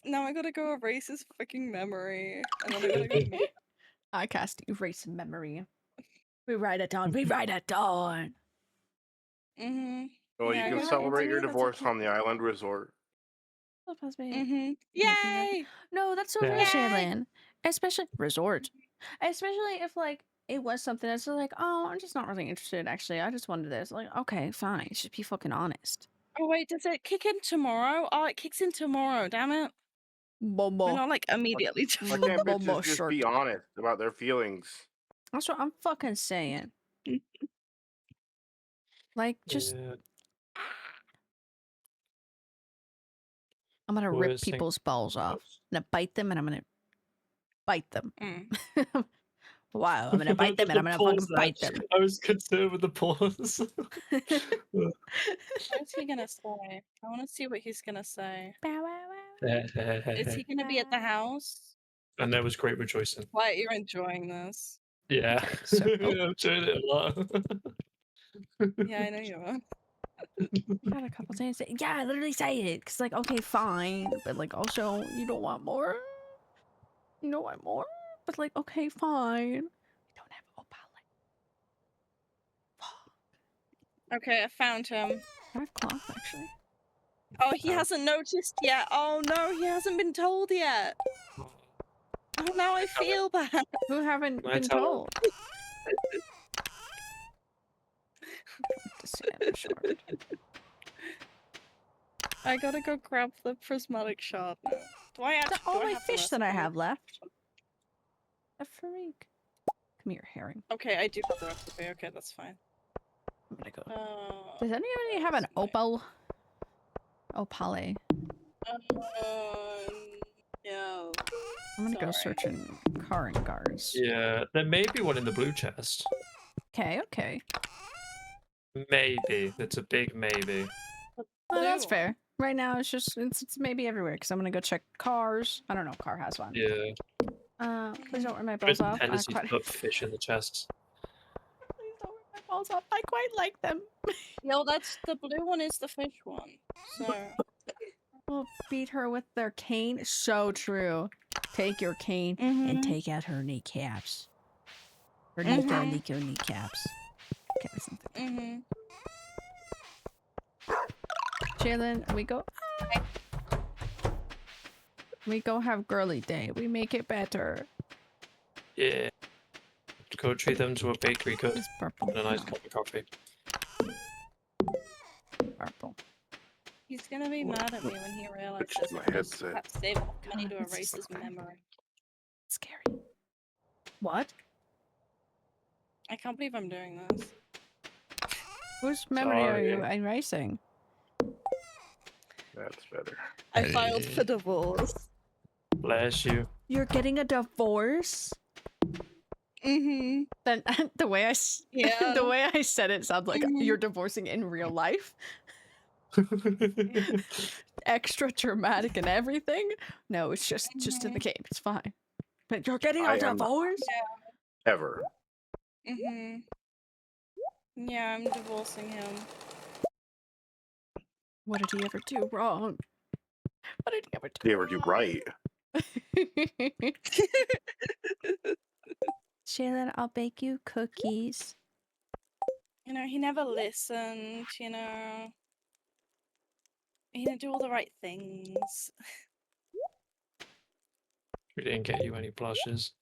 Now I gotta go erase his fucking memory. And then I gotta go meet. I cast erase memory. We ride at dawn. We ride at dawn. Mm-hmm. Well, Yeah, I you can got celebrate it. your That's divorce okay. on the island resort. Mm-hmm. Yay! No, that's so Yeah. real, Shaylin. Especially resort. Especially if like it was something that's like, oh, I'm just not really interested. Actually, I just wanted this. Like, okay, fine. Just be fucking honest. Oh wait, does it kick in tomorrow? Oh, it kicks in tomorrow. Damn it! We're Bobo. not like immediately. Why can't Bobo bitches just shirt. be honest about their feelings? That's what I'm fucking saying. Like, just Yeah. I'm gonna rip Worst thing- people's balls off. I'm gonna bite them and I'm gonna bite them. Mm. Wow, I'm gonna bite them and I'm gonna fucking bite them. I was concerned with the pause. What's he gonna say? I want to see what he's gonna say. Is he gonna be at the house? And there was great rejoicing. Why you're enjoying this? Yeah. Okay, so- I'm enjoying it a lot. Yeah, I know you are. I got a couple things. Yeah, literally say it. Cause like, okay, fine, but like also, you don't want more. You don't want more. But like, okay, fine. We don't have opal. Okay, I found him. I have cloth actually. Oh, he hasn't noticed yet. Oh no, he hasn't been told yet. Oh, now I feel bad. Who haven't My been talent. told? I gotta go grab the prismatic shard now. Do I actually? All do I my have the fish that I recipe? have left. A freak. Come here, herring. Okay, I do have the recipe. Okay, that's fine. I'm gonna go. Does anybody have an where's my- opal? Opale. No. I'm gonna go Sorry. search in current guards. Yeah, there may be one in the blue chest. Okay, okay. Maybe. It's a big maybe. Well, that's Blue fair. Right now, it's maybe everywhere because I'm gonna go check cars. I don't know if car has one. Yeah. Please don't rip my There's balls a off. I tendency to quite. put fish in the chests. Please don't rip my balls off. I quite like them. Yo, that's the blue one is the fish one. So Will beat her with their cane. So true. Take your cane and Mhm. take out her kneecaps. Her Mhm. kneecaps. Okay, listen. mhm. Jalen, we go have girly day. We make it better. Yeah. Go treat them to a bakery cut It's purple. and a nice No, cup of coffee. purple. He's gonna be mad at me when he realizes It's my I just headset. have to save enough money to God, it's erase just his so fun. memory. Scary. What? I can't believe I'm doing this. Whose memory are you Sorry. erasing? That's better. I filed for divorce. Bless you. You're getting a divorce? Mm-hmm. Then the way Yeah. the way I said it sounds like Mhm. you're divorcing in real life. Extra dramatic and everything. No, it's just in the game. It's fine. But you're getting I a am- divorce? Ever. Mm-hmm. Yeah, I'm divorcing him. What did he ever do wrong? But I never Did you ever do right? Shaylin, I'll bake you cookies. You know, he never listened, you know. He didn't do all the right things. We didn't get you any blushes.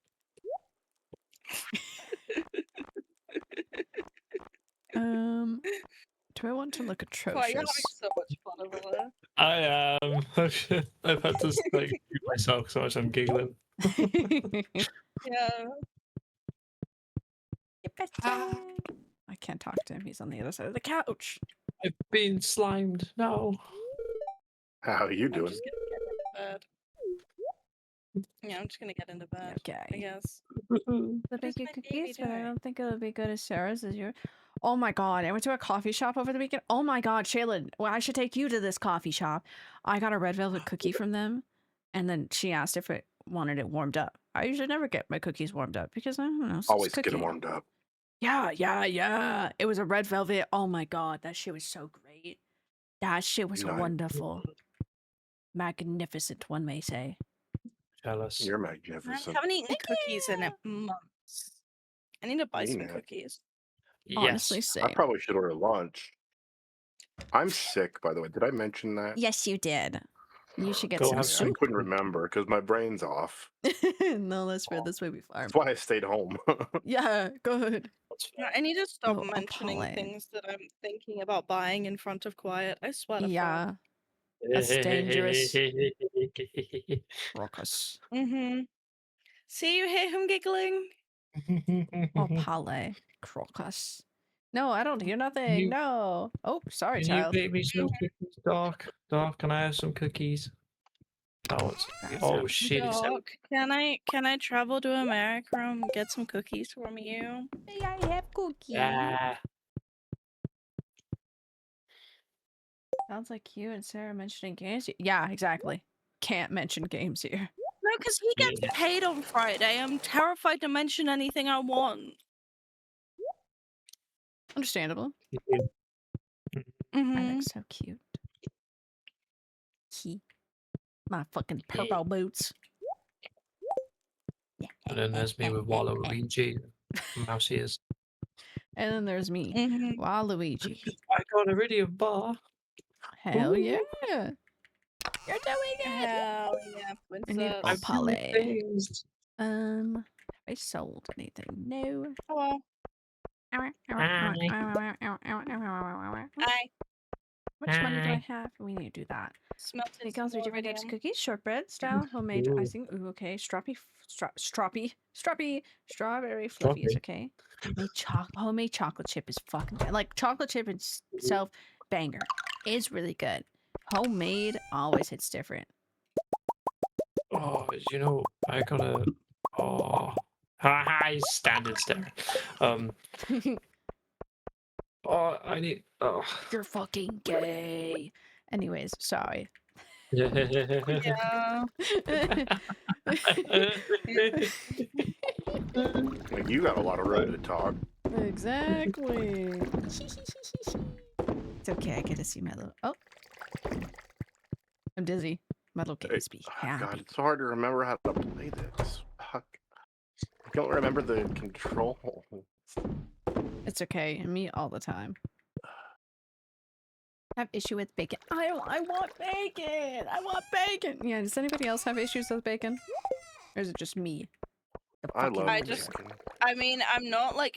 Do I want to look Why, you're having atrocious? so much fun over there. I am. I've had to like mute myself so much I'm giggling. Yeah. I can't talk to him. He's on the other side of the couch. I've been slimed. No. How are you I'm doing? just gonna get into bed. Yeah, I'm just gonna get into bed. I Okay. guess. The What is bacon my baby cookies, but I doing? don't think it'll be good as Sarah's as yours. Oh my god, I went to a coffee shop over the weekend. Oh my god, Shaylin, well, I should take you to this coffee shop. I got a red velvet cookie from them, and then she asked if it wanted it warmed up. I usually never get my cookies warmed up because I don't know. It's Always just get them cookie. warmed up. Yeah. It was a red velvet. Oh my god, that shit was so great. That shit was Nice. wonderful. Magnificent, one may say. Jealous. You're I magnificent. haven't eaten cookies in months. I need to buy some Mean it. cookies. Honestly, Yes. same. I probably should order lunch. I'm sick, by the way. Did I mention that? Yes, you did. You should get Go some have I soup. couldn't remember because my brain's off. No, that's fair. This way we farm. That's why I stayed home. Yeah, good. I need to stop Oh, mentioning Apollo. things that I'm thinking about buying in front of Quiet. I swear to Yeah, that's dangerous. Raucous. Mm-hmm. See, you hear him giggling? Opale. Crocus. No, I don't hear nothing. You- No. Oh, sorry, Can you child. make me some cookies, Doc? Doc, can I have some cookies? Oh, oh shit! It's Doc, can I travel to America and get some cookies from you? May I have cookies? yeah. Sounds like you and Sarah mentioning games. Yeah, exactly. Can't mention games here. No, because he gets Yeah. paid on Friday. I'm terrified to mention anything I want. Understandable. I Mm-hmm. look so cute. He. My fucking purple boots. And then there's me with Waluigi, mouse ears. And then there's me, Mm-hmm. Waluigi. I got a iridium bar. Hell Ooh. yeah. You're doing it. Hell yeah, I need princess. I'm doing Opale. things. Have I sold anything? No. Oh, well. How much money do I have? We need to do that. Smelted Hey girls, are you ready to iridium. cookies? Shortbread style, homemade Ooh. icing. Ooh, okay. Strawberry fluffies. Stroppy. Okay. Homemade chocolate chip is fucking good. Like chocolate chip itself, banger. Is really good. Homemade always hits different. Oh, you know, I gotta. Oh, hi, standard stare. Oh, I need. Oh. You're fucking gay. Anyways, sorry. Yeah. Like, you got a lot of room to talk. Exactly. It's okay. I get to see my little. Oh, I'm dizzy. My little kitties be happy. God, it's so hard to remember how to play this. Fuck. I don't remember the controls. It's okay. Me all the time. I have issue with bacon. I want bacon. I want bacon. Yeah. Does anybody else have issues with bacon, or is it just me? I love I bacon. just- I mean, I'm not like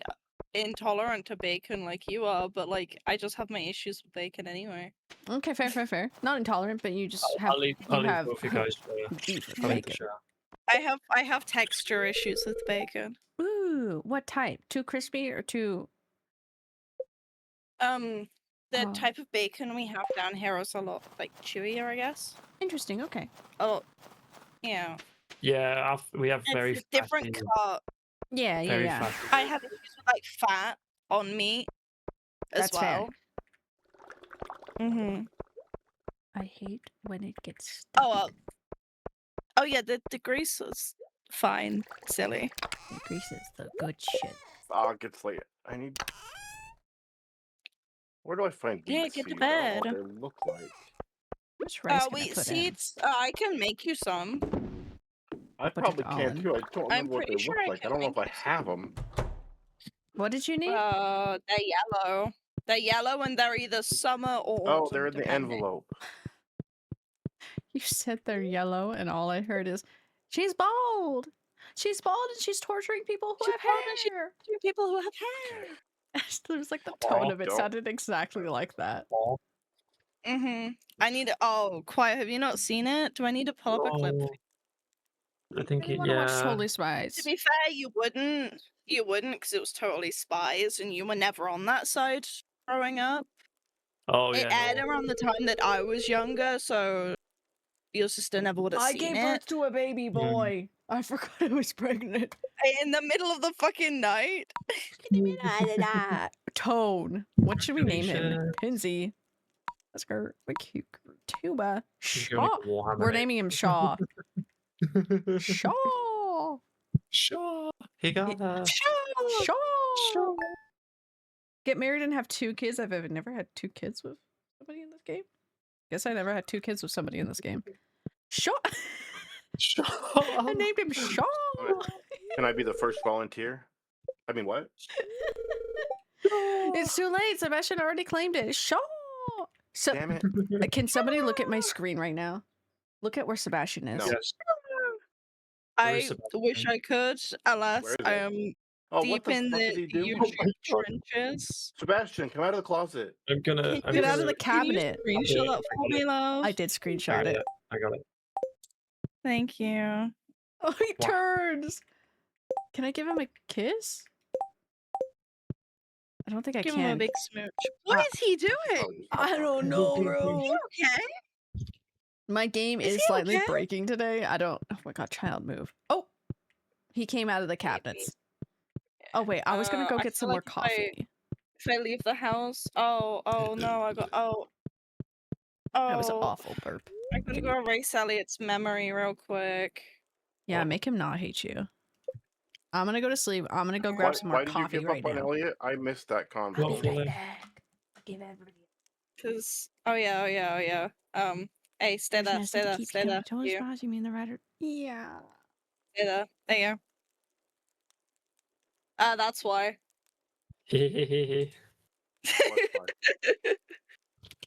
intolerant to bacon like you are, but like I just have my issues with bacon anyway. Okay, fair. Not intolerant, but you just have I'll leave have both you guys beef with I'll leave the bacon. show. I have texture issues with bacon. Ooh, what type? Too crispy or too? The Oh. type of bacon we have down here is a lot like chewier, I guess. Interesting. Okay. Oh, yeah. Yeah, we have It's very a different fatty- cut. Yeah. very fatty. I have issues with like fat on meat as That's fair. well. Mm-hmm. I hate when it gets. Oh well. Oh yeah, the grease was fine. Silly. The grease is the good shit. Fuck, it's late. I need. Where do I find these Yeah, get to seeds? I don't know bed. what they look like. Which rice can I Wheat put in? seeds. I can make you some. I Put it probably all can in. too. I don't I'm remember what they pretty sure look I like. I can don't know if make I you some. have them. What did you need? They're yellow. They're yellow and they're either summer or Oh, autumn, they're in the depending. envelope. You said they're yellow, and all I heard is, "She's bald. She's bald, and she's torturing people who She's have bald and she's hair." torturing people who have hair. There was like the tone of it Don't. sounded exactly like that. I need to. Oh, quiet. Have you not seen it? Do I need to pull up a clip? Oh, I think I want to watch yeah. Totally Spies. To be fair, you wouldn't. You wouldn't, because it was totally Spies, and you were never on that side growing up. Oh It yeah. aired No. around the time that I was younger, so your sister never would have I seen gave it. birth to a baby boy. I forgot I was pregnant. In the middle of the fucking night. Tone. What should we name him? Congratulations. Pinsy. That's her. What cute tuba. He's going Shaw. to Warhammer. We're naming him Shaw. Shaw. Sure. He got her. Shaw. Sure. Get married and have 2 kids. I've never had 2 kids with somebody in this game. Guess I never had 2 kids with somebody in this game. Shaw. Sure. I named him Shaw. Can I be the first volunteer? I mean, what? It's too late. Sebastian already claimed it. Shaw. So, Damn it. can somebody look at my screen right now? Look at where Sebastian is. No. Yes. I is wish Sebastian? I could, alas, Where is I it? am Oh, deep what the in fuck the is he doing? Oh YouTube my God. trenches. Sebastian, come out of the closet. I'm gonna. Can you Get out of gonna- the cabinet. Can you screenshot Yeah, that for me, love? I did I screenshot got it. it. I got it. Thank you. Oh, he Wow. turns. Can I give him a kiss? I don't think I Give can. him a big smooch. What is he doing? Oh, I don't know, Is bro. he okay? My game Is is he slightly okay? breaking today. I don't. Oh my god, child move. Oh, he came out of the cabinets. Oh wait, I was gonna go I get feel some like more coffee. If I leave the house, oh no, I got That was an oh. awful burp. I gotta go erase Elliot's memory real quick. Yeah, Oh. make him not hate you. I'm gonna go to sleep. I'm gonna go grab some more Why did you coffee give right up on now. Elliot? I missed that I'll convo. be right Hopefully. back. I'll give everybody. Cause oh yeah. Hey, stay there, There's stay nothing to there, keep stay you there. coming. Totally You, Spies, you mean the writer? Yeah. stay there. There you go. That's why. What part?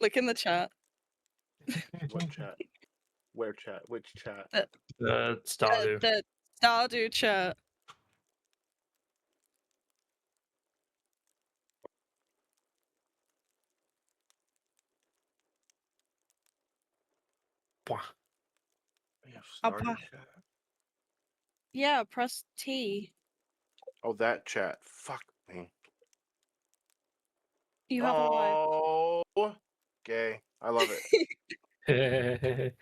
Look in the chat. What chat? Where chat? Which chat? Stardew. The Stardew chat. Wah. We have I'll started pa- chat. Yeah, press T. Oh, that chat. Fuck me. You have a life. Oh, gay. I love it.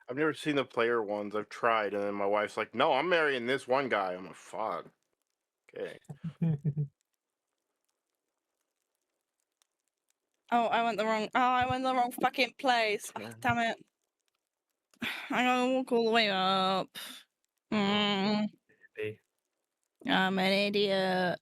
I've never seen the player ones. I've tried, and then my wife's like, "No, I'm marrying this one guy." I'm like, "Fuck." Okay. I went the wrong fucking place. Oh, Yeah. damn it. I gotta walk all the way up. I'm an idiot.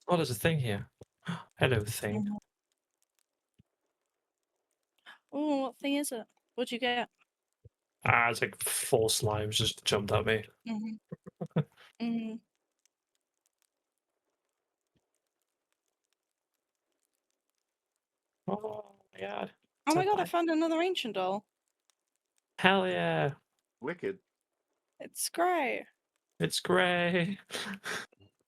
Oh, there's a thing here. Hello, thing. Oh, what thing is it? What'd you get? It's like 4 slimes just jumped at me. Mm-hmm. Oh my god. Oh my So god, I bad. found another ancient doll. Hell yeah. Wicked. It's great. It's grey.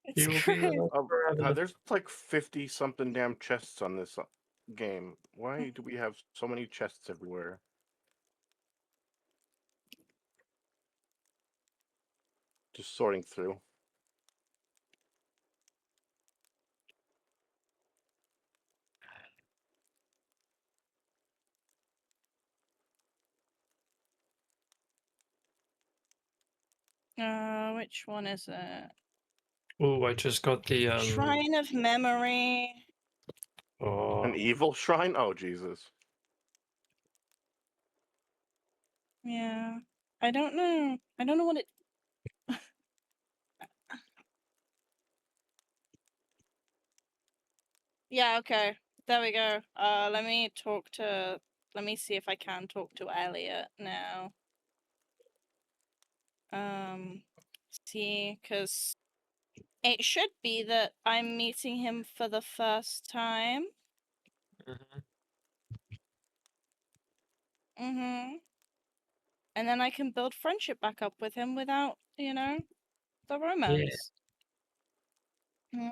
It's You will be great. with us Oh, forever. God, there's like 50 something damn chests on this game. Why do we have so many chests everywhere? Just sorting through. Which one is it? Oh, I just got the Shrine of Memory. Oh, An evil shrine? Oh, Jesus. Yeah. I don't know what it. Yeah, okay. There we go. Let me see if I can talk to Elliot now. See, because it should be that I'm meeting him for the first time. Mm-hmm. And then I can build friendship back up with him without, you know, the romance. Mm.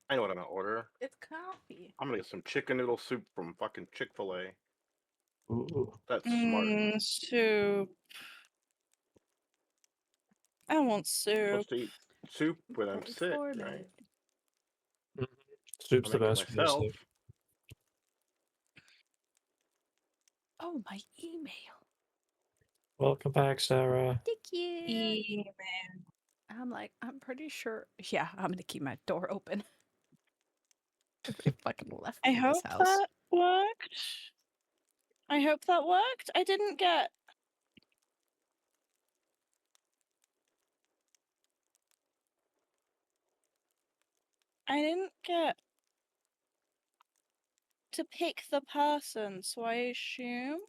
I know what I'm gonna order. It's coffee. I'm gonna get some chicken noodle soup from fucking Chick-fil-A. Ooh. That's smart. Soup. I want I'm soup. supposed to eat soup when I'm Going sick, for right? it. Soup's I the make it best when you're myself. sick. Oh, my email. Welcome back, Sarah. Thank you. Email. I'm like, I'm pretty sure. Yeah, I'm gonna keep my door open. They fucking left I me in this hope house. that worked. I hope that worked. I didn't get. To pick the person, so I assume.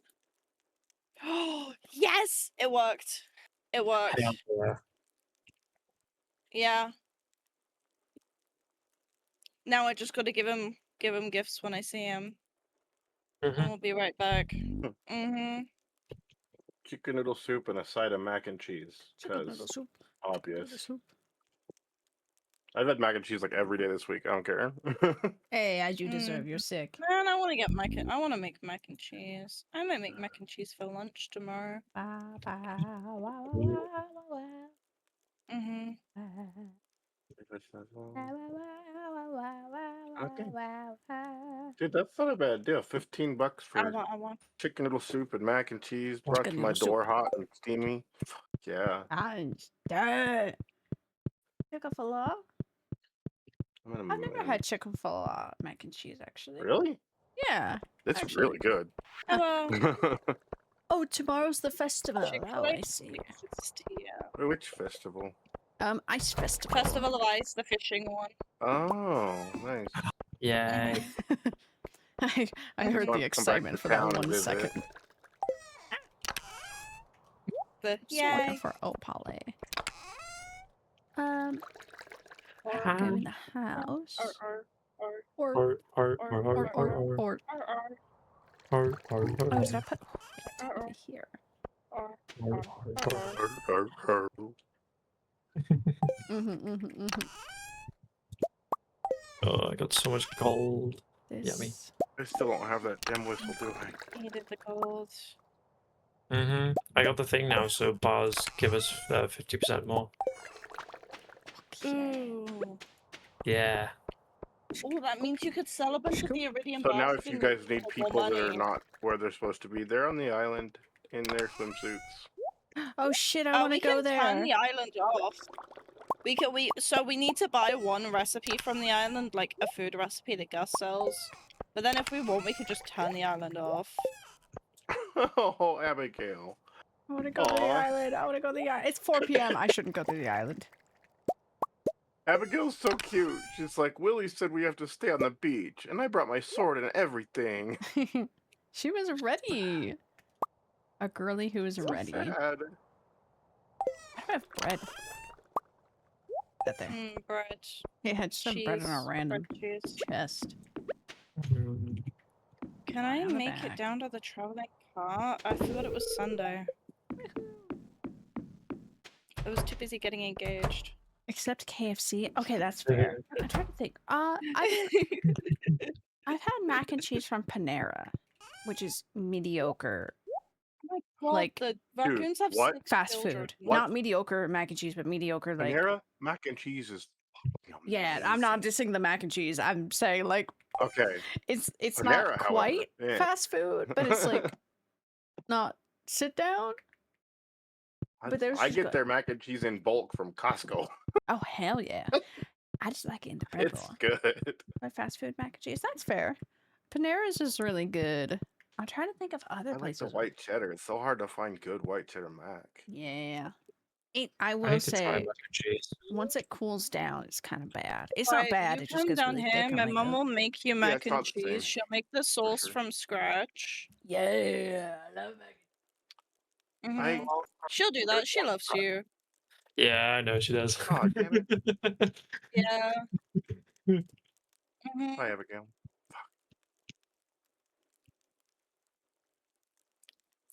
Oh, yes! It worked. It worked. Hell yeah. Yeah. Now I just gotta give him gifts when I see him. And we'll be right back. Mm-hmm. Chicken noodle soup and a side of mac and cheese. Chicken Because noodle soup. obvious. Noodle soup. I've had mac and cheese like every day this week. I don't care. Hey, as you deserve. You're sick. Man, I want to get I want to make mac and cheese. I might make mac and cheese for lunch tomorrow. Mm-hmm. Okay. Dude, that's not a bad deal. $15 for I want. chicken noodle soup and mac and cheese brought Chicken to my noodle soup. door hot and steamy. Yeah. I'm dead. Chicken falafel? I've never had chicken falafel mac and cheese, actually. Really? Yeah. It's actually. really good. Hello. Oh, tomorrow's the festival. Oh, Chick-fil-A I see. breakfast here. Which festival? Ice festival. Festival of Ice, the fishing one. Oh, nice. Yay. I heard Want the to come back excitement to for that town and 1 visit. second. The Just looking yay. for opale. I'll go in the house. Or oh, did I put? Yeah, I put it here. Oh, I got so much gold. This. Yummy. I still don't have that damn whistle, do I? Needed the gold. I got the thing now, so bars give us 50% more. Ooh. Yeah. Oh, that means you could sell a bunch of the iridium So bars. now if you guys need for people more that are money. not where they're supposed to be, they're on the island in their swimsuits. Oh shit! I want to go there. We can turn the island off. So we need to buy one recipe from the island, like a food recipe that Gus sells. But then if we want, we could just turn the island off. Oh, Abigail. I want to go to the island. I want to go to the island. It's 4 p.m. I shouldn't go to the island. Abigail's so cute. She's like, Willie said we have to stay on the beach, and I brought my sword and everything. She was ready. A girly who is ready. Sad. I don't have bread. That there. Bread. Yeah, just some bread in a random chest. Can I make it down to the traveling cart? I forgot it was Sunday. I was too busy getting engaged. Except KFC. Okay, that's fair. I'm trying to think. I've had mac and cheese from Panera, which is mediocre. Oh my God, like the raccoons have what? 6 fast children. food. What? Not mediocre mac and cheese, but mediocre like. Panera mac and cheese is. Yeah, I'm not dissing the mac and cheese. I'm saying like. Okay. It's Panera, not quite however, yeah. fast food, but it's like not sit down. But there's I get their mac and cheese in bulk from Costco. Oh hell yeah! I just like it in the bread It's roll. good. My fast food mac and cheese. That's fair. Panera's is really good. I'm trying to think of other I like places. the white cheddar. It's so hard to find good white cheddar mac. Yeah. I I will need to try say, mac and cheese. once it cools down, it's kind of bad. It's Right, not bad. You It just come gets down really here. thick. My I'm like, mom "Ugh." will make you Yeah, mac it's and not the same, cheese. She'll make the sauce sure. from scratch. Yeah, I love mac. Mhm. She'll do that. She loves you. Yeah, I know she does. Aw, damn it. Yeah. Mhm. Hi, Abigail.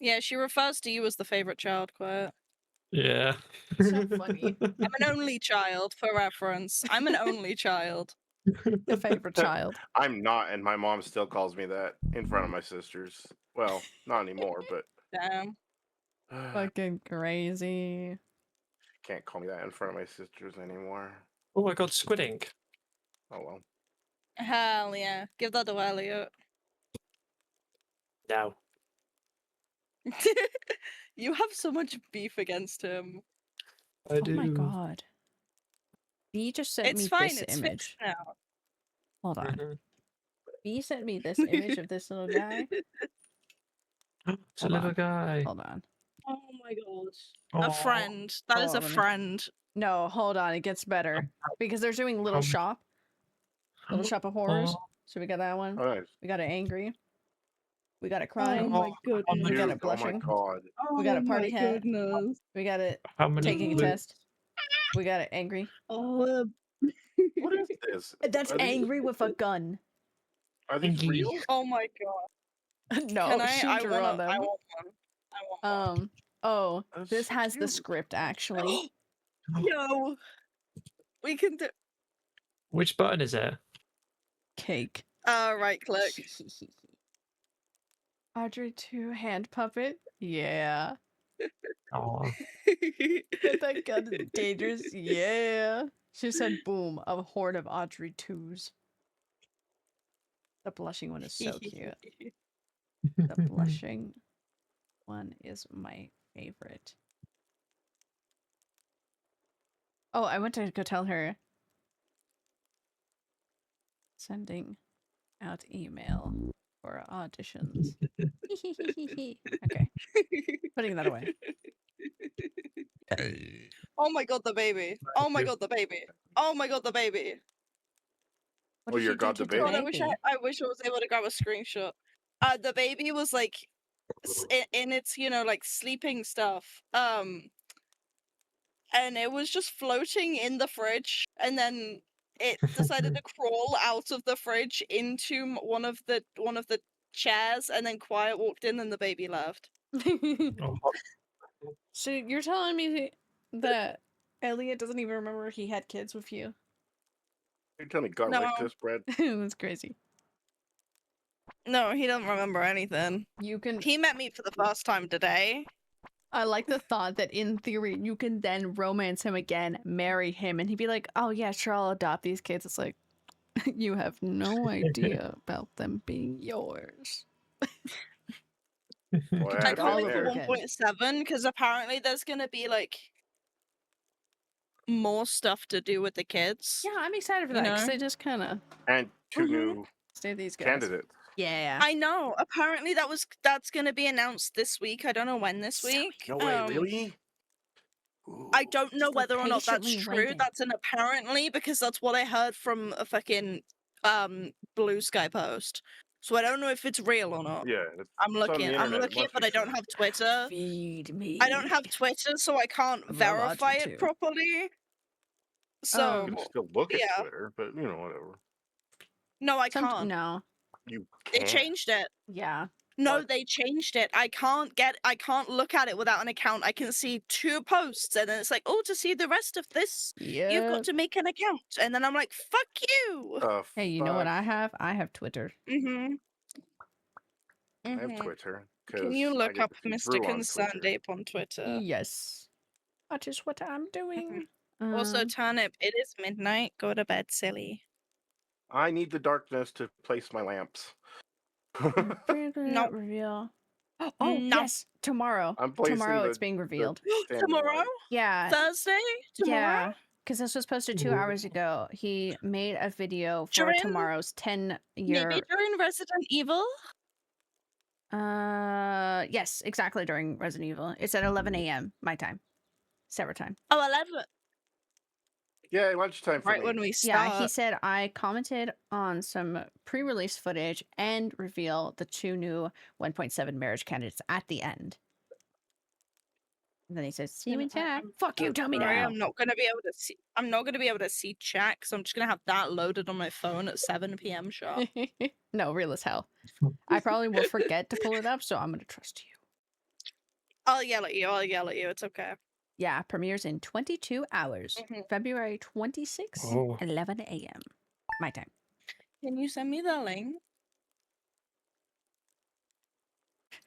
Yeah, she refers to you as the favorite child, Quiet. Yeah. So funny. I'm an only child, for reference. I'm an only child. The favorite child. I'm not, and my mom still calls me that in front of my sisters. Well, not anymore, but Damn. Fucking crazy. can't call me that in front of my sisters anymore. Oh, I got squid ink. Oh well. Hell yeah. Give that to Elliot. No. You have so much beef against him. I Oh my do. god. B just sent It's me fine, this it's image. fixed now. Hold on. Mhm. B sent me this image of this little guy. It's a Hold little on. guy. Hold on. Oh my god. A Aw. friend. That is Oh, a let me- friend. No, hold on. It gets better. Because they're doing Little How- Shop. Little Shop of Horrors. Aw. So we got that one. Oh, nice. We got it angry. We got it Oh crying. my Oh, goodness. We got Dude, it blushing. oh my god. We got a party my hat. goodness. We got it How many? taking a blue- test. We got it angry. Oh, What is this? That's Are these- angry with a gun. Are these Angry. real? oh my god. No, Can I? shoot I her wanna, on them. I want one. I want one. Oh, That's this so has the cute. script actually. Yo. We can do Which button is it? Cake. right click. Audrey 2 hand puppet. Yeah. Oh, Bet that gun is dangerous. Yeah. She said boom, a horde of Audrey 2s. The blushing one is so cute. The blushing one is my favorite. Oh, I went to go tell her. Sending out email for auditions. Okay, putting that away. Oh my god, the baby. Oh my you. god, the baby. Oh my god, the baby. What Oh, did your you do god, to the the baby? God, I wish I was able to grab a screenshot. The baby was like in its, like sleeping stuff. And it was just floating in the fridge, and then it decided to crawl out of the fridge into one of the chairs, and then Quiet walked in, and the baby left. Oh, So you're telling me that Elliot doesn't even remember he had kids with you? You're telling me God No. like this, Brad? That's crazy. No, he doesn't remember anything. You can. He met me for the first time today. I like the thought that in theory you can then romance him again, marry him, and he'd be like, "Oh yeah, sure, I'll adopt these kids." It's like you have no idea about them being yours. Boy, I I I'd all can't wait over for again. 1.7 because apparently there's gonna be like more stuff to do with the kids. Yeah, I'm excited for You that because know? they just kind of And 2 Mhm. new stay these guys. candidates. Yeah. I know. Apparently that's gonna be announced this week. I don't know when this week. No way, really? I Ooh. don't know Just, like, whether or not that's patiently true. waiting. That's an apparently because that's what I heard from a fucking Blue Sky post. So I don't know if it's real or not. Yeah, I'm it's on the looking. I'm internet, it looking, must but be I don't true. have Twitter. Feed me. I don't have Twitter, so I can't I love verify Audrey it too. properly. So You can still look at yeah. Twitter, but whatever. No, I can't. No. You They can't. changed it. Yeah. No, What? they changed it. I can't look at it without an account. I can see 2 posts and then it's like, oh, to see the rest of this, you've Yeah. got to make an account. And then I'm like, fuck you. Hey, you know what fuck? I have? I have Twitter. Mm-hmm. I have Mm-hmm. Twitter. Can 'cause you I look get up to see Mr. Brew on Concerned Twitter. Ape on Twitter? Yes. That is what I'm doing. Also, Turnip, it is midnight. Go to bed, silly. I need the darkness to place my lamps. Nope. Reveal. Oh, No. yes. Tomorrow. I'm placing Tomorrow it's the- being revealed. Standing Tomorrow? light. Yeah. Thursday? Tomorrow? Yeah. Because this was posted 2 hours ago. He made a video for During- tomorrow's 10-year. Maybe during Resident Evil? Yes, exactly during Resident Evil. It's at 11 a.m. my time. Server time. Oh, 11. Yeah, lunchtime for Right me. when we Yeah, start. he said I commented on some pre-release footage and reveal the 2 new 1.7 marriage candidates at the end. And then he says, "See you in chat." Fuck you, tell me Sorry, now. I'm not gonna be able to see. I'm not gonna be able to see chat because I'm just gonna have that loaded on my phone at 7 p.m. sharp. No, real as hell. I probably will forget to pull it up, so I'm gonna trust you. I'll yell at you. I'll yell at you. It's okay. Yeah, premieres in 22 hours. Mhm. February 26th, Oh. 11 a.m. My time. Can you send me the link?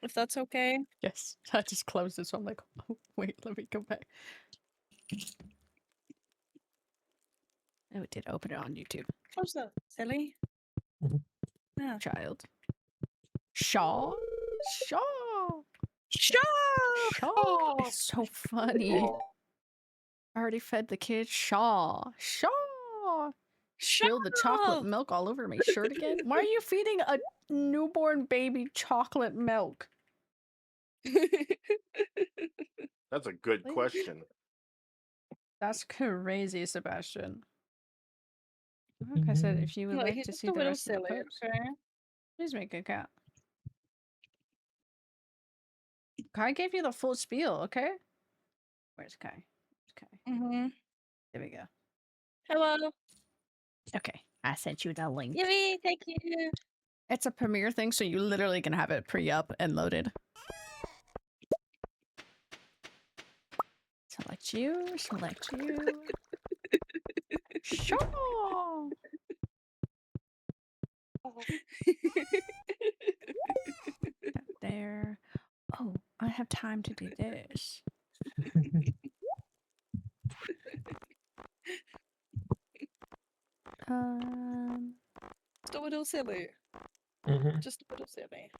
If that's okay. Yes, I just closed it, so I'm like, oh, wait, let me go back. Oh, it did open it on YouTube. Close that, silly. Mhm. Yeah. Child. Shaw? Shaw! Shaw! Shaw! It's so funny. I already fed the kid Shaw. Shaw! Spilled the chocolate Shaw! milk all over my shirt again? Why are you feeding a newborn baby chocolate milk? That's a good Like- question. That's crazy, Sebastian. Like I said, if you would Look, like he's to just see a the little rest of the silly, post, okay? please make a cat. Kai gave you the full spiel, okay? Where's Kai? Kai. Mm-hmm. There we go. Hello. Okay, I sent you the link. Yippee, thank you. It's a premiere thing, so you literally can have it pre-up and loaded. Select you, select you. Sure. That there. Oh, I have time to do this. Just a little silly. Mhm. Just a little silly.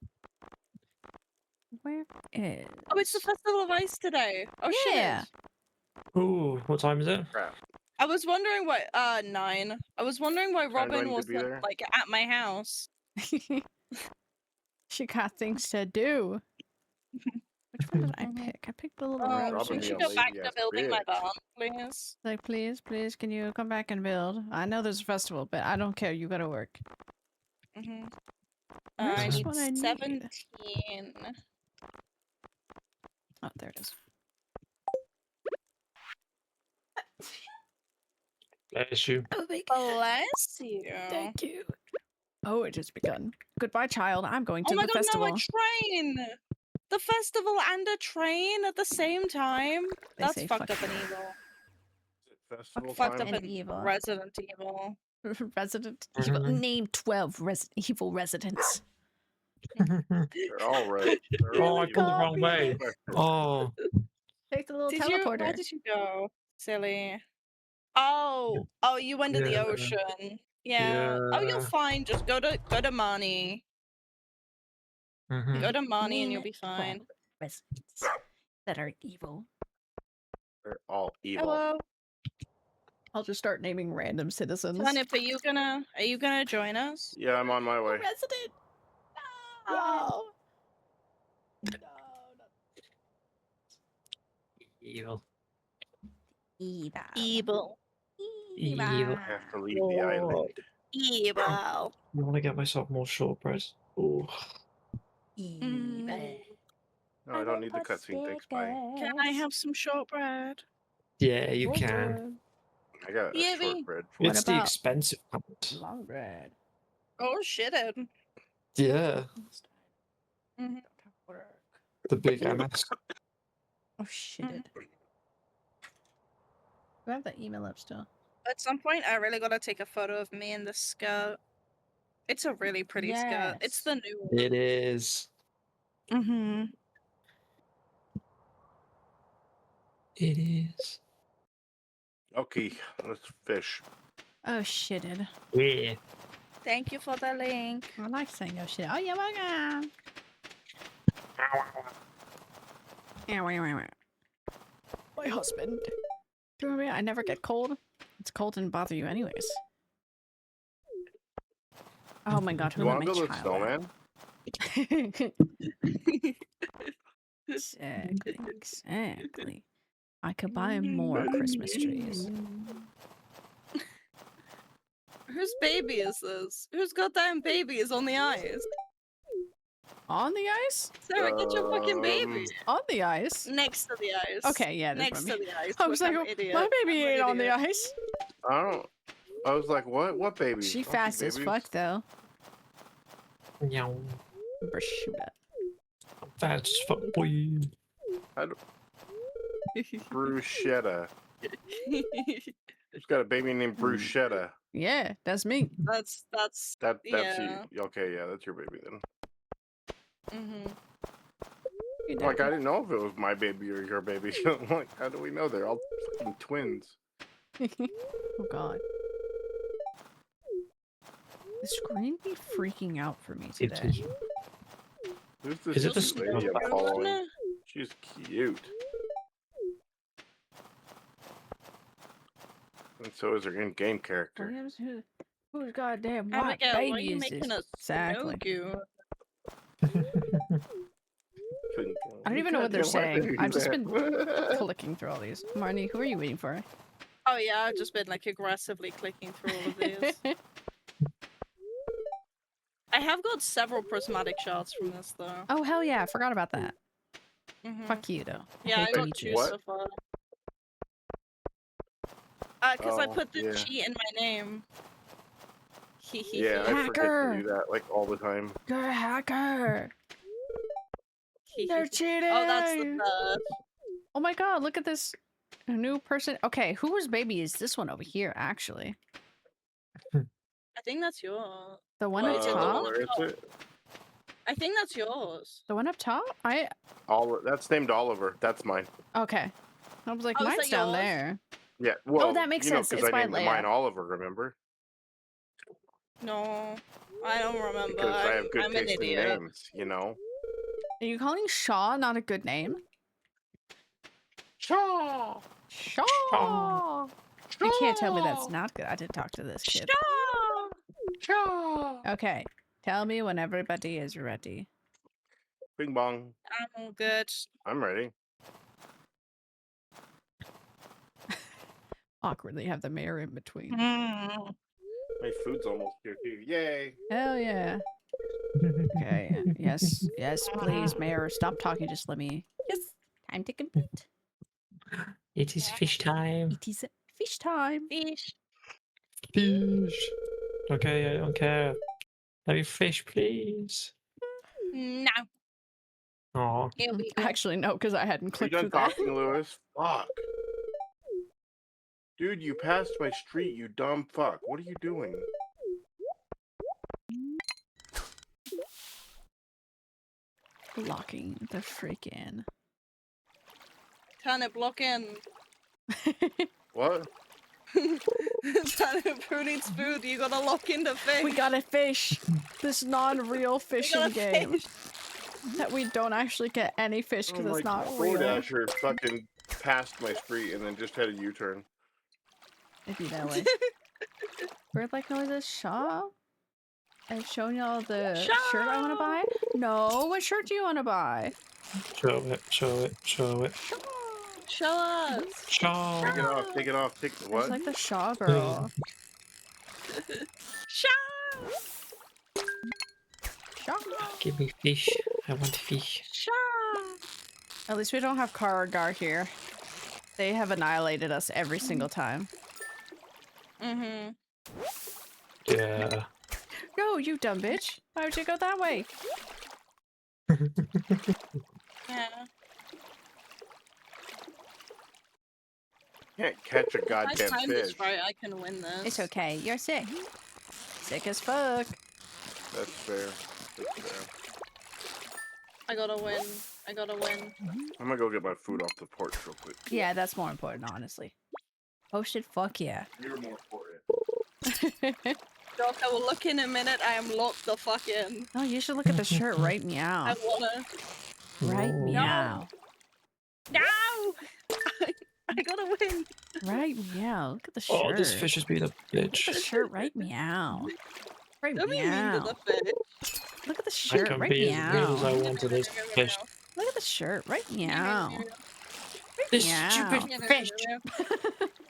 Where is? Oh, it's the Festival of Ice today. Oh, Yeah. shit. Ooh, what time is it? Crap. I was wondering why, 9. I was wondering why Kinda Robin going to be wasn't, there? like, at my house. She got things to do. Which one did I Mhm. pick? I picked the little Oh, rose. Robin we one. be should a go back lazy to ass building my bitch. barn, please. Like, please, please, can you come back and build? I know there's a festival, but I don't care. You gotta work. Mm-hmm. Where's I this need one I need? 17. Oh, there it is. Bless you. Oh my Bless you. Thank you. Oh, it just begun. Goodbye, child. I'm going Oh to my the god, festival. no, a train! The festival and a train at the same time? They That's say fucked fuck up and evil. Is it festival Fucked time? up and and evil. Resident Evil. Resident Evil. Mhm. Name 12 evil residents. They're all right. They're all Oh, I've gone the wrong way. Oh, Take the little Did you? teleporter. Where did you go? Silly. Oh, you went to the Yeah. ocean. Yeah. Oh, you're Yeah. fine. Just go to Marnie. Mhm. Go to Marnie and you'll Name be 12 fine. residents that are evil. They're all evil. Hello, I'll just start naming random citizens. Turnip. Are you gonna join us? Yeah, I'm on my way. Resident. No. No. Evil. Evil. Evil. Evil. I have to leave the island. Evil. I want to get myself more shortbread. Oh. Evil. No, I don't need the cutscene. Thanks, bye. Can I have some shortbread? Yeah, you can. Shortbread. I got a Yippee. shortbread for What It's you. the about expensive kind. long bread? Oh shit! Yeah, Mhm. Don't have work. the big MS. Oh shit. Do I have the email up still? At some point, I really gotta take a photo of me in the skirt. It's a really pretty skirt. It's the new one. It is. Mm-hmm. It is. Okay, let's fish. Oh shitted. Yeah. Thank you for the link. I like saying oh shit. Oh yeah, welcome. My husband. Do you remember me? I never get cold. It's cold and bother you anyways. Oh my god, who You let want my to build a child snowman? Exactly, exactly. I could buy more Christmas trees. Whose baby is this? Whose goddamn baby is on the ice? On the ice? Sarah, get your fucking baby On the ice? next to the ice. Okay, yeah, there's next my to the ice. I was Look, like, I'm an idiot. my baby I'm an ain't on the idiot. ice. I was like, what? What baby? She I don't see fast as babies. fuck though. Meow. Prosciutto. Fast as fuck, boy. Bruschetta. Who's got a baby named Bruschetta? Yeah, that's me. That's That's yeah. you. Okay, yeah, that's your baby then. Mm-hmm. Like, I didn't know if it was my baby or your baby. I'm like, how do we know they're all fucking twins? Oh god. The screen be freaking out for me It today. is. Who's this Is it the cute lady snow? I'm following? She's cute. And so is her in-game character. Who's goddamn what Abigail, why are baby you is making this? a Exactly. Snogu? I don't even know what they're Goddamn, saying. why I've just baby been that? clicking through all these. Marnie, who are you waiting for? Oh yeah, I've just been like aggressively clicking through all of these. I have got several prismatic shards from this though. Oh hell yeah, I forgot about that. Mhm. Fuck you though. Yeah, I hate got beaches. 2 What? so far. Because I Oh, put the yeah. G in my name. Yeah, I forget to Hacker! do that like all the time. You're a hacker! They're cheating! Oh, that's the third. Oh my god, look at this new person. Okay, whose baby is this one over here, actually? I think that's yours. The one Wait, up is it the top? one Where is it? I think that's yours. The one up top? That's named Oliver. That's mine. Okay. I was like, Oh, is mine's that down yours? there. Yeah. Well, that makes you know, sense. 'cause It's I by named Leia. mine Oliver. Remember? No, I don't remember. Because I have good I'm an taste in idiot. names. You know. Are you calling Shaw not a good name? Shaw. Shaw! You can't tell me that's not good. I did talk to this kid. Shaw. Okay. Tell me when everybody is ready. Bing bong. I'm all good. I'm ready. Awkwardly have the mayor in between. Mm. My food's almost here too. Yay. Hell yeah. Okay. Yes. Yes, please, mayor. Stop talking. Just let me. Yes. Time to compete. It is fish time. It is fish time. Fish. Fish. Okay, I don't care. Let me fish, please. No. Oh, Here we go. Actually, no, because I hadn't Are you clicked done through that. talking, Lewis? Fuck. Dude, you passed my street, you dumb fuck. What are you doing? Blocking the freaking. Turnip, lock in. What? Turnip, who needs food? You gotta lock in the fish. We got a fish. This non-real We fishing got a game. fish. That we don't actually get any fish because it's not real. DoorDasher fucking passed my street and then just had a U-turn. It'd be that way. Bird like noises, Shaw? I've shown y'all the shirt I want to buy? No, what shirt do you want to buy? show it, show it, show it. Show us. Show. Take it off, take it off, take It's what? like the Shaw girl. Show. Shaw. Give me fish. I want fish. Show. At least we don't have Karagar here. They have annihilated us every single time. Mm-hmm. Yeah. No, you dumb bitch. Why would you go that way? Yeah. Can't catch a If I goddamn time fish. this right, I can win this. It's okay. You're sick. Sick as fuck. That's fair. That's fair. I gotta win. I gotta win. I'm gonna go get my food off the porch real quick. Yeah, that's more important, honestly. Oh shit, fuck yeah. You're more important. Doc, I will look in a minute. I am locked the fuck in. Oh, you should look at the shirt right I meow. wanna. Right Oh. meow. No! I gotta win. Right meow. Look at the shirt. Oh, this fish has been a Look at bitch. the shirt right meow. Right Don't be mean to meow. the fish. Look at the I shirt can right be as mean as I meow. want to this fish. Look at the shirt right meow. Right This Meow. stupid fish.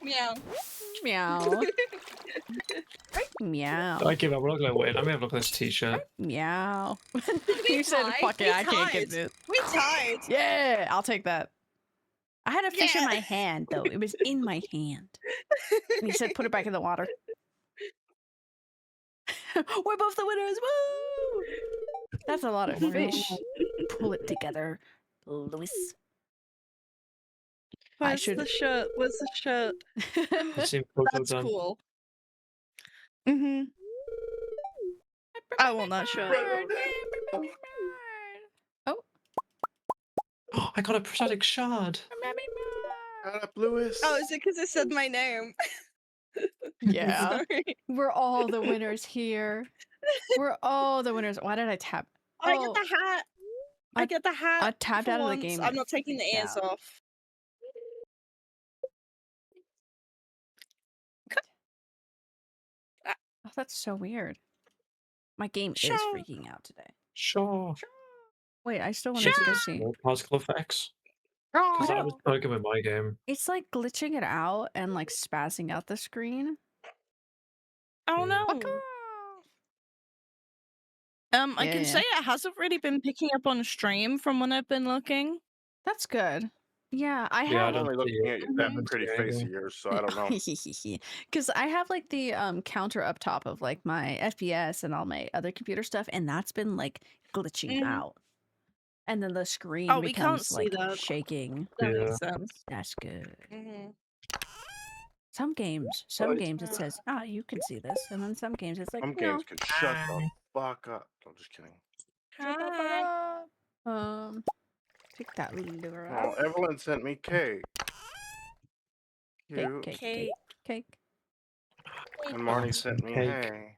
Meow. Meow. Meow. I give up. I'm not gonna win. I'm gonna have a look at this T-shirt. Meow. We You said, tied, fuck we it, I can't tied. get this. We tied. Yeah, I'll take that. I had a fish in Yeah. my hand, though. It was in my hand. And he said, put it back in the water. We're both the winners. Woo! That's a lot of fish. Pull it together, Lewis. I Where's should. the shirt? Where's the shirt? It seems so That's done. cool. Mm-hmm. I want that shirt. Oh. Oh, I got a prosthetic shard. Shut up, Lewis. Oh, is it because it said my name? Yeah. Sorry. We're all the winners here. We're all the winners. Why did I tap? I get the hat. I get the hat. I tapped for out of the once. game. I'm not taking the freaked ears out. off. Oh, that's so weird. My game is Sure. freaking out today. Sure. Wait, I still want to go see. More particle effects. I Because that don't- was broken with my game. It's like glitching it out and like spazzing out the screen. I don't know. Fuck off. I Yeah, can yeah. say it hasn't really been picking up on stream from when I've been looking. That's good. Yeah, I Yeah, I have. I'm don't only see looking it. at that Mhm. pretty face of yours, so I don't know. Because I have like the counter up top of like my FPS and all my other computer stuff, and that's been like glitching Mhm. out. And then the screen Oh, we can't becomes see like that. shaking. That Yeah. makes sense. That's good. Mm-hmm. Some games it says, ah, you can see this, and then some games it's like, Some no. games can shut the fuck up. I'm just kidding. Shut the fuck up. Pick that lure Oh, up. Evelyn sent me cake. Cake, Cute. cake, Cake. cake, cake. And Marnie sent me Cake. hey.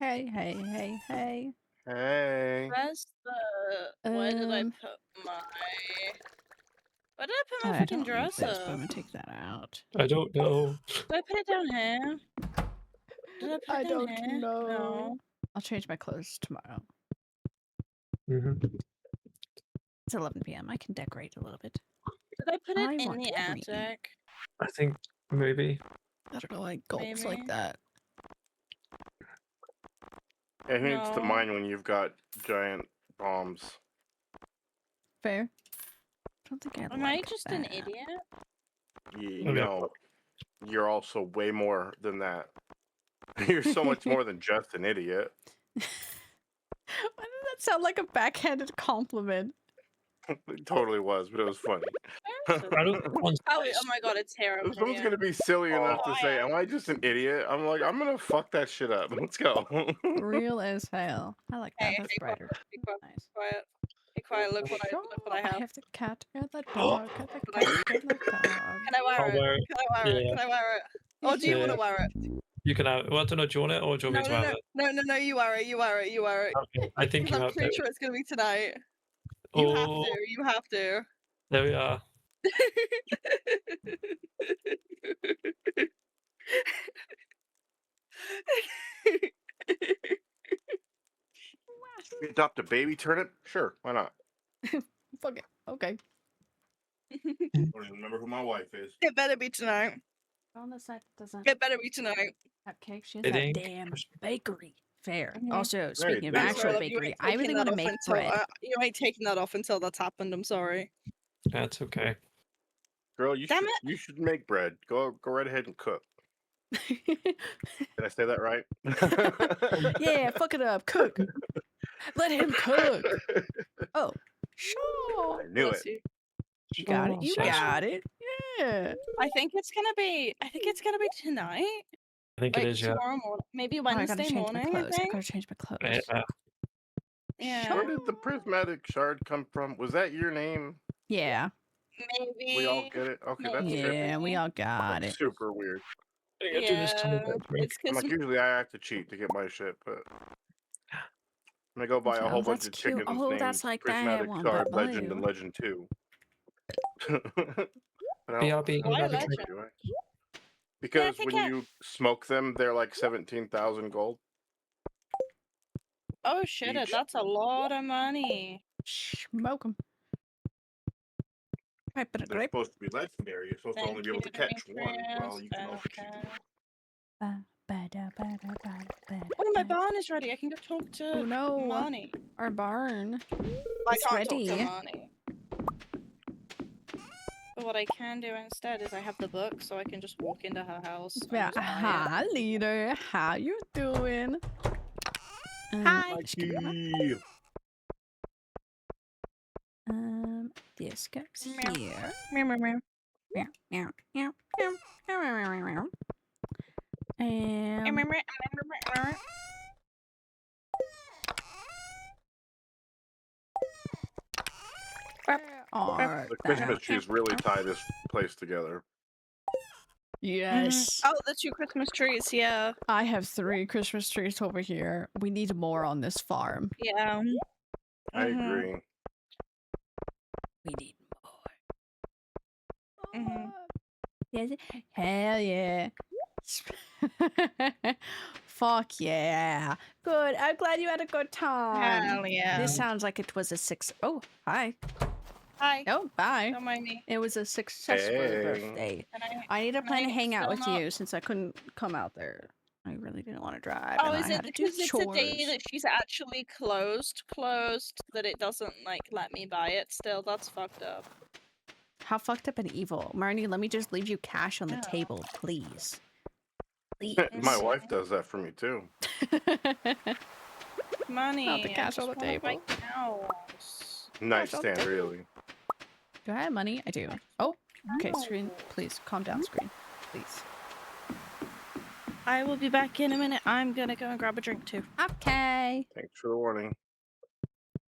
Hey, hey, hey, hey. Hey. Where's the? Where did I Um, put my? Where did I put my I freaking don't need dresser? this, but I'm gonna take that out. I don't know. Did I put it down here? Did I put I it down don't here? know. No. I'll change my clothes tomorrow. hmm It's 11 p.m. I can decorate a little bit. Did I put it I in want the green. attic? I think maybe. I don't know, like gulps Maybe. like that. Yeah, who needs to No. mine when you've got giant bombs? Fair. I don't think I Am like I just an that. idiot? You know, you're also way more than that. You're so much more than just an idiot. Why did that sound like a backhanded compliment? It totally was, but it was funny. I don't think one's Oh my god, it's here. If someone's gonna be silly enough Oh, to I say, am. "Am I just an idiot?" I'm like, I'm gonna fuck that shit up. Let's go. Real as hell. I like that. Hey, That's hey, brighter. Be quiet. Nice. Quiet. Be quiet. Look what I have. the cat and the dog. And the cat and the dog. Can I wear I'll it? wear it. Can I wear it? Yeah. Can I wear it? Or do you want Yeah. to wear it? You can have. Well, I don't know. Do you want it or do you want me to have it? No, you wear it. You wear it. You wear it. Okay. I think Because you I'm have pretty it. sure it's gonna be tonight. You have Oh, to. You have to. there we are. You adopt a baby turnip? Sure, why not? Fuck it. Okay. I don't even remember who my wife is. It better be tonight. On the side that doesn't It better be tonight. have cake. She has It that ain't damn Christmas. bakery. Fair. Mhm. Also, speaking of there you actual go. bakery, I really want to make bread. You ain't taking that off until that's happened. I'm sorry. That's okay. Girl, you Damn should it. you should make bread. Go right ahead and cook. Did I say that right? Yeah, fuck it up. Cook. Let him cook. Oh, sure. I knew Bless it. you. You got it. Oh, You bless you. got it. Yeah. I think it's gonna be tonight. I think Like it is. Yeah. tomorrow morning. Maybe Oh, I gotta Wednesday change my morning, I clothes. I think. gotta change my clothes. Yeah. Yeah. Where did the prismatic shard come from? Was that your name? Yeah. Maybe. We all get it? Okay, that's Maybe. trippy. Yeah, we all got That's it. super weird. I think I do this time of Yeah. drink. It's I'm because like, usually I have to cheat to get my shit, but I'm gonna go buy a whole Oh, bunch that's of cute. chickens Oh, named that's like that Prismatic one, Shard but Legend and blue. Legend 2. But I don't BRB, Why another legend? drink. do I? Because think when you smoke them, they're like 17,000 gold. oh shit, Each. that's a lot of money. Smoke 'em. Pipe and a They're grape. supposed to be legendary. You're supposed to only be able to catch one. Well, you can also choose. Oh, my barn is ready. I can go talk to Oh no, Marnie. our barn. I It's can't talk to ready. Marnie. But what I can do instead is I have the book, so I can just walk into her house. And Yeah, just buy it. hi, leader. How you doing? Hi. Mikey. This goes Meow. here. Meow, meow, meow. Meow, meow, meow, meow, meow, meow, meow, meow. Meow, And meow, meow, meow, meow. are The Christmas trees really tie this place together. yes. Oh, the 2 Christmas trees, yeah. I have 3 Christmas trees over here. We need more on this farm. Yeah. I agree. We need more. Mhm. Yes. Hell yeah. Fuck yeah. Good. I'm glad you had a good time. Hell yeah. This sounds like it was a Oh, hi. Hi. Oh, bye. Don't mind me. It was a successful Hey. birthday. Can I need to can plan I to hang out still with not- you since I couldn't come out there. I really didn't want to drive. Oh, and is I it had to do because it's a day chores. that she's actually closed, that it doesn't, like, let me buy it still? That's fucked up. How fucked up and evil. Marnie, let me just leave you cash on the Yeah. table, please. Please. My wife does that for me too. Money. Not the cash I on the just wanna buy table. cows. Nightstand, table. really. Do I have money? I do. Oh, okay, No. screen. Please, calm down, screen. Please. I will be back in a minute. I'm gonna go and grab a drink too. Okay. Thanks for the warning.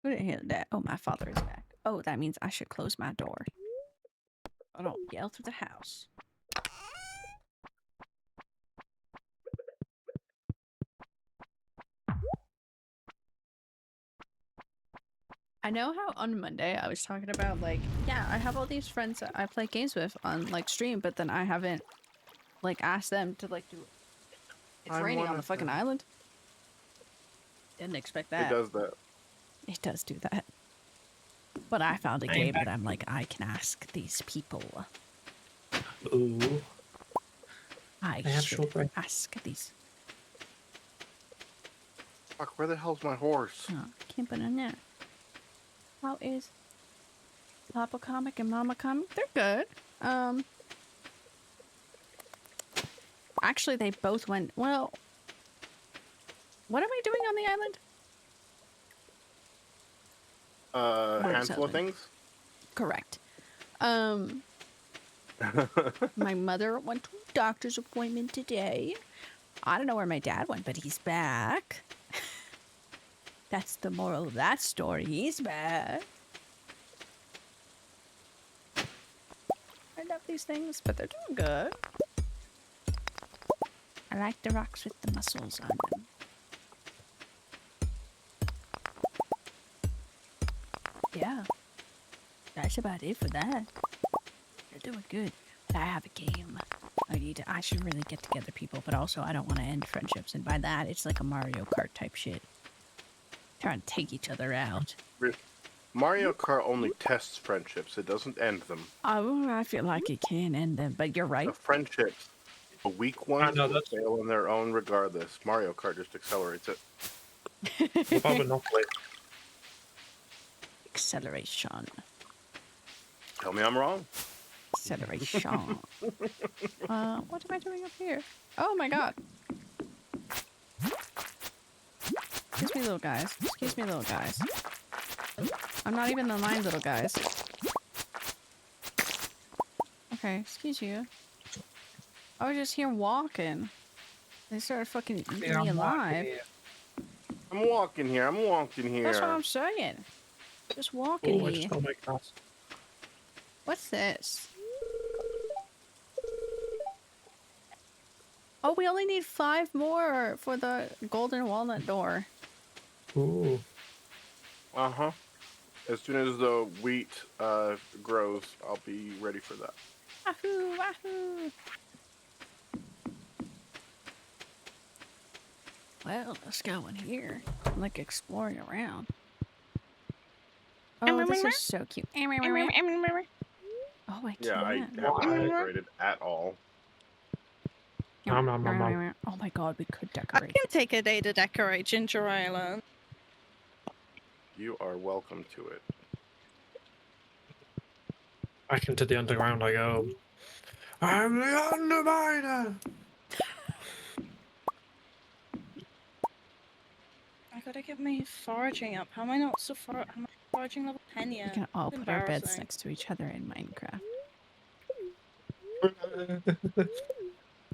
Who didn't hear that? Oh, my father is back. Oh, that means I should close my door. I don't yell through the house. I know how on Monday I was talking about, like, yeah, I have all these friends that I play games with on, like, stream, but then I haven't, like, asked them to, like, do it. It's I'm raining one on the of fucking them. island. Didn't expect It that. does that. It does do that. But I found a I'm game back. that I'm like, I can ask these people. Ooh. I I have should short break. ask these. Fuck, where the hell's my horse? Oh, can't put in there. How is Papa Comic and Mama Comic? They're good. Actually, they both went. Well, what am I doing on the island? Where is Handful of that? things. Correct. My mother went to a doctor's appointment today. I don't know where my dad went, but he's back. That's the moral of that story. He's back. I love these things, but they're doing good. I like the rocks with the mussels on them. Yeah. That's about it for that. They're doing good. But I have a game. I should really get together people, but also I don't want to end friendships. And by that, it's like a Mario Kart type shit. Trying to take each other out. Mario Kart only tests friendships. It doesn't end them. I feel like it can end them, but you're right. The friendships, the weak ones, know, will that's- fail on their own regardless. Mario Kart just accelerates it. What about Monopoly? Acceleration. Tell me I'm wrong. Acceleration. What am I doing up here? Oh my god. Excuse me, little guys. Excuse me, little guys. I'm not even in line, little guys. Okay, excuse you. I was just here walking. They started fucking eating me I'm alive. walking here. I'm walking here. I'm walking here. That's what I'm saying. Just walking Oh, I here. just got my glass. What's this? Oh, we only need 5 more for the golden walnut door. Ooh. Uh-huh. As soon as the wheat grows, I'll be ready for that. Wahoo, wahoo. Well, let's go in here. I'm like exploring around. Oh, this is so cute. Oh, I Yeah, I can't. haven't decorated at all. Nom, nom, nom, nom. Oh my god, we could I decorate. can take a day to decorate Ginger Island. You are welcome to it. Back into the underground I go. I'm the Underminer! I gotta get my foraging up. How am I not so far? How am I foraging level 10 We yet? can all That's put our beds embarrassing. next to each other in Minecraft.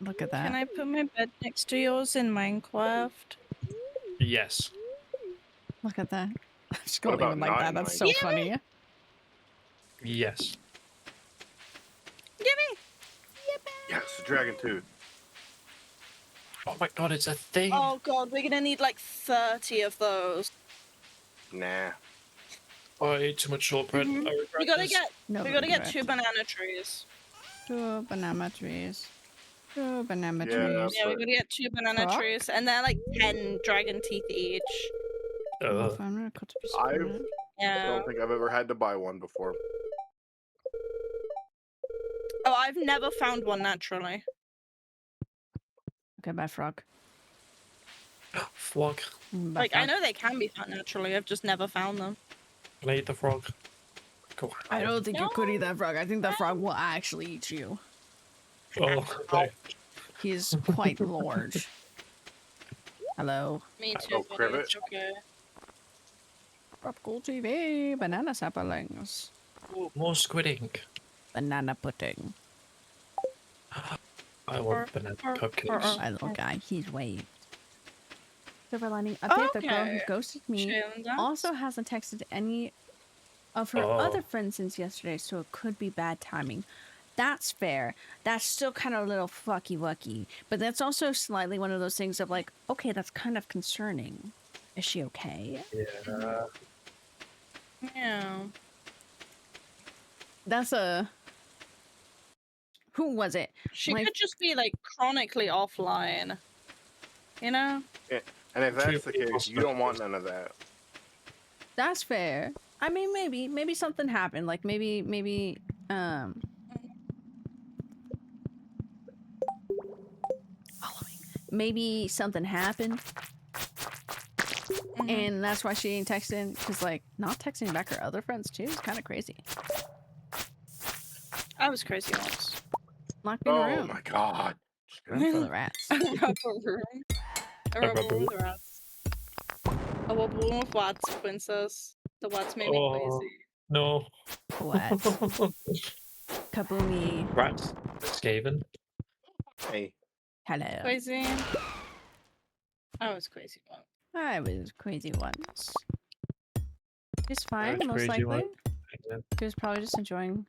Look at that. Can I put my bed next to yours in Minecraft? Yes. Look at that. I'm just What gonna about leave it like not that. in That's so Minecraft? funny. Yes. Yippee! Yes, Dragon Tooth. Oh my god, it's a thing. Oh god, we're gonna need like 30 of those. Nah. Oh, I ate too much shortbread. Mhm. I regret We gotta this. get No, we gotta get regret. 2 banana trees. 2 banana trees. 2 banana Yeah, trees. Yeah, we but- gotta get 2 banana Fuck. trees, and they're like 10 dragon teeth each. Oh, I'm gonna cut a piece of I've- banana. Yeah. don't think I've ever had to buy one before. Oh, I've never found one naturally. Okay, bye, frog. Frog. Bye, Like, I frog. know they can be found naturally, I've just never found them. Can I eat the frog? Go I don't think you could No. eat that frog. I think that frog will actually eat you. Oh, okay. He's quite large. Hello. Me too, Oh, but Crivet. it's okay. Tropical TV. Banana saplings. Ooh, more squid ink. Banana pudding. I want banana cupcakes. My little guy. He's waved. Silver lining update. The girl who Okay. ghosted me Chilling down. also hasn't texted any of her Oh. other friends since yesterday, so it could be bad timing. That's fair. That's still kind of a little fucky wucky, but that's also slightly one of those things of like, okay, that's kind of concerning. Is she okay? Yeah. Yeah. That's a. Who was it? She My- could just be like chronically offline. You know? And if that's the True. case, you don't want none of that. That's fair. I mean, maybe something happened. Like maybe following. Maybe something happened, Mhm. and that's why she ain't texting. Cause like not texting back her other friends too is kind of crazy. I was crazy once. Locked me in a Oh room my god. full of rats. A rubber room. A rubber rubber room with rats. A rubber room with rats, princess. The rats made me Oh. crazy. No. What? Kaboomy. Rats. Skaven. Hey. Hello. Crazy. I was crazy once. I was crazy once. She's fine, was most crazy likely. once. She was probably just enjoying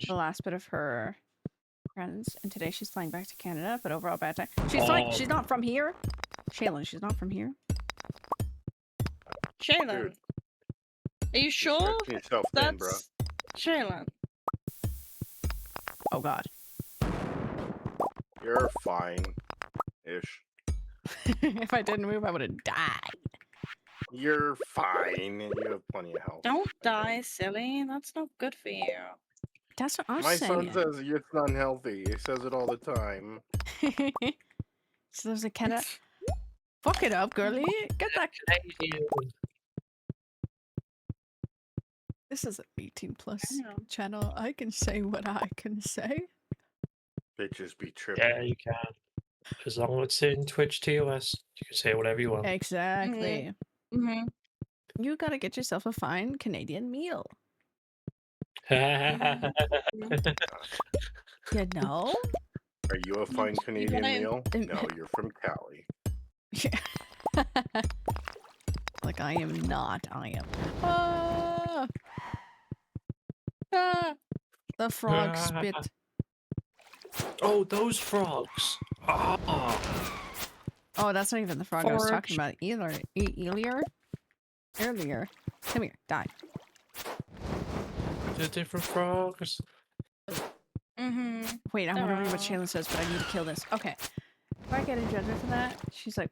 the last bit of her friends, and today she's flying back to Canada, but overall bad time. She's flying. Oh. She's not from here. Shaylin, she's not from here. Shaylin. Dude. Are you sure? Stretching yourself thin, bro. That's Shaylin. Oh god. You're fine. Ish. If I didn't move, I would have died. You're fine. And you have plenty of health. Don't I die, think. silly. That's not good for you. That's what I'm My son saying. says it's unhealthy. He says it all the time. So there's a Canada. Fuck it up, girly. Get that. This is an 18 plus Yeah. channel. I can say what I can say. Bitches be tripping. Yeah, you can. As long as it's in Twitch TOS, you can say whatever you want. Exactly. Mm-hmm. You gotta get yourself a fine Canadian meal. Yeah. You know? Are you a fine Canadian gotta- meal? No, you're from Cali. Like I am not. I am. Ah! Ah! The frog spit. Oh, those frogs. Oh. Oh, that's not even the frog I was talking Forage. about either. Earlier. Come here, die. They're different frogs. Mm-hmm. Wait, I want to read what Aw. Shayla says, but I need to kill this. Okay. If I get a judgment for that, she's like,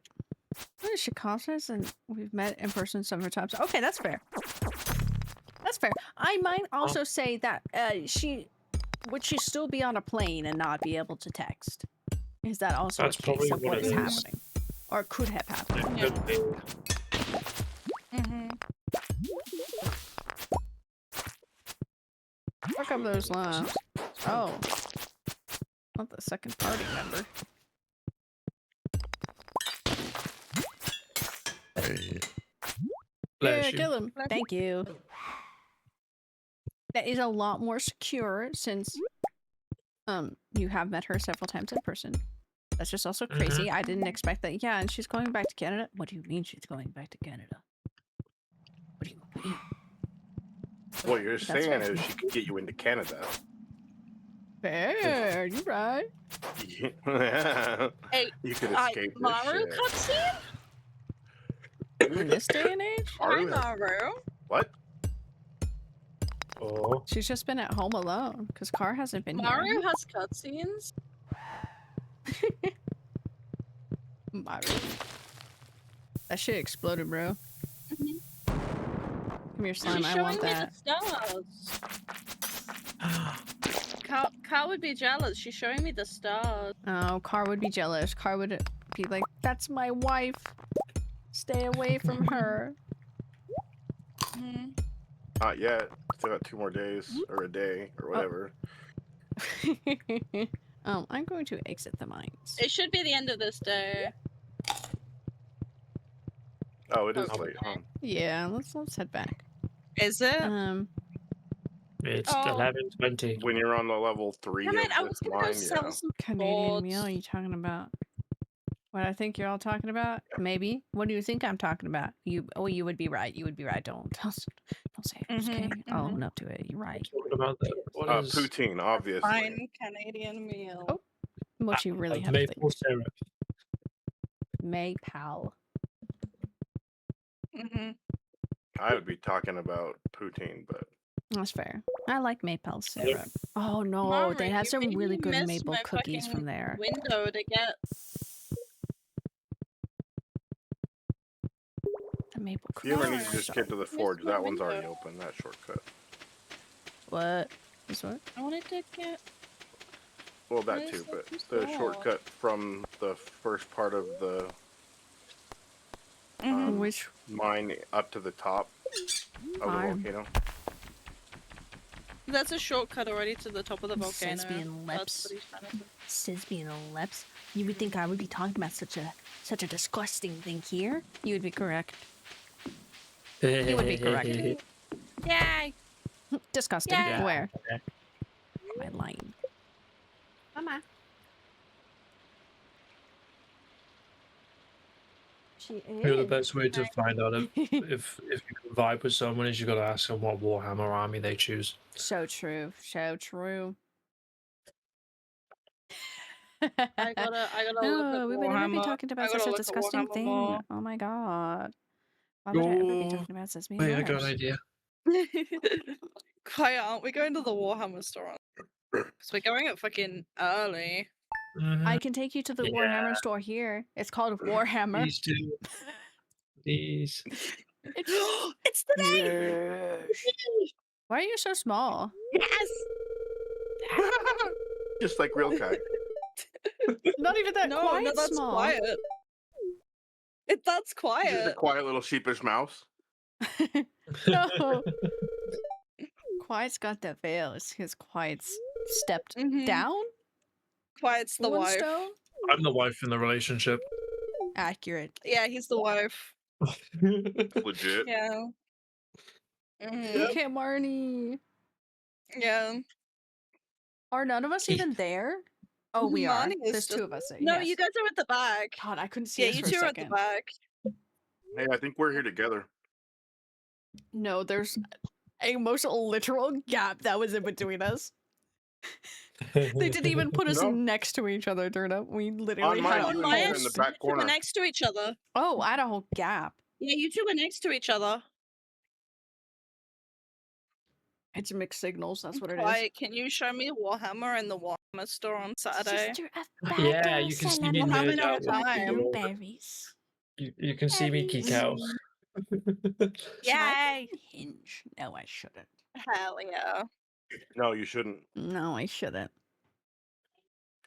what is she confidence? And we've met in person several times. Okay, that's fair. That's fair. I might also say that she would she still be on a plane and not be able to text? Is that also That's a case probably of what what it is is. happening? Or could have happened? It could be. Mm-hmm. Fuck up those lines. Oh. Not the second party member. Bless Yeah, you. kill him. Thank you. That is a lot more secure since you have met her several times in person. That's just also crazy. I didn't expect that. Yeah, and she's going back to Canada. What do you mean she's going back to Canada? What do you mean? What you're That's saying fair. is she could get you into Canada. Fair, you're right. Hey, You could escape this Maru shit. cutscene? In this day and age? Maru Hi, has- Maru. What? Oh. She's just been at home alone because Car hasn't been Maru here. has cutscenes. Maru. That shit exploded, bro. Come here, slime. She's I want showing me that. the stars. Car would be jealous. She's showing me the stars. Oh, Car would be jealous. Car would be like, "That's my wife. Stay away from her." Mm-hmm. Not yet. Still got 2 more days or a day or whatever. I'm going to exit the mines. It should be the end of this day. Oh, it is Okay. late, huh? Yeah, let's head back. Is it? It's Oh. 11:20. When you're on the level 3 Damn of it, I this was gonna go mine, sell yeah. some Canadian boards. meal? Are you talking about? What I think you're all talking about? Maybe. What do you think I'm talking about? You would be right. You would be right. Don't say it. Okay, I'll own up to it. You're right. Talking about the what is Poutine, obviously. Fine Canadian meal. Oh. What you really have maple syrup? Maypal. Mm-hmm. I would be talking about poutine, but That's fair. I like maple syrup. Oh no, Mari, they have you some made really me good miss maple my cookies fucking from there. window to get. The maple if you ever cookies. need to are just so- get to the Missed forge, my that one's already window. open, that shortcut. What? This what? I wanted to get. Well, that Where's too, but the the sword? shortcut from the first part of the Mhm. Which mine up to the top of the Mine. volcano. That's a shortcut already to the top of the volcano. Lesbian That's lips. what he's trying to do. Sisby and lips. You would think I would be talking about such a disgusting thing here. You would be correct. You would be correct. Yay! Disgusting. Yeah. Where? Okay. My line. Mama. She You know, the best way to find out if you can vibe with someone is you got to ask them what Warhammer army they choose. So true. So true. I gotta look No, at we would never be Warhammer. talking I about gotta such a look at disgusting Warhammer thing. more. Oh my god. Why would I ever be Oh, talking about Sesame wait, and I got an Lips? idea. Kaya, aren't we going to the Warhammer store? Because we're going at fucking early. I can take you to the Warhammer store here. It's called Warhammer. Please do. Please. It's the day! Why are you so small? Yes! Just like real Kai. Not even that No, quiet that's small. quiet. That's Just a quiet. quiet little sheepish mouse. No. Quiet's got that veil. It's because Quiet's stepped Mhm. down Quiet's the one wife. stone. I'm the wife in the relationship. Accurate. Yeah, he's the wife. Legit. Yeah. Mhm. Look at Marnie. Yeah. Are none of us even there? Oh, we are. Marnie is There's just- two of us there. No, yes. you guys are at the back. God, I couldn't see Yeah, us you for a two are at the second. back. Hey, I think we're here together. No, there's a most literal gap that was in between us. They didn't even put us No. next to each other, Durna. We literally mine, had you a and mine, Mom in the whole... back You two were corner. next to each other. Oh, I had a whole gap. Yeah, you two were next to each other. It's mixed signals. That's what it is. Quiet, can you show me Warhammer in the Warhammer store on Saturday? Sister of Yeah, battle, you can see me salam Mohammed nerd out at a with time. you. blueberries. You can see me geek out. Should I Yay! Hinge? No, I shouldn't. Hell yeah. No, you shouldn't. No, I shouldn't.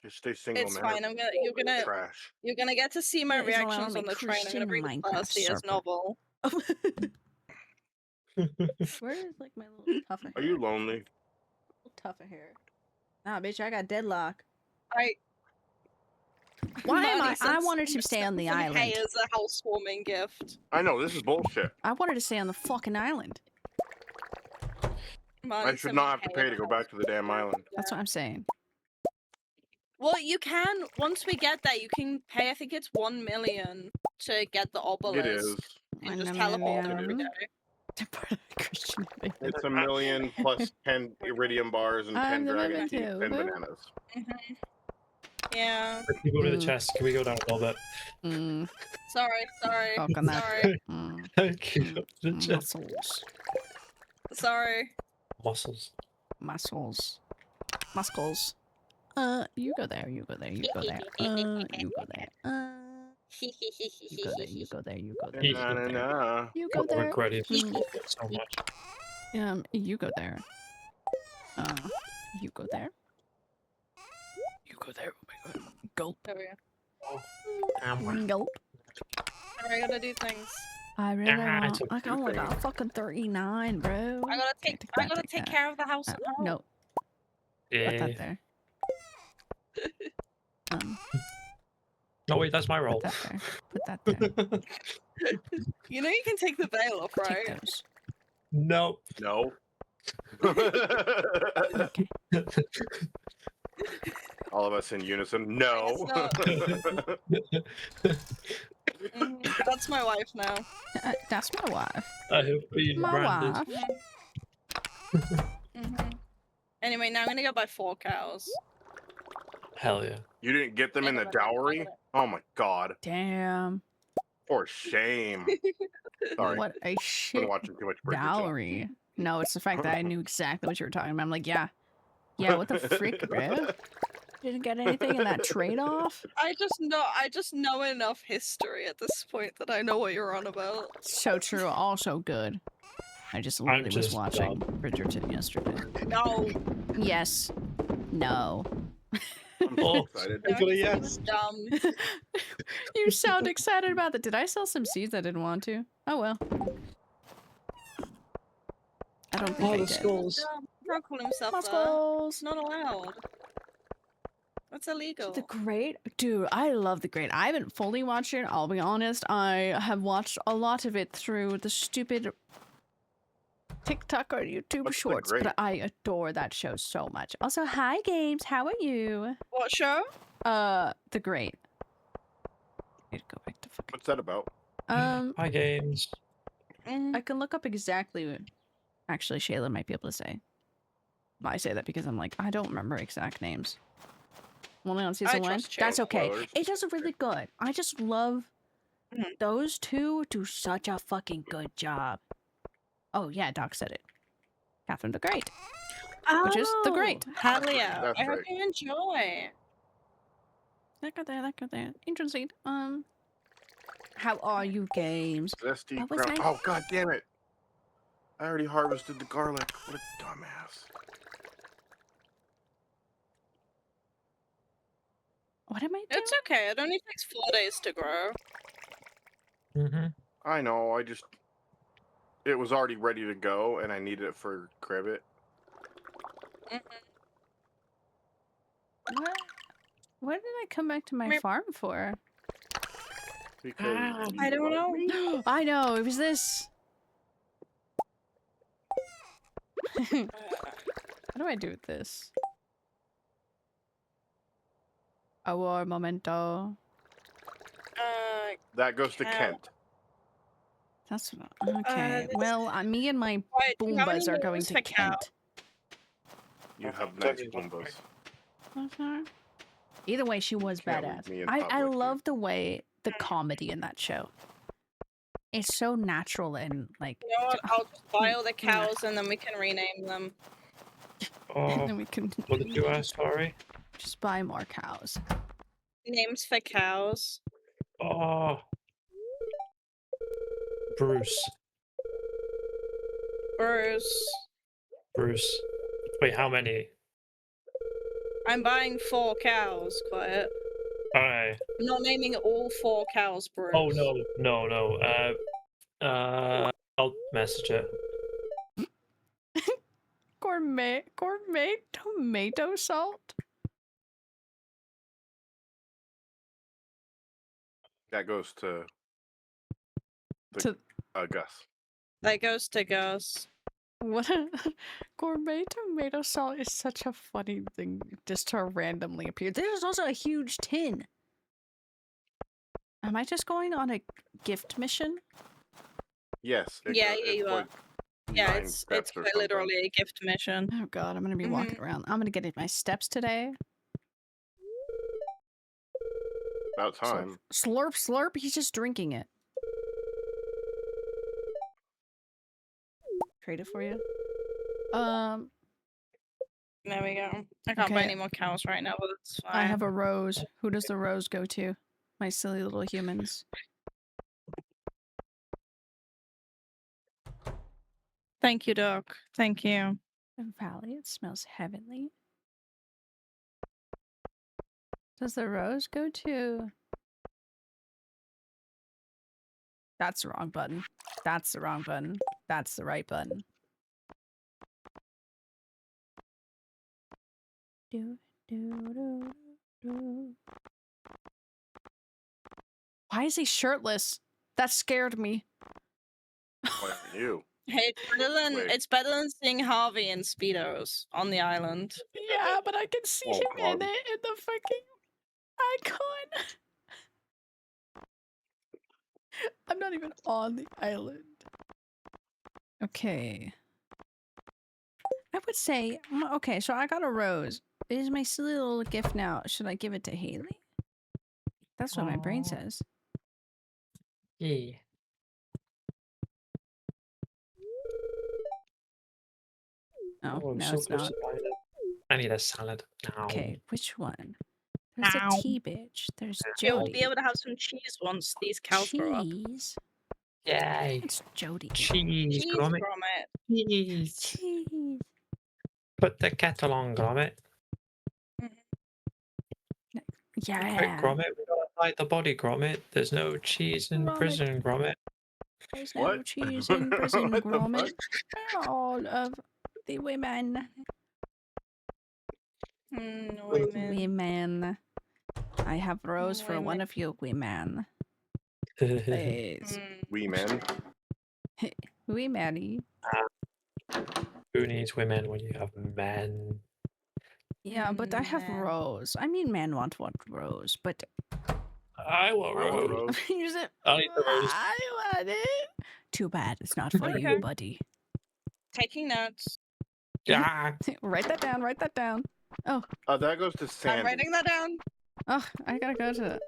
Just stay single, It's man. fine. Trash. You're gonna get to see my Yeah, it's allowed reactions me on the train. I'm gonna Christian read the Minecraft first year's serpent. novel. Where is like my little tuft of Are hair? you lonely? Tuft of hair. Nah, bitch, I got deadlock. I. Why am Marty I sent wanted to some- stay on the sent some hay island. as a housewarming gift. I know, this is bullshit. I wanted to stay on the fucking island. Marty I should sent not me have to hay pay as to a go back to the damn island. That's what I'm saying. Well, you can, once we get there, you can pay, I think it's 1 million to get the obelisk. It is. And just 1 teleport million. every day. Christian Minecraft. It's 1 million plus 10 iridium bars and 10 I'm the dragon lemon teeth too, and boo. bananas. Yeah. Can we go to the chest? Can we go down a little bit? Sorry. Coconut. Sorry. Can we go to the chest? Muscles. Sorry. Muscles. Muscles. Muscles. You go there, you go there, you go there. You go there. You go there, you go there, you go there. You Na, go na, there. na. You go there. Regretted Mm. so much. You go there. You go there. You go there. Oh my god. Gulp. There we go. Gulp. I gotta do things. I really Ah, want. it's I only got fucking 39, bro. I gotta take care of the house at home. No, put Yeah. that there. No, wait, that's my Put role. that there. Put that there. You know you can take the veil off, right? Take those. No. No. Okay. All of us in unison. No. That's my wife now. That's my wife. I have been My branded. wife. Anyway, now I'm gonna go buy 4 cows. Hell yeah. You didn't get them in the I got it. dowry? Oh my god. Damn. For shame. Sorry. What a Been shit watching too much Bridgerton. dowry. No, it's the fact that I knew exactly what you were talking about. I'm like, yeah. Yeah, what the frick, bro? Didn't get anything in that trade-off? I just know enough history at this point that I know what you're on about. So true, also good. I just literally was just watching Bridgerton yesterday. No. Yes. No. I'm so Oh. excited. I got a He yes. was dumb. You sound excited about that. Did I sell some seeds I didn't want to? Oh well. I don't think I Oh, the did. skulls. Dumb. He can't call himself that. Muscles. It's not allowed. That's illegal. The Great? Dude, I love The Great. I haven't fully watched it, I'll be honest. I have watched a lot of it through the stupid TikTok or YouTube What's The shorts, Great? but I adore that show so much. Also, hi Games, how are you? What show? The Great. Need to go back to fucking. What's that about? Hi, games. I can look up exactly. Actually, Shayla might be able to say. I say that because I'm like, I don't remember exact names. Only on season 1. trust you. That's okay. Spoilers. It does really good. I just love Mhm. those two do such a fucking good job. Oh yeah, Doc said it. Catherine the Great. Which is The Great. Hell yeah. That's I hope right. you enjoy. That got there. Interesting. How are you, Games? Zesty What was ground. I- Oh god damn it. I already harvested the garlic. What a dumbass. What am I doing? It's okay. It only takes 4 days to grow. Mm-hmm. I know, it was already ready to go and I needed it for Cribbit. What? What did I come back to my Meep. farm for? Because I don't know. I know, it was this. What do I do with this? Our momento. that goes to Cat. Kent. That's okay. this- Well, me and my Wait, do you have Boombas any are going news to for Cal? Kent. You have Okay, nice okay, Boombas. Either way, she was Can't badass. leave me in I public, dude. love the way the comedy in that show. It's so natural and like. You know what? I'll just buy all the cows and then we can rename them. And Oh, then we can what did you ask? Sorry. just buy more cows. Names for cows. Oh. Bruce. Bruce. Bruce. Wait, how many? I'm buying 4 cows, Quiet. Alright. I'm not naming all 4 cows, Bruce. Oh no. I'll message it. Gourmet tomato salt? That goes to To Gus. That goes to Gus. what gourmet tomato salt is such a funny thing just to randomly appear. There's also a huge tin. Am I just going on a gift mission? Yes. Yeah, you it's are. like Yeah, 9 it's steps or quite something. literally a gift mission. Oh god, I'm gonna be walking around. I'm gonna get in my steps today. About time. Slurp, slurp. He's just drinking it. Trade it for you. There we go. I can't buy Okay. any more cows right now, but that's fine. I have a rose. Who does the rose go to? My silly little humans. Thank you, Doc. Thank you. Valley, it smells heavenly. Does the rose go to... That's the wrong button. That's the wrong button. That's the right button. Do, do, do, do. Why is he shirtless? That scared me. What are you? Hey, Wait. it's better than seeing Harvey in Speedos on the island. Yeah, but I can see Oh, him in God. it in the fucking icon. I'm not even on the island. Okay. I would say, okay, so I got a rose. It is my silly little gift now. Should I give it to Haley? That's what my brain Aw. says. Yeah. Oh, I'm no, so it's close not. to buying it. I need a salad now. Okay, which one? There's Ow. a tea bitch. There's Yeah, we'll Jody. be able to have some cheese once these cows grow up. Cheese. Yay. It's Jody. Cheese, Cheese grommet. grommet. Cheese. Cheese. Put the kettle on, grommet. Quick, Yeah. grommet. We gotta hide the body, grommet. There's no cheese in Grommet. prison, grommet. There's no What? cheese in prison, What the grommet. All of the women. Women. I have rose for one Women. of you women. Please. Wee men. We marry. Who needs women when you have men? Yeah, but I have Man. rose. I mean, men want rose, but I want I want rose. rose. use it. I'll eat the rose. I want it. Too bad it's not for you, Okay. buddy. Taking notes. Yeah. Write that down. Write that down. That goes to I'm Sandy. writing that down. Oh, I gotta go to.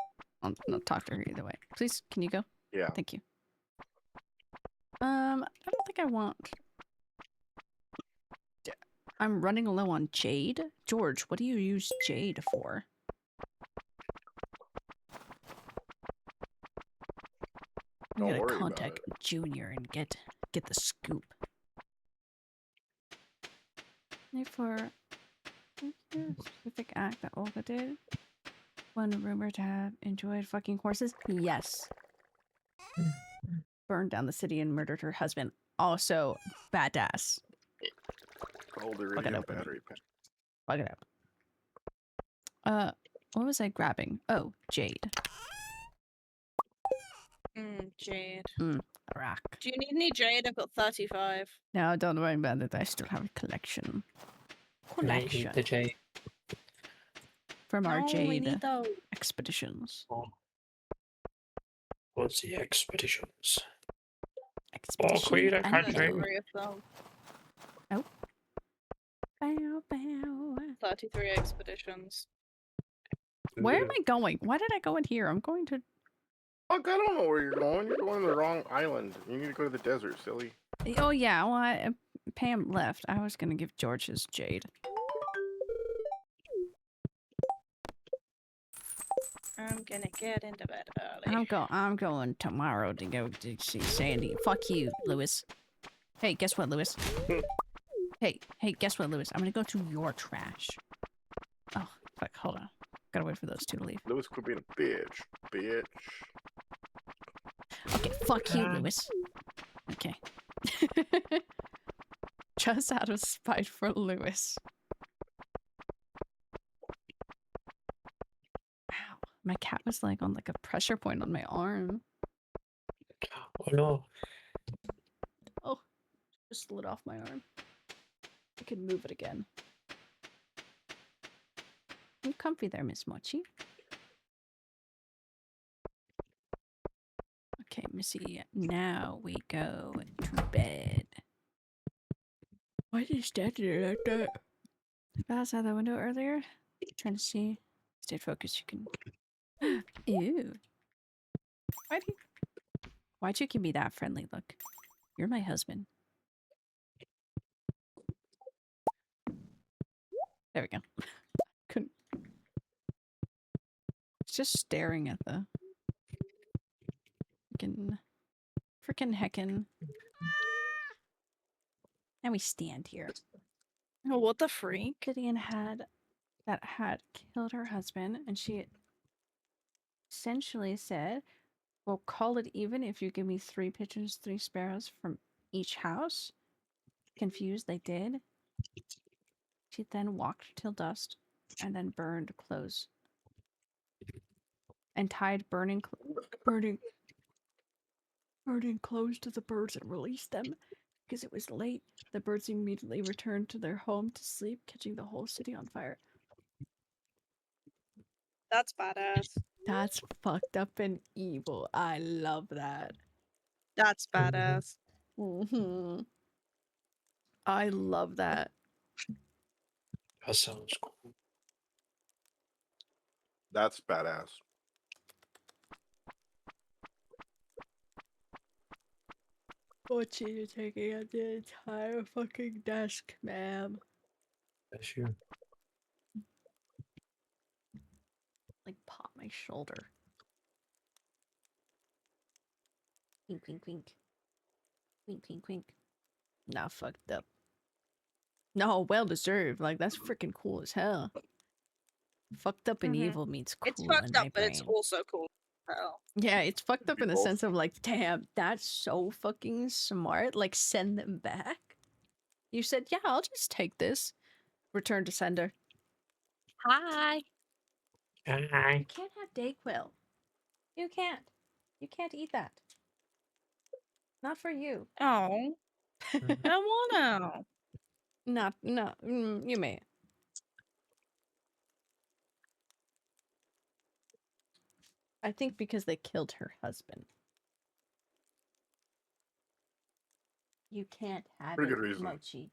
I'll not talk to her either way. Please, can you go? Yeah. Thank you. I don't think I want. I'm running low on jade. George, what do you use jade for? I'm Don't gonna worry about contact Junior and get the scoop. For a specific act that Olga did. One rumored to have enjoyed fucking horses. Yes. Burned down the city and murdered her husband. Also, badass. Older Fuck it iridium up. battery pack. Fuck it up. What was I grabbing? Oh, jade. Jade. Rock. Do you need any jade? I've got 35. No, don't worry about it. I still have a collection. And I eat the jade. From our No, we jade need those. expeditions. What's the expeditions? Expedition Queen of I'm gonna country. get 3 of them. Bow, bow. 33 expeditions. Where am I going? Why did I go in here? I'm going to. Fuck, I don't know where you're going. You're going to the wrong island. You need to go to the desert, silly. Oh yeah, well, Pam left. I was gonna give George his jade. I'm gonna get into bed early. I'm going tomorrow to go to see Sandy. Fuck you, Lewis. Hey, guess what, Lewis? Hey, guess what, Lewis? I'm gonna go through your trash. Oh, fuck, hold on. Gotta wait for those two to leave. Lewis quit being a bitch. Bitch. Okay, fuck you, Lewis. Okay. Just out of spite for Lewis. Wow. My cat was like on like a pressure point on my arm. Oh no. Oh, just slid off my arm. I can move it again. You comfy there, Miss Mochi. Okay, Missy, now we go to bed. Why did you stand there like that? I passed out that window earlier. Trying to see. Stay focused, you can... Ew. Why'd you give me that friendly look? You're my husband. There we go. Couldn't... It's just staring at the... Frickin' heckin'. Now we stand here. Oh, what the freak? Gideon had killed her husband, and she essentially said, "We'll call it even if you give me 3 pigeons, 3 sparrows from each house." Confused, they did. She then walked till dusk, and then burned clothes, and tied burning clothes to the birds and released them. Because it was late, the birds immediately returned to their home to sleep, catching the whole city on fire. That's badass. That's fucked up and evil. I love that. That's badass. Mm-hmm. I love that. That sounds cool. That's badass. What you taking out the entire fucking desk, ma'am? Bless you. Like, pop my shoulder. Wink, wink, wink. Wink, wink, wink. Nah, fucked up. No, well deserved. Like, that's freaking cool as hell. Fucked up and Mhm. evil means cool It's fucked in up, my but it's brain. also cool. Hell. Yeah, it's fucked up in the Both. sense of like, damn, that's so fucking smart. Like, send them back. You said, yeah, I'll just take this. Return to sender. Hi. You Hi. can't have Dayquil. You can't. You can't eat that. Not for you. Oh, I don't wanna. Not, no, you may. I think because they killed her husband. You can't have Pretty it, good reason. Mochi.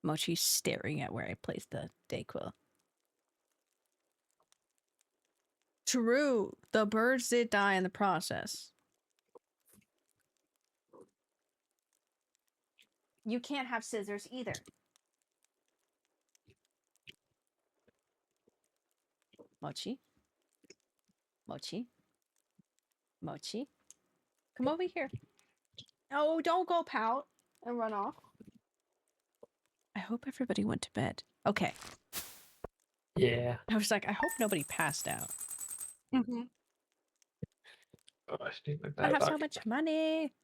Mochi's staring at where I placed the Dayquil. True. The birds did die in the process. You can't have scissors either. Mochi. Mochi. Mochi. Come over here. Oh, don't go pout and run off. I hope everybody went to bed. Okay. Yeah. I was like, I hope nobody passed out. Mm-hmm. Oh, I need my I bag have back. so much money.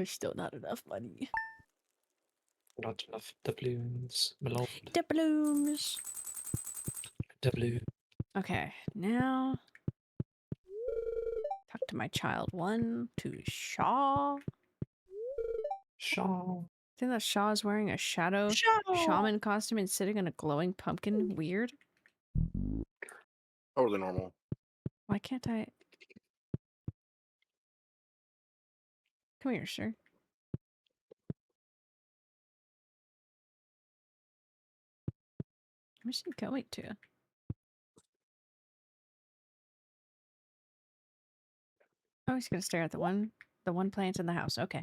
Still not enough money. Not enough doubloons, my lord. Doubloons. Doubloon. Okay, now talk to my child. 1 to Shaw. Shaw. I think that Shaw is wearing a shadow shaman costume and sitting on a glowing pumpkin. Weird. Totally normal. Why can't I? Come here, sir. Where's he going to? Oh, he's gonna stare at the one plant in the house. Okay.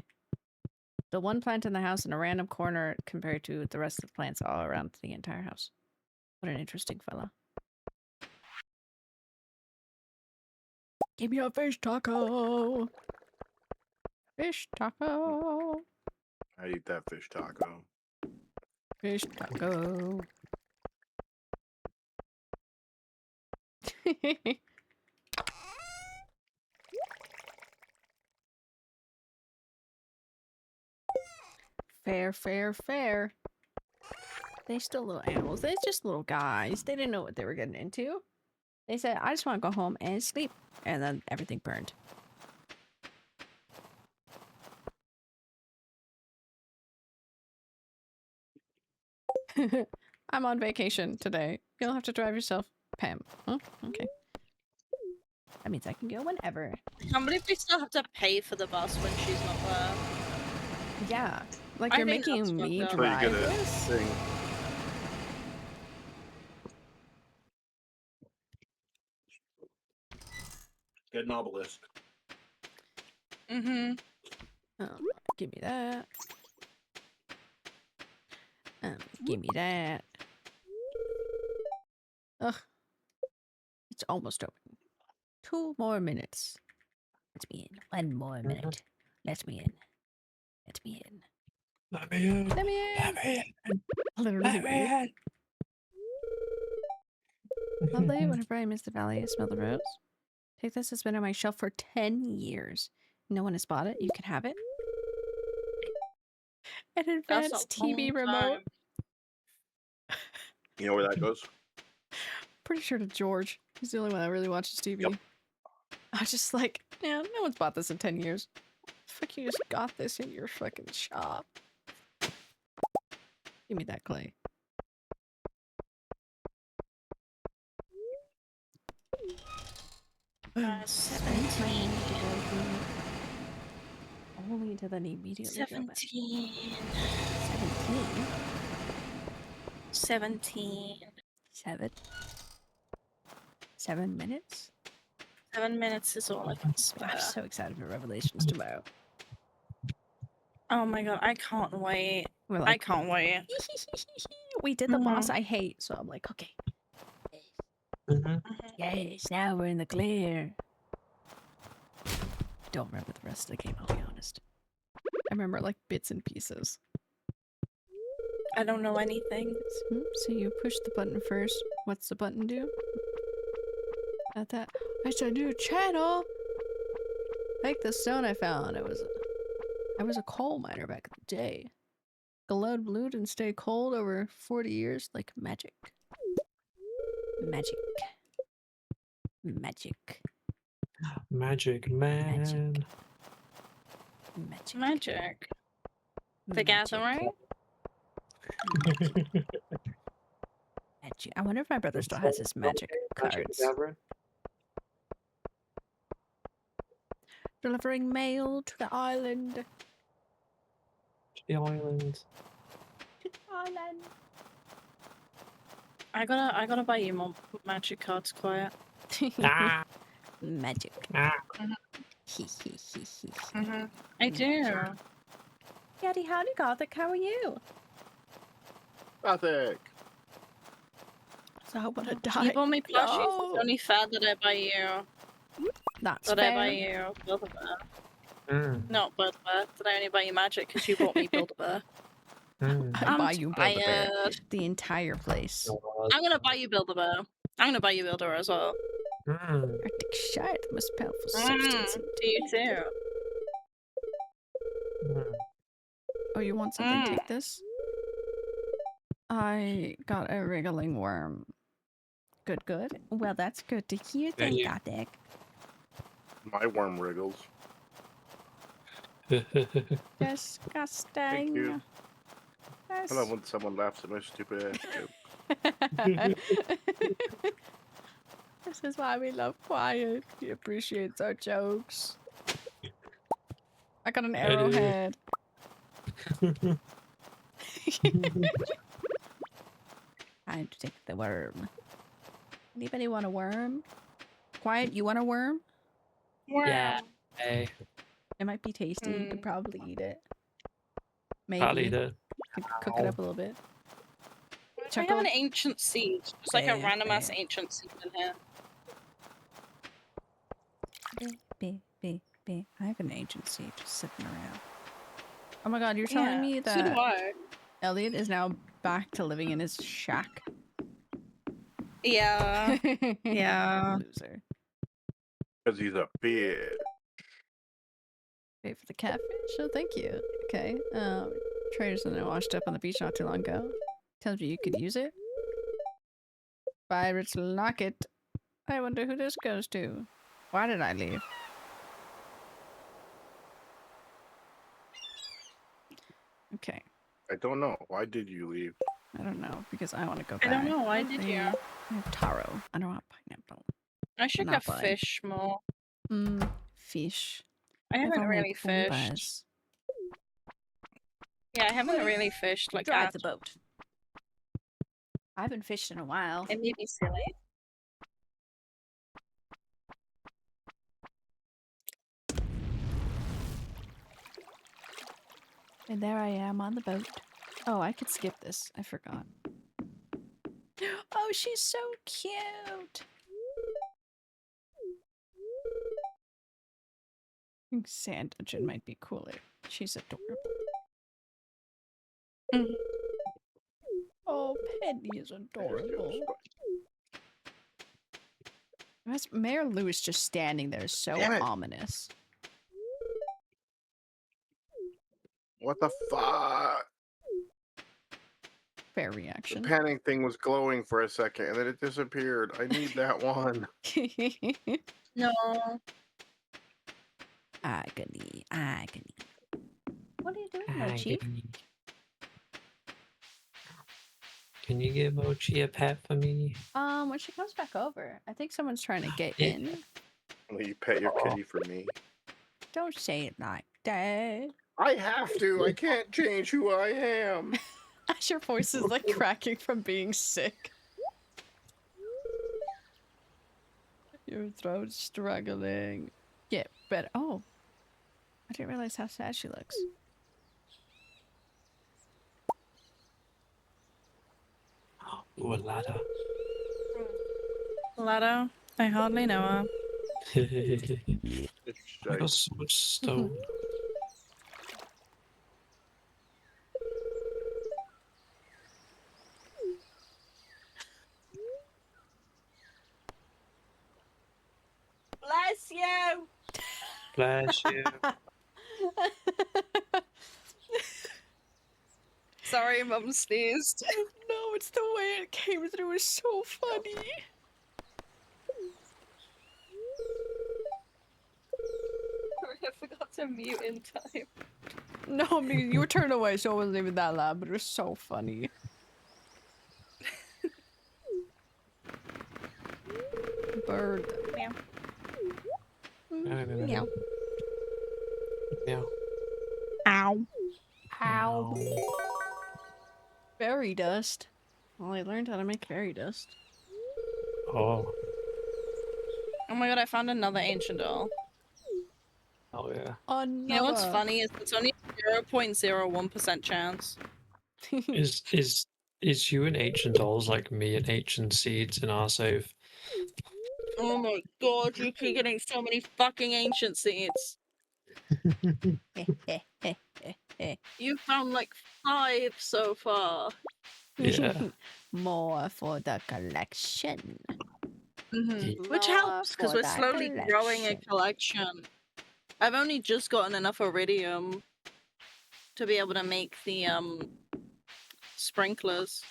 The one plant in the house in a random corner compared to the rest of the plants all around the entire house. What an interesting fella. Give me a fish taco. Fish taco. I eat that fish taco. Fish taco. Fair, fair, fair. They're still little animals. They're just little guys. They didn't know what they were getting into. They said, I just want to go home and sleep. And then everything burned. I'm on vacation today. You'll have to drive yourself, Pam. Huh? Okay. That means I can go whenever. I can't believe we still have to pay for the bus when she's not there. Yeah. Like, I you're think that's making me fucked up. Pretty drive good at this? thing. Get an obelisk. Mm-hmm. Give me that. Give me that. Ugh. It's almost open. 2 more minutes. Let me in. 1 more minute. Let me in. Let me in. Let me in. Let me in. Let me in. Literally. Let me in. Lovely. Whenever I miss the valley, I smell the rose. Take this. It's been on my shelf for 10 years. No one has bought it. You can have it. An That's advanced a long TV remote. time. You know where that goes? Pretty sure to George. He's the only one that really watches TV. Yep. I was just like, yeah, no one's bought this in 10 years. Fuck, you just got this in your fucking shop. Give me that clay. Oh, 17. Only to then immediately go back. 17. 17? 17. 7 minutes? 7 minutes is all I can spare. I'm so excited for Revelations tomorrow. Oh my god, I can't wait. We're I like, can't wait. we did the boss I hate, so I'm like, okay. Yes, now we're in the clear. Don't remember the rest of the game, I'll be honest. I remember like bits and pieces. I don't know anything. So you push the button first. What's the button do? At that. It's a new channel! Like the stone I found. I was a coal miner back in the day. Glowed blue and stay cold over 40 years like magic. Magic. Magic. Magic man. Magic. Magic. The Magic. Gathering? Magic. I wonder if my brother still has his magic cards. Delivering mail to the island. To the island. To the island. I gotta buy you more magic cards, Quiet. Ah. Magic. Ah. I do. Daddy, howdy, Gothic. How are you? Gothic. So I want to die. You bought me plushies. No. It's only fair that I buy you. That's That fair. I buy you Build-A-Bear. Mm. Not Build-A-Bear. Did I only buy you magic because you bought me Build-A-Bear? Mm. I buy you Build-A-Bear. tired. The entire place. I'm gonna buy you Build-A-Bear. I'm gonna buy you Build-A-Bear as well. Mm. Arctic shite, the most powerful substance. Do you too? Mm. Oh, you want something? Take this. I got a wriggling worm. Good, good. Well, that's good to hear, then, you- Gothic. My worm wriggles. Disgusting. Thank you. Yes. I love when someone laughs at my stupid ass joke. This is why we love Quiet. He appreciates our jokes. I got an arrowhead. Time to take the worm. Anybody want a worm? Quiet, you want a worm? Yeah. Hey, It might be tasty. You could probably eat it. Maybe. I'll eat it. Could cook it up a little bit. I have an ancient seed. Just like a Fair, random ass fair. ancient seed in here. I have an agency just sitting around. Oh my god, you're telling me so do that I. Elliot is now back to living in his shack? Yeah. Yeah. Loser. Because he's a bitch. Pay for the catfish? Oh, thank you. Okay. Traders and I washed up on the beach not too long ago. Tells me you could use it. Pirates lock it. I wonder who this goes to. Why did I leave? Okay. I don't know. Why did you leave? I don't know, because I want to go back. I don't know. Why did you? I have taro. I don't want pineapple. I should go Not buying. fish more. Fish. I have haven't only really fished. pumbas. Yeah, I haven't really fished like Drive that. the boat. I haven't fished in a while. It may be silly. And there I am on the boat. Oh, I could skip this. I forgot. Oh, she's so cute. I think Sand Dungeon might be cooler. She's adorable. Oh, Penny is adorable. Mayor Lewis just standing there is so Damn it. ominous. What the fuck? Fair The reaction. panning thing was glowing for a second and then it disappeared. I need that one. No. Agony, agony. What are you doing, Mochi? Can you give Mochi a pet for me? When she comes back over, I think someone's trying to get Yeah. in. Will you pet your kitty for me? Don't say it like that. I have to. I can't change who I am. As your voice is like cracking from being sick. Your throat's struggling. Get better. Oh. I didn't realize how sad she looks. Ooh, a ladder. Lado? I hardly know her. It's I got so much stone. Bless you! Bless you. Sorry, Mum sneezed. No, it's the way it came through. It was so funny. I forgot to mute in time. No, I mean, you were turned away, so it wasn't even that loud, but it was so funny. Bird. Meow. Meow. Meow. Ow. Ow. Fairy dust. Well, I learned how to make fairy dust. Oh. Oh my god, I found another ancient doll. Oh yeah. Another. You know what's funny is it's only 0.01% chance. Is you an ancient dolls like me and ancient seeds in our save? Oh my god, you keep getting so many fucking ancient seeds. You found like 5 so far. Yeah. More for the collection. Which More helps because for we're the slowly growing a collection. I've only just gotten enough iridium to be able to make the sprinklers.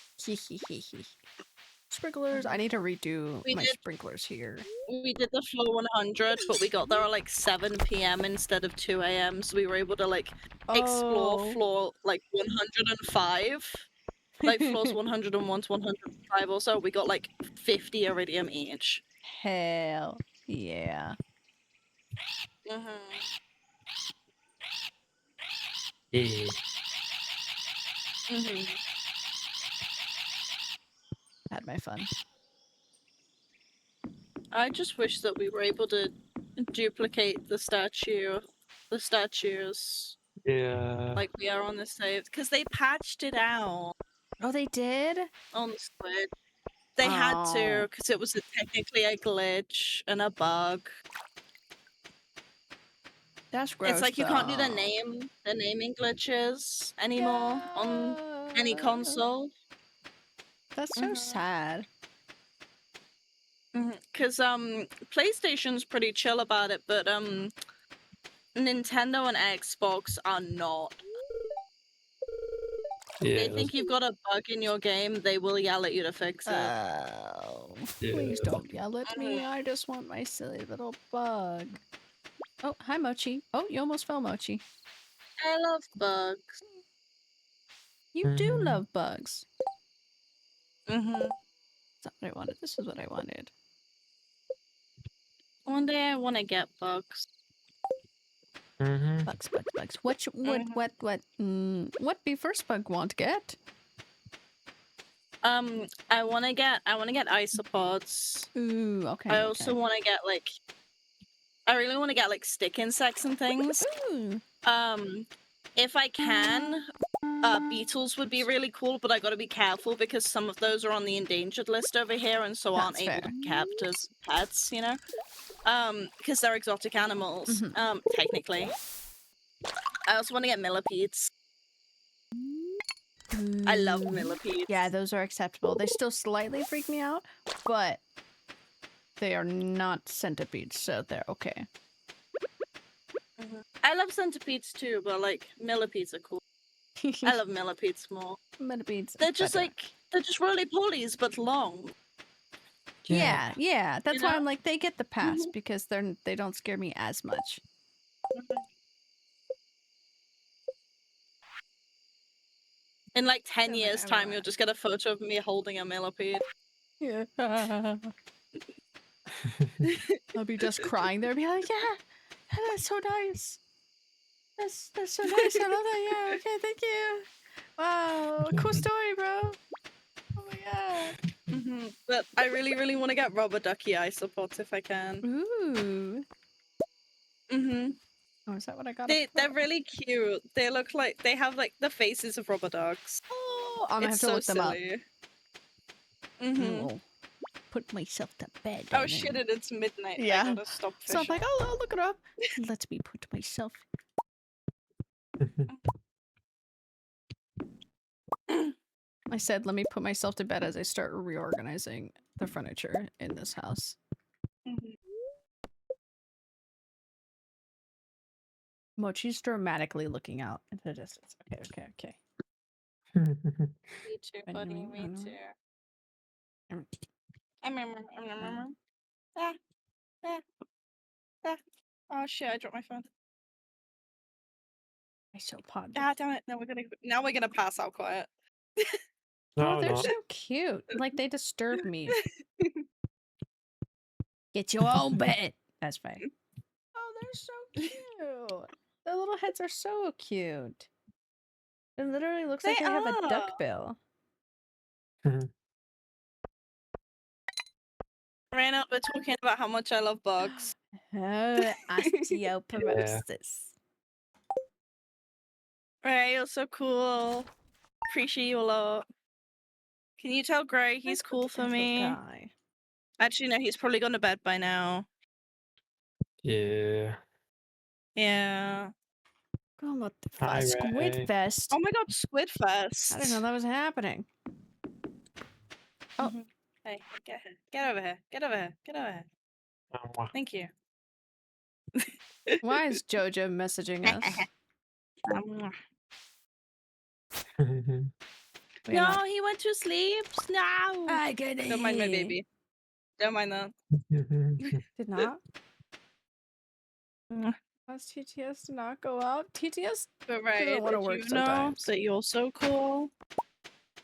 Sprinklers. I need to redo We my did- sprinklers here. We did the floor 100, but we got there at like 7 p.m. instead of 2 a.m. So we were able to like explore floor like 105. Like floors 101 to 105 or so. We got like 50 iridium each. Hell yeah. Yeah. Had my fun. I just wish that we were able to duplicate the statues Yeah. like we are on the save, because they patched it out Oh, they did? on the Squid. They had to, because it was technically a glitch and a bug. That's gross. It's like you can't do the though. naming glitches anymore on any Yeah. console. That's so Mhm. sad. Because PlayStation's pretty chill about it, but Nintendo and Xbox are not. They Yeah. think you've got a bug in your game, they will yell at you to fix it. Oh, please Yeah. don't yell at me. I just want my silly little bug. Oh, hi, Mochi. Oh, you almost fell, Mochi. I love bugs. You do Mhm. love bugs. Mm-hmm. That's not what I wanted. This is what I wanted. One day I want to get bugs. Mhm. Bugs, bugs, bugs. What be first bug want to get? I want to get isopods. Ooh, okay. I also want to get like, I really want to get like stick insects and things. Ooh. If I can, beetles would be really cool, but I got to be careful because some of those are on the endangered list over here, and so aren't That's able fair. to be kept as pets. You know, because they're exotic animals. Technically. I also want to get millipedes. I love Ooh. millipedes. Yeah, those are acceptable. They still slightly freak me out, but they are not centipedes, so they're okay. I love centipedes too, but like millipedes are cool. I love millipedes more. Millipedes. They're just better. like roly polies, but long. Yeah. That's You why know? I'm like they get the pass because they don't scare me as much. In like 10 They're years' time, everywhere. you'll just get a photo of me holding a millipede. Yeah. I'll be just crying there, be like, yeah, that's so nice. That's so nice. I love that. Yeah. Okay. Thank you. Wow. Cool story, bro. Oh my god. But I really, really want to get rubber ducky isopods if I can. Ooh. Oh, is that what I got? They're really cute. They look like they have like the faces of rubber ducks. Oh, I'm gonna have It's to so look them up. silly. Oh, put myself to bed. Oh shit! It's midnight. Yeah. I gotta stop So I'm fishing. like, oh, I'll look it up. Let me put myself. I said, let me put myself to bed as I start reorganizing the furniture in this house. Mochi's dramatically looking out into the distance. Okay. Me too, buddy. Me too. Oh shit! I dropped my phone. I so pod. Ah, damn it! Now we're gonna pass out quiet. Oh, No, they're no. so cute. Like they disturb me. Get your own bed. That's right. Oh, they're so cute. Their little heads are so cute. It literally looks like they have a duck bill. Raina, we're talking about how much I love bugs. Osteoporosis. Ray, you're so cool. Appreciate you a lot. Can you tell Gray he's cool for me? Guy. Actually, no, he's probably gone to bed by now. Yeah. Yeah. Oh, what the Hi, fuck? Squid Ray. Fest. Oh my god, Squid Fest. I didn't know that was happening. Oh. Hey, get here. Get over here. Get over here. Get over here. Thank you. Why is Jojo messaging us? No, he went to sleep. No. Don't mind my baby. Don't mind that. Did not? Does TTS not go out? TTS But right, doesn't want to did work you know sometimes. that you're so cool?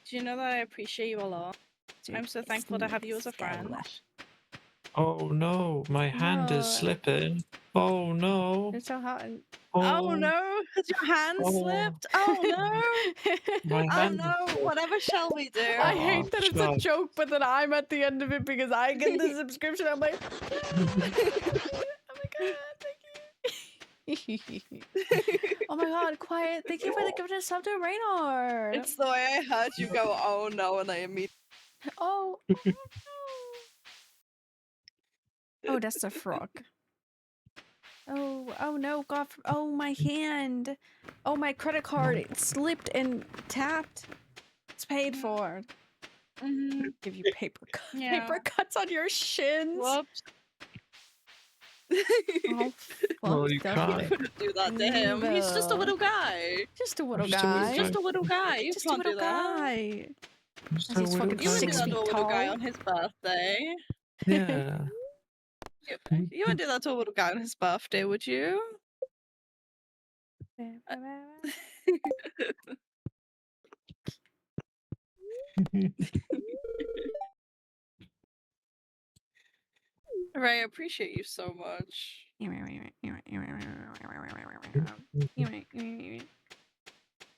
Do you know that I appreciate you a lot? Dude, I'm so thankful to have you as a friend. Oh no, my hand is slipping. Oh no. It's so hot. And... Oh no, has your hand slipped? Oh no! My Oh hand. no, whatever shall we do? I hate that it's a God. joke, but then I'm at the end of it because I get the subscription. I'm like, oh my god, thank you. Oh my god, quiet. Thank you for giving us sub to Raynor. It's the way I heard you go, oh no, and I immediately. Oh no. Oh, that's a frog. Oh no, God. Oh, my hand. Oh, my credit card. It slipped and tapped. It's paid for. Give you paper Yeah. cuts on your shins. Whoops. Oh, Well, you fucked up can't. Couldn't do that to him. He's just a little guy. Just a little Just a little guy. Just a little guy. You Just a can't little do that. guy. Just As a he's little fucking You wouldn't do 6 that feet to a little guy tall. on his birthday. Yeah. You wouldn't do that to a little guy on his birthday, would you? Ray, I appreciate you so much.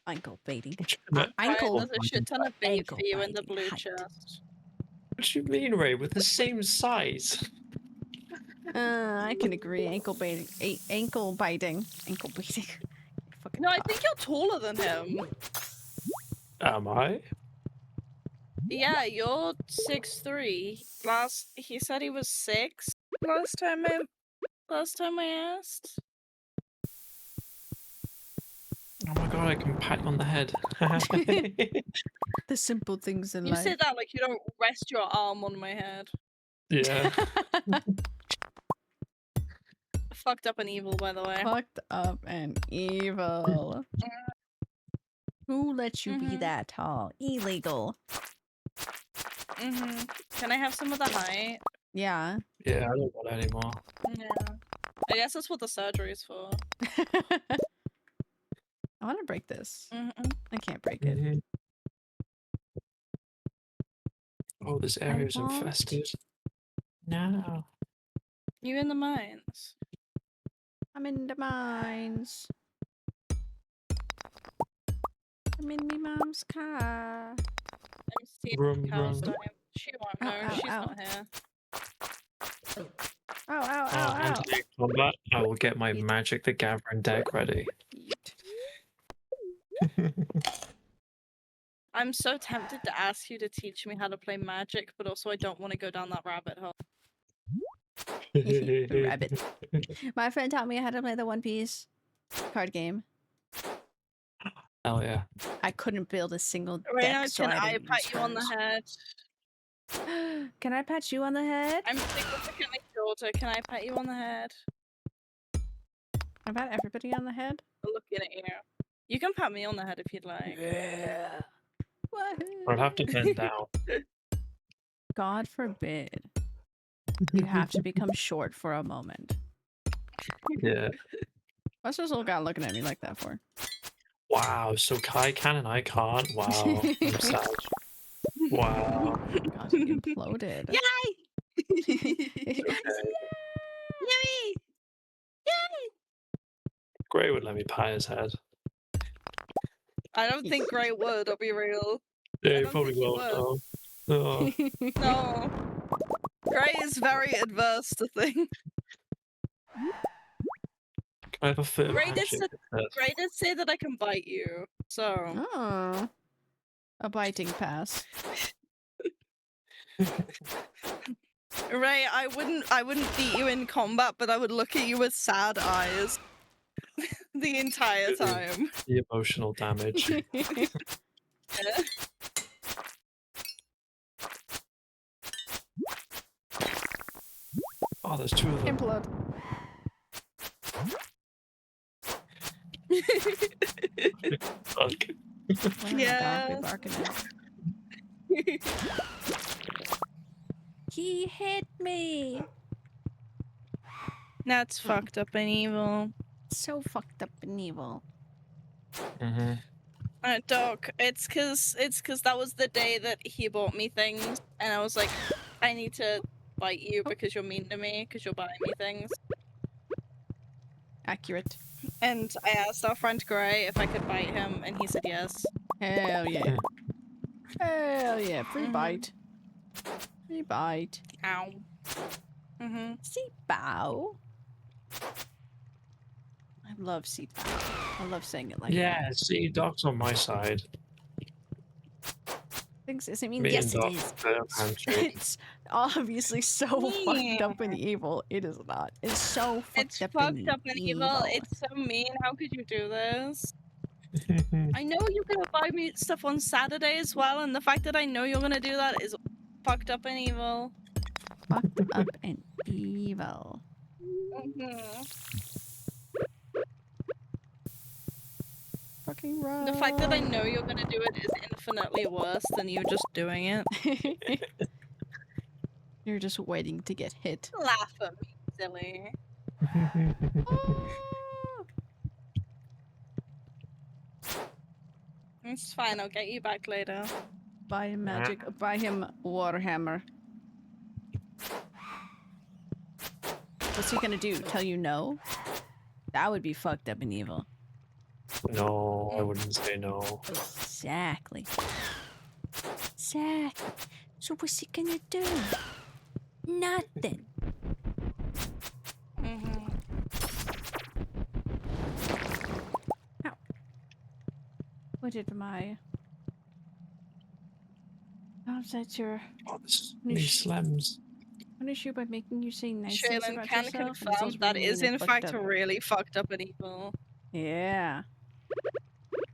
Ankle baiting. What Ryan, Ankle. there's a shit ton of bait Ankle for you in the biting blue height. chest. do you mean, Ray? With the same size? I can agree. Ankle baiting. Ankle biting. Ankle baiting. Fucking No, I cock. think you're taller than him. Am I? Yeah, you're 6'3". He said he was 6 last time I asked. Oh my god, I can pat you on the head. The simple things in You life. say that like you don't rest your arm on my head. Yeah. Fucked up and evil, by the way. Fucked up and evil. Who lets you be that tall? Illegal. Can I have some of the height? Yeah. Yeah, I don't want it anymore. Yeah. I guess that's what the surgery is for. I want to break this. Mm-mm. I can't break it. Mhm. Oh, this area's won't. infested. No. You in the mines? I'm in the mines. I'm in my mom's car. I'm seeing Vroom, Carl's vroom. time. She won't Ow, know. ow, She's ow. not here. Ow, ow, Oh, ow, and ow. to combat, I will get my Yeet. Magic the Gathering deck ready. I'm so tempted to ask you to teach me how to play Magic, but also I don't want to go down that rabbit hole. Rabbit. My friend taught me how to play the One Piece card game. Hell yeah. I couldn't build a single Right deck, now, so can I I didn't pat use you on the hers. head? Can I pat you on the head? I'm significantly shorter. Can I pat you on the head? I pat everybody on the head? Looking at you. You can pat me on the head if you'd like. Yeah. I'll have to bend down. God forbid. You have to become short for a moment. Yeah. What's this little guy looking at me like that for? Wow, so Kai can and I can't? Wow. I'm sad. Wow. God, he imploded. Yay! Okay. Yay! Gray would let me pat his head. I don't think Gray would, I'll be real. Yeah, I he don't probably think he will. Oh. No. Gray is very adverse to things. Can I have a fit of Gray did, magic instead? Gray did say that I can bite you, so... Oh. A biting pass. Ray, I wouldn't beat you in combat, but I would look at you with sad eyes the entire time. The emotional damage. Yeah. Oh, there's two of them. Implode. Fuck. Yeah. Barking at. He hit me. That's fucked up and evil. So fucked up and evil. Mm-hmm. Doc, it's cause that was the day that he bought me things, and I was like, I need to bite you because you're mean to me, because you're buying me things. Accurate. And I asked our friend Gray if I could bite him, and he said yes. Hell yeah. Hell yeah. Free Mhm. bite. Free bite. Ow. Mm-hmm. See bow. I love see bow. I love saying it like Yeah, see, Doc's on my side. Thinks doesn't mean Me yes and it Doc is. handshake. It's obviously so fucked up and evil. It is not. It's so It's fucked up fucked and up and evil. It's so mean. How could you do this? I know you're gonna buy me stuff on Saturday as well, and the fact that I know you're gonna do that is fucked up and evil. Fucked up and evil. Mhm. Fucking wrong. The fact that I know you're gonna do it is infinitely worse than you just doing it. You're just waiting to get hit. Laugh at me, silly. It's fine, I'll get you back later. Buy him magic. Buy him Warhammer. What's he gonna do? Tell you no? That would be fucked up and evil. No, I wouldn't say no. Exactly. Exactly. So what's he gonna do? Nothing. Mm-hmm. Ow. What did my... How's that your... Oh, these slams. Punish you by making you say nice things Shaylin about can yourself? and confirm sounds that really is mean and in fucked fact up. really fucked up and evil. Yeah.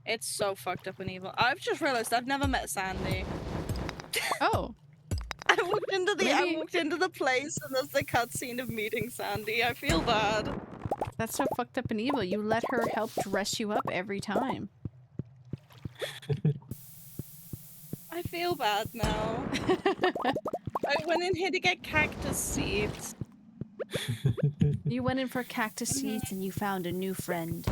It's so fucked up and evil. I've just realized I've never met Sandy. Oh. I walked into the Maybe- place and there's the cutscene of meeting Sandy. I feel bad. That's so fucked up and evil. You let her help dress you up every time. I feel bad now. I went in here to get cactus seeds. You went in for cactus seeds and you found a new friend.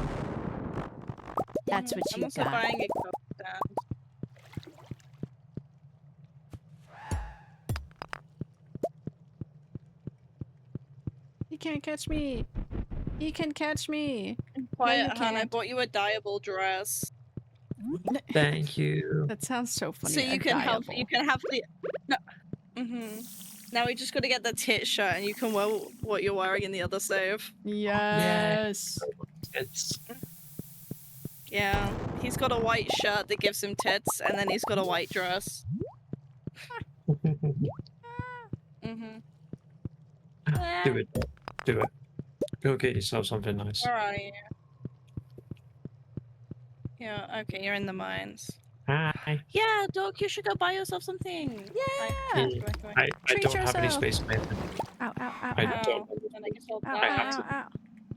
That's what I'm you also got. buying a cup stand. He can't catch me. He can catch me. Quiet, you Han, I can't. bought you a dyeable dress. Thank you. That sounds so funny. So you can have Adorable. the no. Now we just gotta get the tit shirt and you can wear what you're wearing in the other save. Yes. It's Yeah. He's got a white shirt that gives him tits and then he's got a white dress. do it. Do it. Go get yourself something nice. Where are you? Yeah, okay, you're in the mines. Hi. Yeah, Doc, you should go buy yourself something. Yeah. I Treat don't have any yourself. space, man. Ow, ow, ow, I ow. don't. Then I guess I'll Ow, die. I have ow, to- ow, ow.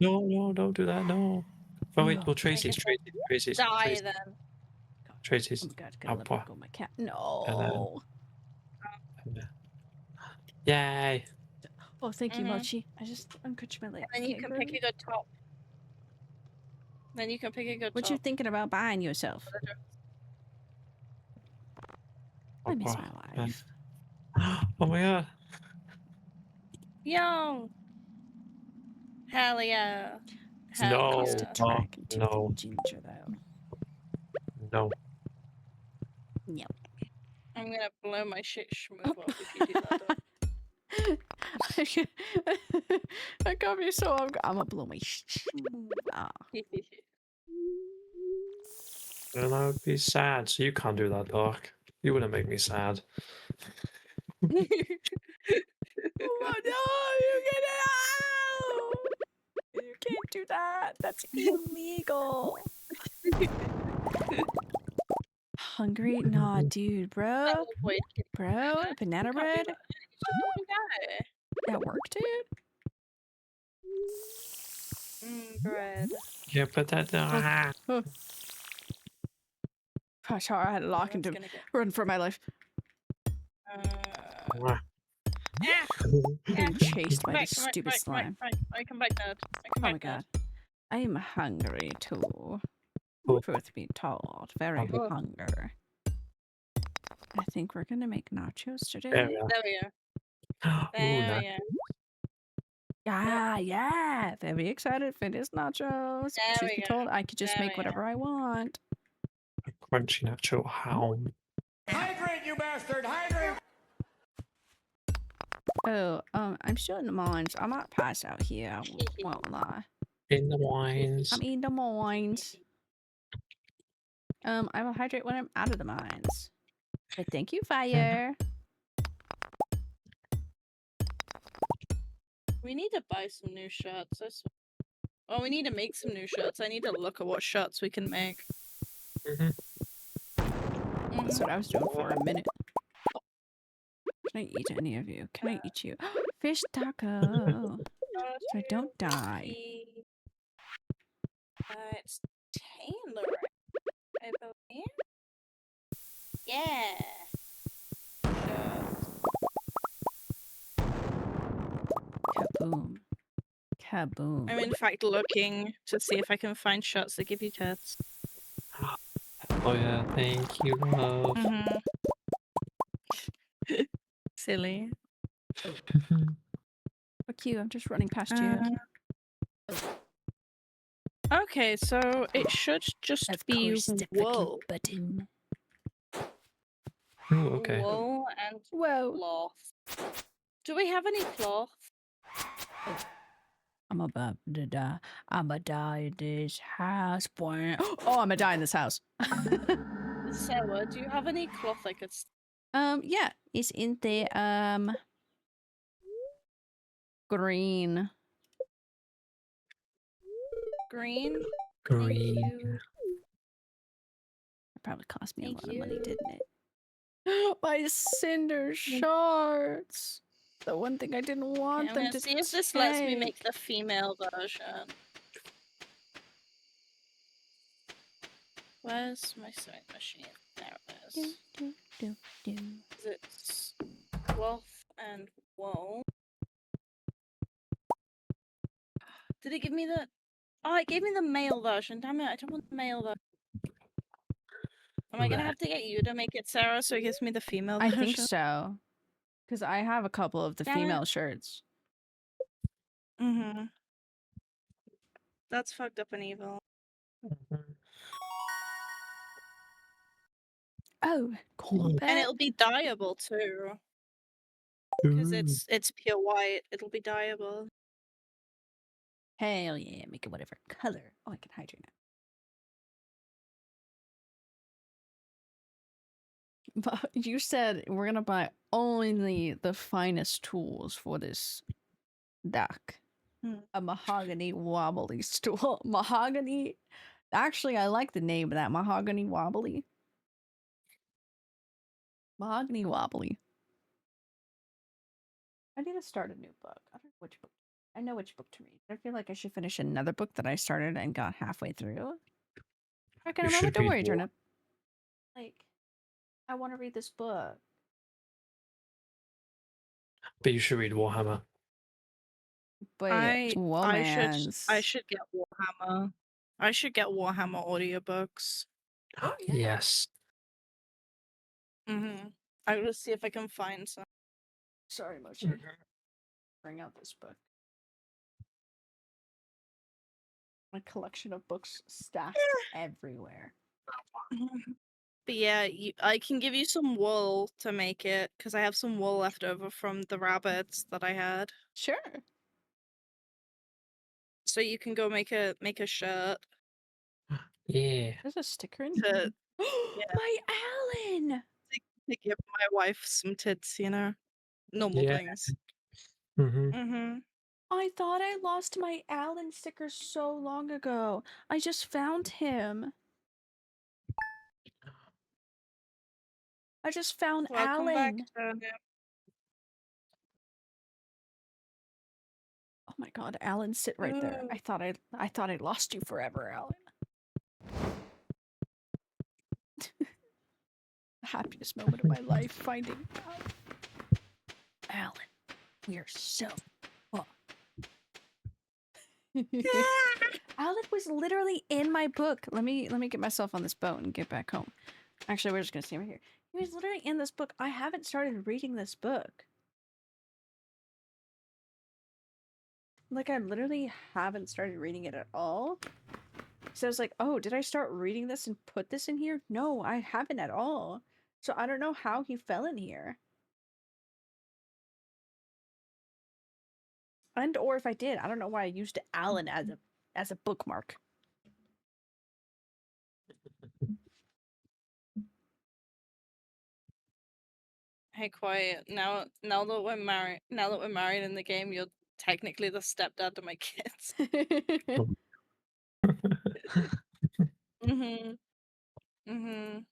No, don't do that. No. Oh wait, well Tracy's. Die then. Tracy's. Oh my god, gotta let Appa. go my cat. No. Yay. Oh, thank you, Mochi. I just uncroached my leg. And then you can pick a good top. What you thinking about buying yourself? I miss Appa. my wife. Oh my god. Yo! Hell yeah. No. Cost a Oh, track and no. ginger though. No. Yep. I'm gonna blow my shit schmoove up if you do that. Doc. That got me so I'm gonna blow my ah. And I would be sad, so you can't do that, Doc. You wouldn't make me sad. Oh no, you get out! You can't do that. That's illegal. Hungry? Nah, dude, bro. Wait, Bro, banana bread? At work, dude? bread. Yeah, but that. Oh, sorry, I had to lock and to run for my life. Being chased by this stupid slime. I come back, Ned. Oh my god. I am hungry too. Oh. Truth be told, very Oh. hungry. I think we're gonna make nachos today. There we are. There we are. Ooh, There nice. we are. Yeah. Very excited for this nachos. There Truth we be go. told, I could just There make we whatever I want. Crunchy nacho ham. Hydrate, you bastard! Hydrate! Oh, I'm still in the mines. I might pass out here. I won't lie. In the wines. I'm in the mines. I will hydrate when I'm out of the mines. But thank you, fire. We need to buy some new shirts. Well, we need to make some new shirts. I need to look at what shirts we can make. Mhm. That's what I was doing for a minute. Can I eat any of you? Can I eat you? Fish taco. So I don't die. It's tailoring, I believe. Yeah. Kaboom. Kaboom. I'm in fact looking to see if I can find shirts that give you tits. Oh yeah, thank you, love. Silly. Fuck you, I'm just running past you. Okay, so it should just Of be course, the wool. fucking button. Ooh, okay. Wool and Whoa. cloth. Do we have any cloth? I'm about to die. I'ma die in this house, boy. Oh, I'ma die in this house. Sarah, do you have any cloth I could... Yeah, it's in the, green. Green? Green. It probably cost me a Thank lot of money, you. didn't it? My cinder shards. The one thing I didn't Okay, want I'm them gonna to see if this lets me make take. the female version. Where's my sewing machine? There it is. Is it cloth and wool? Did it give me the... Oh, it gave me the male version. Damn it, I don't want the male version. Am I gonna have to get you to make it, Sarah, so it gives me the female I version? think so. Because I have a couple of the Damn it. female shirts. Mm-hmm. That's fucked up and evil. Oh, cool. And it'll be dyeable too. Because it's pure white. It'll be dyeable. Hell yeah, make it whatever color. Oh, I can hydrate now. But you said we're gonna buy only the finest tools for this deck. A mahogany wobbly stool. Mahogany. Actually, I like the name of that. Mahogany wobbly. Mahogany wobbly. I need to start a new book. I don't know which book. I know which book to read. I feel like I should finish another book that I started and got halfway through. Okay, You remember, should don't read worry, more. Turnip. Like, I want to read this book. But you should read Warhammer. But I Womans. should get Warhammer. I should get Warhammer audiobooks. Oh, yeah. Yes. Mm-hmm. I will see if I can find some. Sorry, Mochi. Bring out this book. My collection of books stacked everywhere. But yeah, I can give you some wool to make it, because I have some wool left over from the rabbits that I had. Sure. So you can go make a shirt. Yeah. There's a sticker in To, here. yeah. My Alan! to give my wife some tits, you know? Normal Yeah. things. Mm-hmm. Mm-hmm. I thought I lost my Alan sticker so long ago. I just found him. I just found Welcome back, Alan. Turnip. Oh my god, Alan, sit right there. I thought I lost you forever, Alan. The happiest moment of my life finding Alan. We are so Alan was literally in my book. Let me get myself on this boat and get back home. Actually, we're just gonna stay right here. He was literally in this book. I haven't started reading this book. Like, I literally haven't started reading it at all. So I was like, oh, did I start reading this and put this in here? No, I haven't at all. So I don't know how he fell in here. And or if I did, I don't know why I used Alan as a bookmark. Hey, quiet. Now that we're married in the game, you're technically the stepdad to my kids. Mhm. Mhm.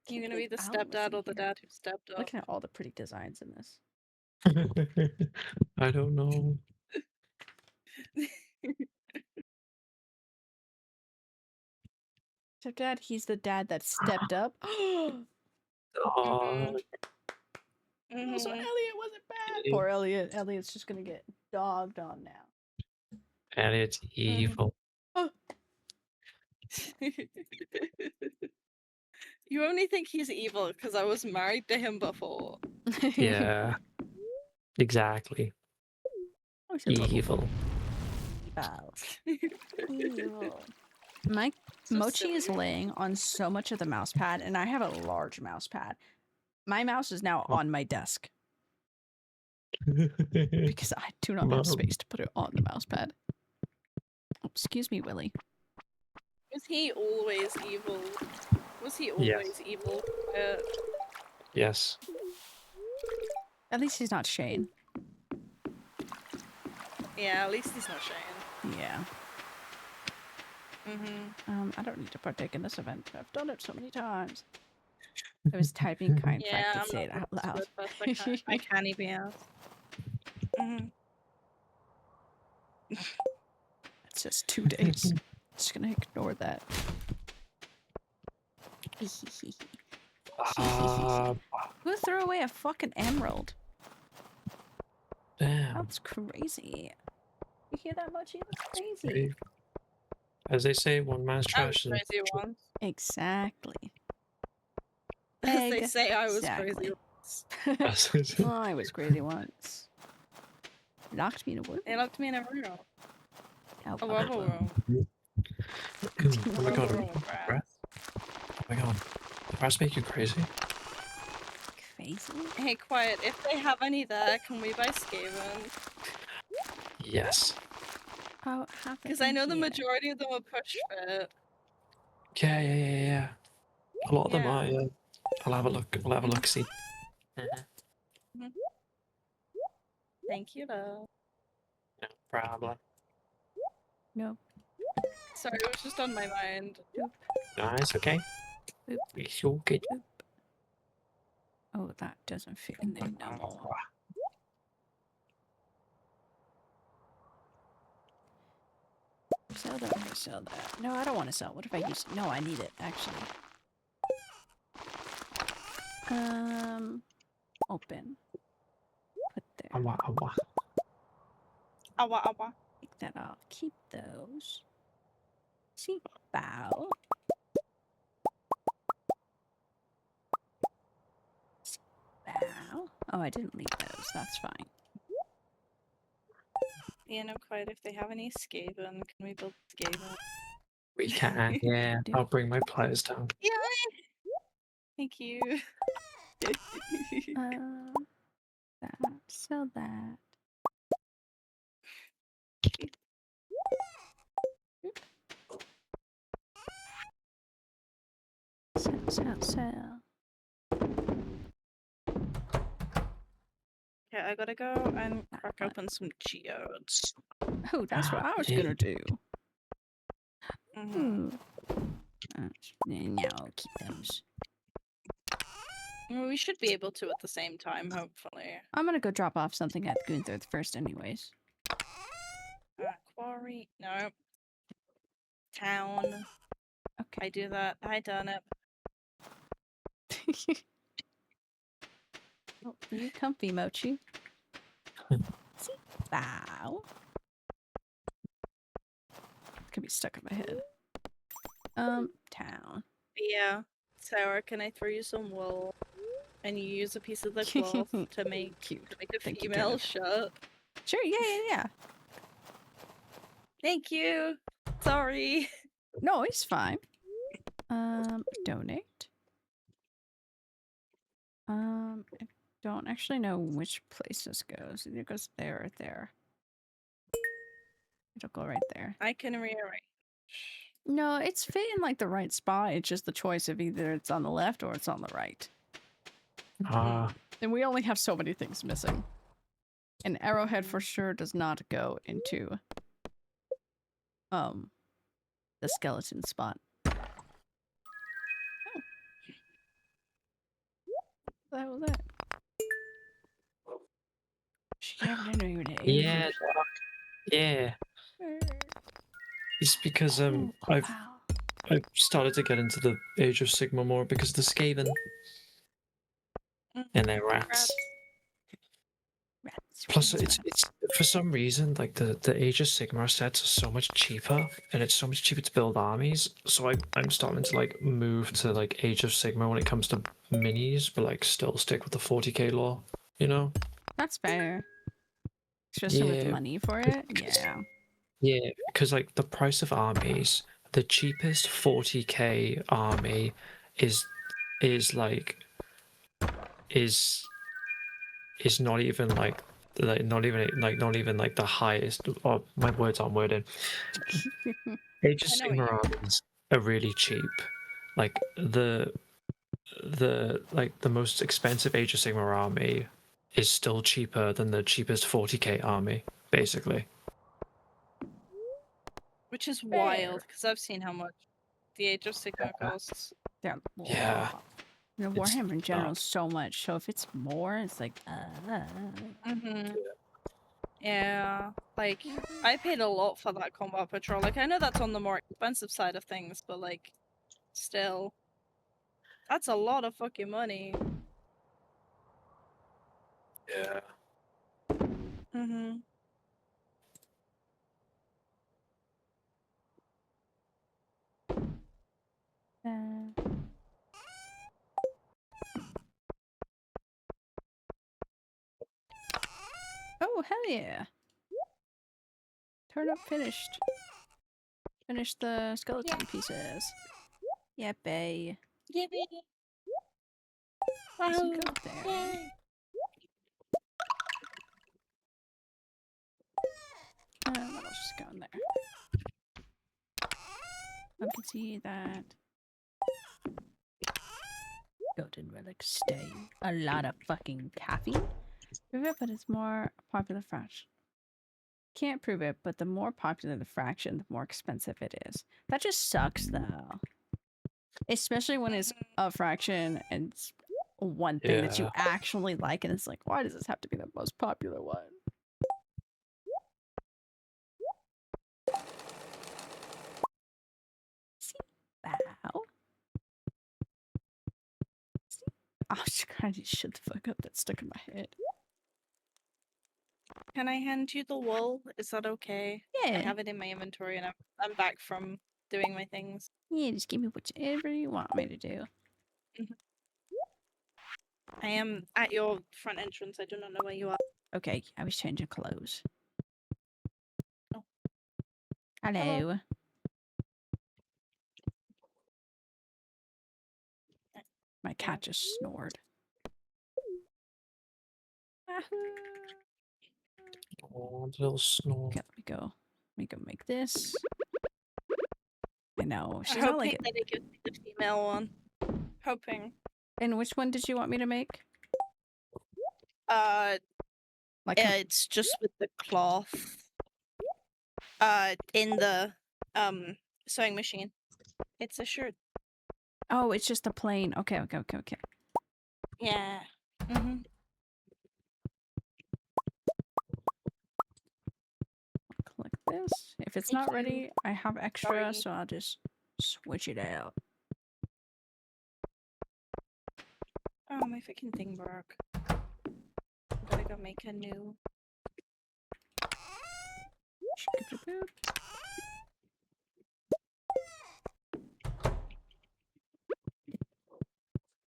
You gonna be the stepdad or the dad who stepped up? Looking at all the pretty designs in this. I don't know. Stepdad, he's the dad that stepped up. Also, Oh, Elliot Mhm. wasn't bad. Poor Elliot. Elliot's just gonna get dogged on now. Elliot's evil. Oh. You only think he's evil because I was married to him before. Yeah, exactly. Oh, she's lovable. Evil. Evil. My So Mochi is silly. laying on so much of the mouse pad, and I have a large mouse pad. My mouse is now Oh. on my desk because I do not have Mom. space to put it on the mouse pad. Oh, excuse me, Willie. Was he always evil? Was he Yes. always evil? Yes. At least he's not Shane. Yeah, at least he's not Shane. Yeah. Mhm. I don't need to partake in this event. I've done it so many times. I was typing kind Yeah, fact to I'm say it not out loud. good, but I can't even ask. Mhm. It's just 2 days. Just gonna ignore that. Who threw away a fucking emerald? Damn. That's crazy. You hear that much? That's crazy. Brave. As they say, one man's I was trash is crazy once. Exactly. As they say, I was crazy Exactly. once. I was crazy once. Locked me in a room. They locked me in a room. Oh, A rubber room. Oh my god. Rubber room with Breath? grass. Oh my god. Does grass make you crazy? Crazy? Hey, quiet. If they have any there, can we buy Skaven? Yes. Oh, Because I know the majority of them are push fit. Yeah. A lot of them Yeah. are, yeah. I'll have a look. I'll have a look, see. Thank you, though. No problem. No. Sorry, it was just on my mind. No, it's okay. Boop. It's all good. Boop. Oh, that doesn't fit in there no more. Sell that or sell that? No, I don't want to sell. What if I use it? No, I need it, actually. Open. Put there. Awa. Awa. Take that off. Keep those. See? Bow. See? Bow. Oh, I didn't leave those. That's fine. Yeah, no, quiet. If they have any Skaven, can we build Skaven? We can, yeah. I'll bring my players down. Yeah. Thank you. That. Sell that. Sell. Okay, I gotta go and crack open some geodes. Oh, that's what I was gonna do. Mm-hmm. Now I'll keep those. Well, we should be able to at the same time, hopefully. I'm gonna go drop off something at Gunther first anyways. Quarry? No. Town. Okay. I do that. I done it. Oh, you comfy, Mochi. See? Bow. It's gonna be stuck in my head. Town. Yeah. Sarah, can I throw you some wool? And you use a piece of the cloth to make a Thank you, female Kenneth. shirt. Sure, yeah. Thank you. Sorry. No, it's fine. Donate. I don't actually know which place this goes. Either it goes there or there. It'll go right there. I can rearrange. No, it's fit in like the right spot. It's just the choice of either it's on the left or it's on the right. Ah, And we only have so many things missing. An arrowhead for sure does not go into the skeleton spot. Oh. What the hell was that? She haven't been doing it in yeah, ages. Doc. Yeah. It's because Oh, pow, I've pow. I've started to get into the Age of Sigma more because of the Skaven and their rats. Rats, Plus, rats, it's for some reason like the Age of Sigma sets are so much cheaper, and it's so much cheaper to build armies. So I'm starting to like move to like Age of Sigma when it comes to minis, but like still stick with the 40k lore. You know? That's fair. Especially with the Yeah, money for it. because- Yeah. yeah, because like the price of armies, the cheapest 40k army is like is is not even like not even like the highest. Oh, my words aren't worded. Age of I know what Sigma you armies are really cheap. Like the most expensive Age of Sigma army is still cheaper than the cheapest 40k army, basically. Which is Fair. wild, because I've seen how much the Age of Sigma costs. Yeah. Yeah. You know, It's Warhammer in general is nuts. so much. So if it's more, it's like, Mm-hmm. Yeah, like, I paid a lot for that combat patrol. Like, I know that's on the more expensive side of things, but, like, still. That's a lot of fucking money. Yeah. Mm-hmm. Oh, hell yeah. Turnip finished. Finished the skeleton pieces. Yeah, bae. Yippee! Let's Wahoo! go there. Yay! What else is going there? I can see that. Golden relic stay. A lot of fucking caffeine. Prove it, but it's more popular fraction. Can't prove it, but the more popular the fraction, the more expensive it is. That just sucks, though. Especially when it's a fraction and it's one thing that you Yeah. actually like, and it's like, why does this have to be the most popular one? See? Bow. See? Oh, just kind of shut the fuck up. That's stuck in my head. Can I hand you the wool? Is that okay? I Yeah. have it in my inventory and I'm back from doing my things. Yeah, just give me whatever you want me to do. I am at your front entrance. I do not know where you are. Okay, I was changing clothes. Oh. Hello. Hello. My cat just snored. Oh, little snore. Okay, let me go. Let me go make this. I know. I'm She's not hoping like that it gives me the female one. Hoping. And which one did you want me to make? Like It's just with the cloth. In the sewing machine. It's a shirt. oh, it's just a plain. Okay. Yeah. Mm-hmm. Click this. If it's not ready, I have extra, Sorry. so I'll just switch it out. Oh, my freaking thing broke. Gotta go make a new.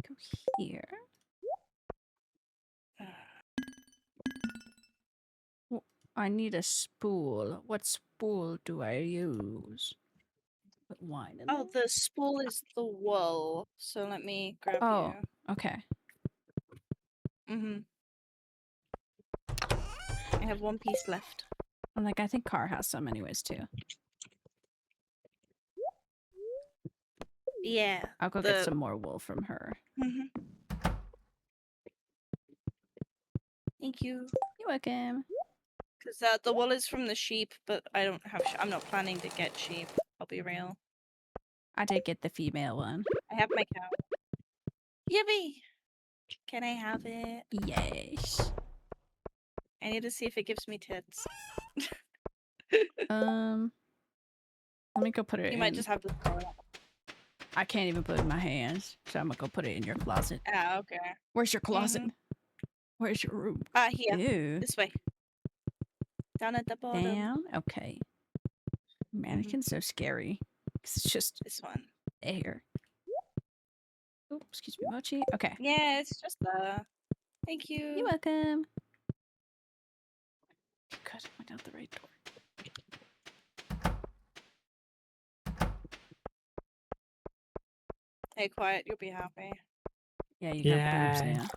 Go here. I need a spool. What spool do I use? Put wine in Oh, there? the spool is the wool. So let me grab Oh, you. okay. Mm-hmm. I have one piece left. I'm like, I think Car has some anyways, too. Yeah. I'll go get some more wool from her. Mhm. Thank you. You're welcome. Because the wool is from the sheep, but I don't have. I'm not planning to get sheep. I'll be real. I did get the female one. I have my cow. Yippee! Can I have it? Yes. I need to see if it gives me tits. Let me go put it You in. might just have to throw it. I can't even put it in my hands, so I'm gonna go put it in your closet. Ah, okay. Where's your closet? Where's your room? Here. Ew. This way. Down at the bottom. Down? Okay. Mannequin's so scary. 'Cause it's just This one. air. Oh, excuse me, Mochi. Okay. Yeah, it's just Thank you. You're welcome. Good, I went out the right door. Hey, quiet. You'll be happy. Yeah, you got boobs Yay. now.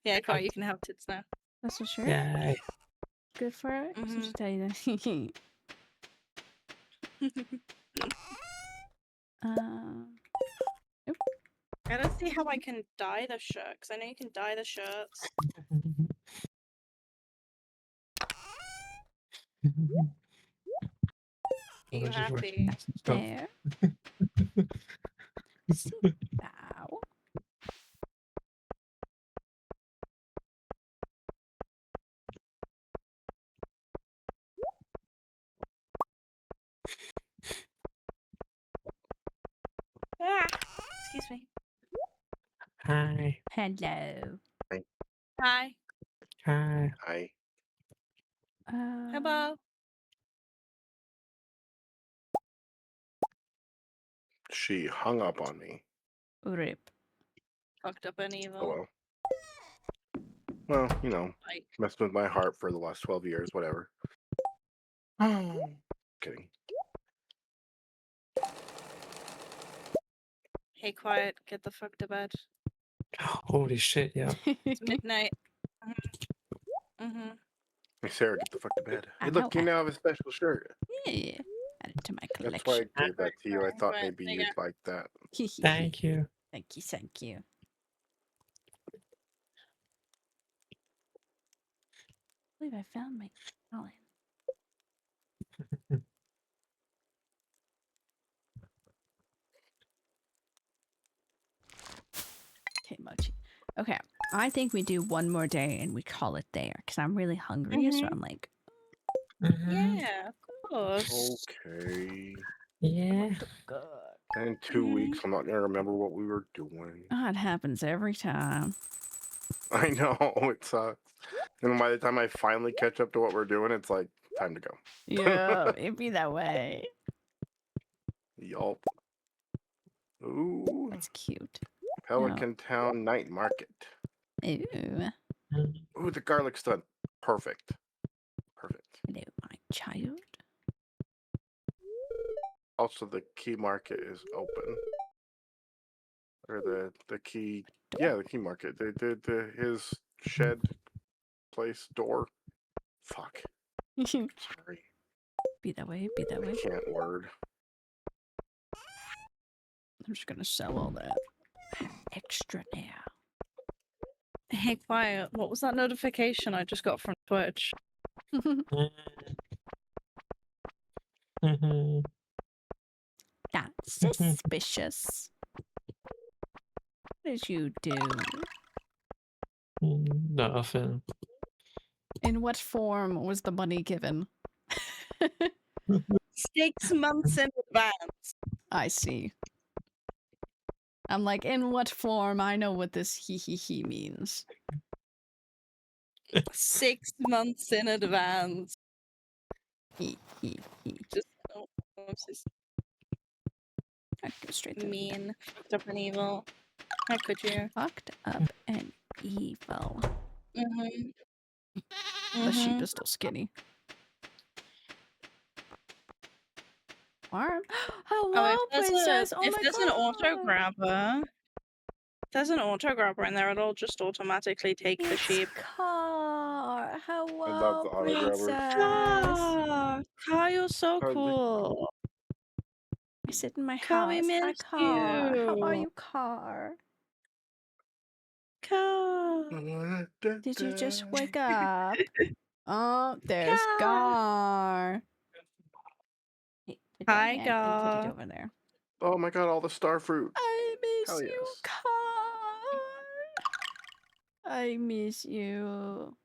Yeah, quiet. You can have tits now. That's for sure. Yay. Good for it. So Mhm. to tell you that. I don't see how I can dye the shirt, because I know you can dye the shirts. Are you happy? There. Sit down. Ah! Excuse me. Hi. Hello. Hi. Hi. Hi. Hello. She hung up on me. Rip. Fucked up and Oh evil. well. Well, you know, Like, messed with my heart for the last 12 years, whatever. Kidding. hey, quiet. Get the fuck to bed. Holy shit, yeah. It's midnight. Hey, Sarah, get the fuck to bed. I Hey, know look, you now have a special shirt. Yeah. Add it to my That's why collection. I gave that to you. I thought Right, maybe there you you'd like that. Thank you. Thank you, thank you. I believe I found my Colin. Okay, Mochi. Okay, I think we do one more day and we call it there because I'm really hungry. So I'm like, Yeah, of course. Okay. Yeah. good. And in 2 weeks, I'm not going to remember what we were doing. Oh, it happens every time. I know, it sucks. And by the time I finally catch up to what we're doing, it's like, time to go. Yeah, it'd be that way. Yup. Ooh. That's cute. Pelican Town Night Market. Ooh. Ooh, the garlic's done. Perfect. Perfect. Hello, my child. Also, the key market is open. Or the key, yeah, the key market. His shed place door. Fuck. Sorry. Be that way, be that way. I can't word. I'm just gonna sell all that extra now. Hey, quiet. What was that notification I just got from Twitch? That's suspicious. What did you do? Nothing. In what form was the money given? 6 months in advance. I see. I'm like, in what form? I know what this he means. 6 months in advance. He. Just whoopsies. I go straight to Mean, fucked up and evil. How could you? fucked up and evil. Mm-hmm. The sheep is still skinny. Farm. Hello, princess. Oh if my there's god. an auto grabber, if there's an auto grabber in there, it'll just automatically take the sheep. Car. Hello, I love the auto grabbers. princess. Ah, Kyle, you're so Hardly. cool. I sit in my Car, we house. Hi, miss car. How are you. you, car? Car. Did you just wake up? Oh, there's Car. Gar. Hey, put that Hi, hand and put it Gar. over there. Oh my god, all the star fruit. I miss Hell you, yes. Car. I miss you.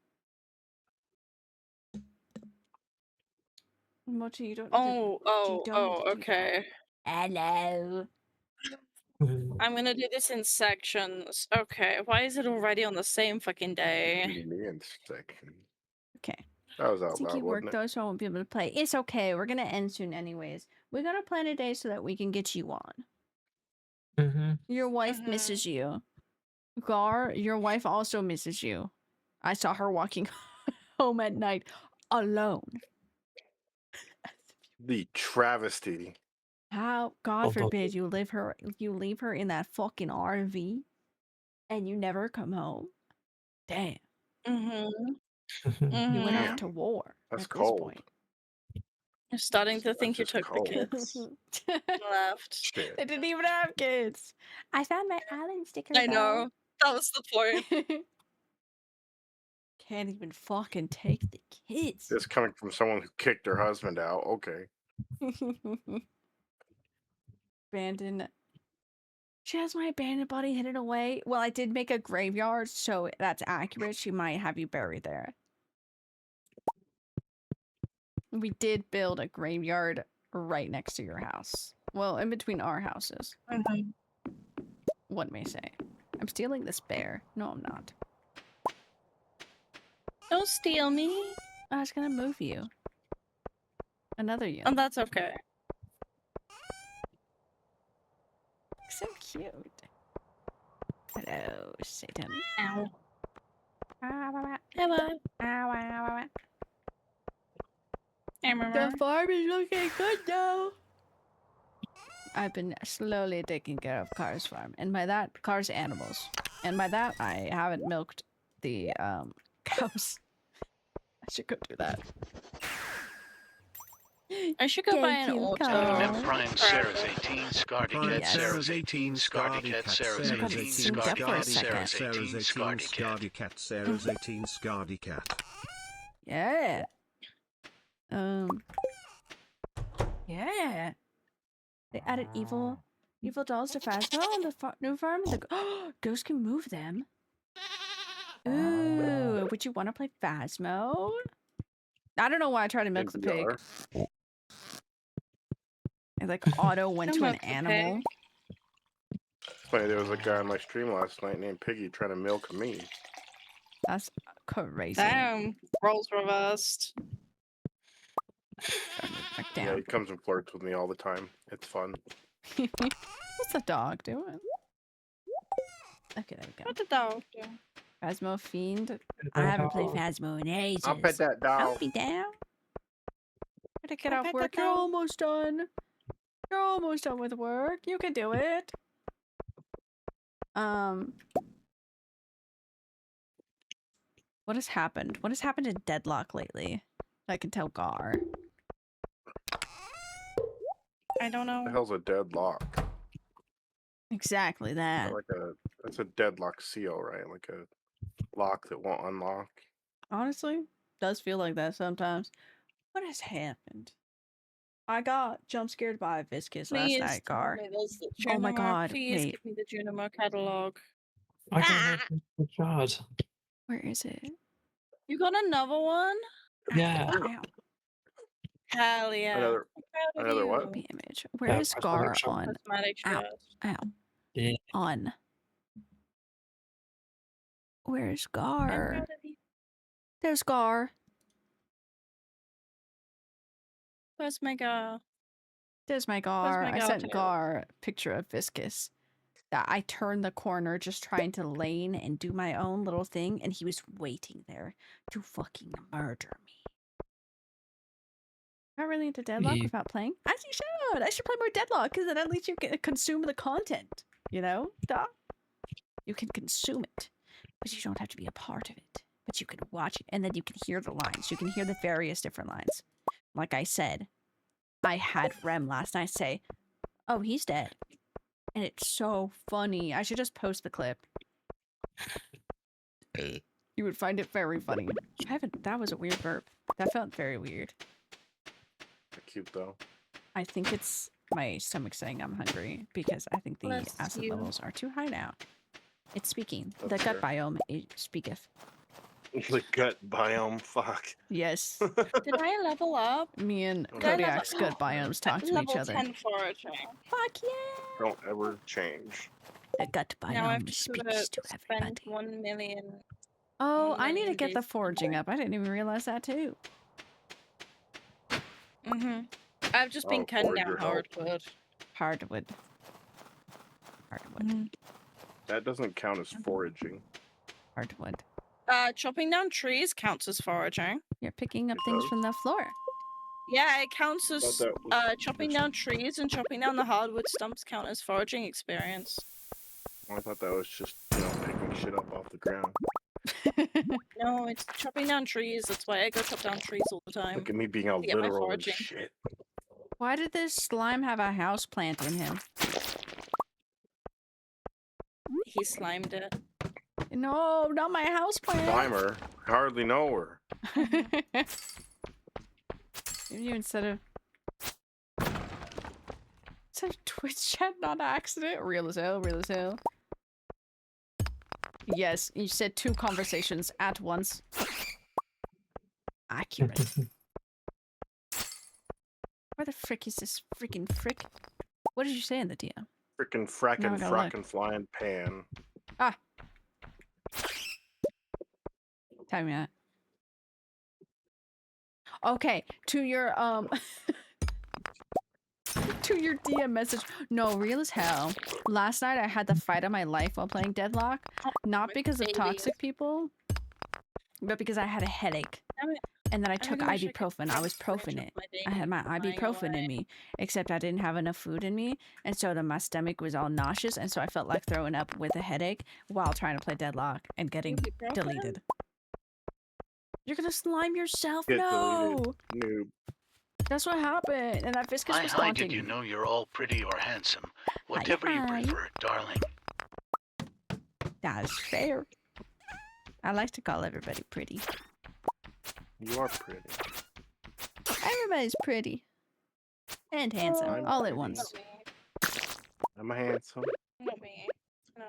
Mochi, you don't need to. You don't need to do that. Okay. Hello. I'm gonna do this in sections. Okay, why is it already on the same fucking day? Me in section. Okay. That was out Tiki loud, work wasn't it? though, so I won't be able to play. It's okay. We're gonna end soon, anyways. We're gonna plan a day so that we can get you on. Mm-hmm. Your wife Mhm. misses you. Gar, your wife also misses you. I saw her walking home at night alone. The travesty. How, God Oh, forbid, you leave her in that fucking RV and you never come home. Damn, Mhm. you went Mhm. off to war. That's at this cold. point. You're starting to That's think you just took the cold. kids and left. Shit. They didn't even have kids. I found my island sticker. I know. That was the point. Can't even fucking take the kids. This coming from someone who kicked her husband out. Okay. Abandoned. She has my abandoned body hidden away. Well, I did make a graveyard, so that's accurate. She might have you buried there. We did build a graveyard right next to your house. Well, in between our houses. Mhm. One may say. I'm stealing this bear. No, I'm not. Don't steal me. I was gonna move you. Another you. And that's okay. So cute. Hello, Satan. Ow. Ow, Hello. ow. The Emma. farm is looking good though. I've been slowly taking care of Car's farm. And by that, Car's animals. And by that, I haven't milked the cows. I should go do that. I should go buy Thank an you, auto. Carl. Mem Prime, Sarah's 18, Scardy Prime Cat, Yes. Sarah's 18, Scardy Cat, Sarah's 18, Scardy Cat, Sarah's 18, Scardy Cat. Scardy Cat, Sarah's 18, Scardy Cat. Yeah. Yeah. They added evil dolls to Phasmo on the new farm. The ghosts can move them. Ooh, would you want to play Phasmo? I don't know why I tried to milk the pig. NPR. It like auto went Don't to an milk the animal. pig. Funny, there was a guy on my stream last night named Piggy trying to milk me. That's crazy. Damn. Roles reversed. Turn it back Yeah, down. he comes and flirts with me all the time. It's fun. What's the dog doing? Okay, there we go. What the dog do? Phasmo Fiend. I haven't played Phasmo in ages. I'll pet that I'll dog. be down. Gotta get I'll off pet work. that You're dog. almost done. You're almost done with work. You can do it. What has happened? What has happened to Deadlock lately? I can tell Gar. I don't know. The hell's a deadlock? Exactly that. That's a deadlock seal, right? Like a lock that won't unlock. Honestly, does feel like that sometimes. What has happened? I got jump scared by a Viscus last Please night, tell Gar. me there's the Oh my Junimo. God, Please wait. give me the Junimo catalog. I don't have the shard. Where is it? You got another one? Yeah. Ow. Hell yeah. Another- I'm proud of another you. what? Copy image. Where is press Gar selection. on? Cosmetic Ow. shirt. Ow. Yeah. On. Where's I'm Gar? proud of you. There's Gar. Where's my girl? There's my Gar. my I Gar sent tail? Gar a picture of Viscus. That I turned the corner just trying to lane and do my own little thing, and he was waiting there to fucking murder me. Not really into Deadlock Yeah. without playing? As you should! I should play more Deadlock, because then at least you can consume the content. You know? Duh. You can consume it, but you don't have to be a part of it. But you can watch it, and then you can hear the lines. You can hear the various different lines. Like I said, I had Rem last night say, Oh, he's dead. And it's so funny. I should just post the clip. You would find it very funny. That was a weird burp. That felt very weird. Cute though. I think it's my stomach saying I'm hungry because I think the Bless acid you. levels are too high now. It's speaking. That's The gut fair. biome it speaketh. The gut biome. Fuck. Yes. Did I level up? Me and Don't Kodiak's level- gut biomes talk to each Level other. 10 foraging. Fuck yeah! Don't ever change. The gut Now I have biome to speaks to spend everybody. 1 million. Oh, 1 I need to million get the days foraging up. I didn't even realize that too. I've just been Oh, cutting down forager help. hardwood. Hardwood. That doesn't count as foraging. Hardwood. Chopping down trees counts as foraging. You're picking up It things does? from the floor. Yeah, it counts as that was chopping just- down trees and chopping down the hardwood stumps count as foraging experience. I thought that was just, picking shit up off the ground. No, it's chopping down trees. That's why I go chop down trees all the time. Look at me being all to get my literal and foraging. shit. Why did this slime have a house plant in him? He slimed it. No, not my house plant. Slimer. I hardly know her. You instead of Twitch chat, not accident. Real as hell, real as hell. Yes, you said 2 conversations at once. Accurate. Where the frick is this freaking frick? What did you say in the DM? Frickin' Now I frackin' gotta look. frackin' flying pan. Tell me that. Okay, to your to your DM message. No, real as hell. Last night I had the fight of my life while playing Deadlock. Not my because of baby. toxic people, but because I had a headache. Damn it. And then I I took really wish I could ibuprofen. I was scratch profing up it. my I had baby my flying ibuprofen away. in me, except I didn't have enough food in me, and so then my stomach was all nauseous, and so I felt like throwing up with a headache while trying to play Deadlock and getting Ibuprofen? deleted. You're gonna slime yourself? Get No! deleted. Noob. That's what happened, and that viscous Hi, was hi, taunting did you me. know you're all pretty or handsome? Whatever you hi. prefer, darling. That is fair. I like to call everybody pretty. You are pretty. Everybody's pretty. And handsome, I'm all at pretty. once. Not me. I'm a handsome. Not me. No.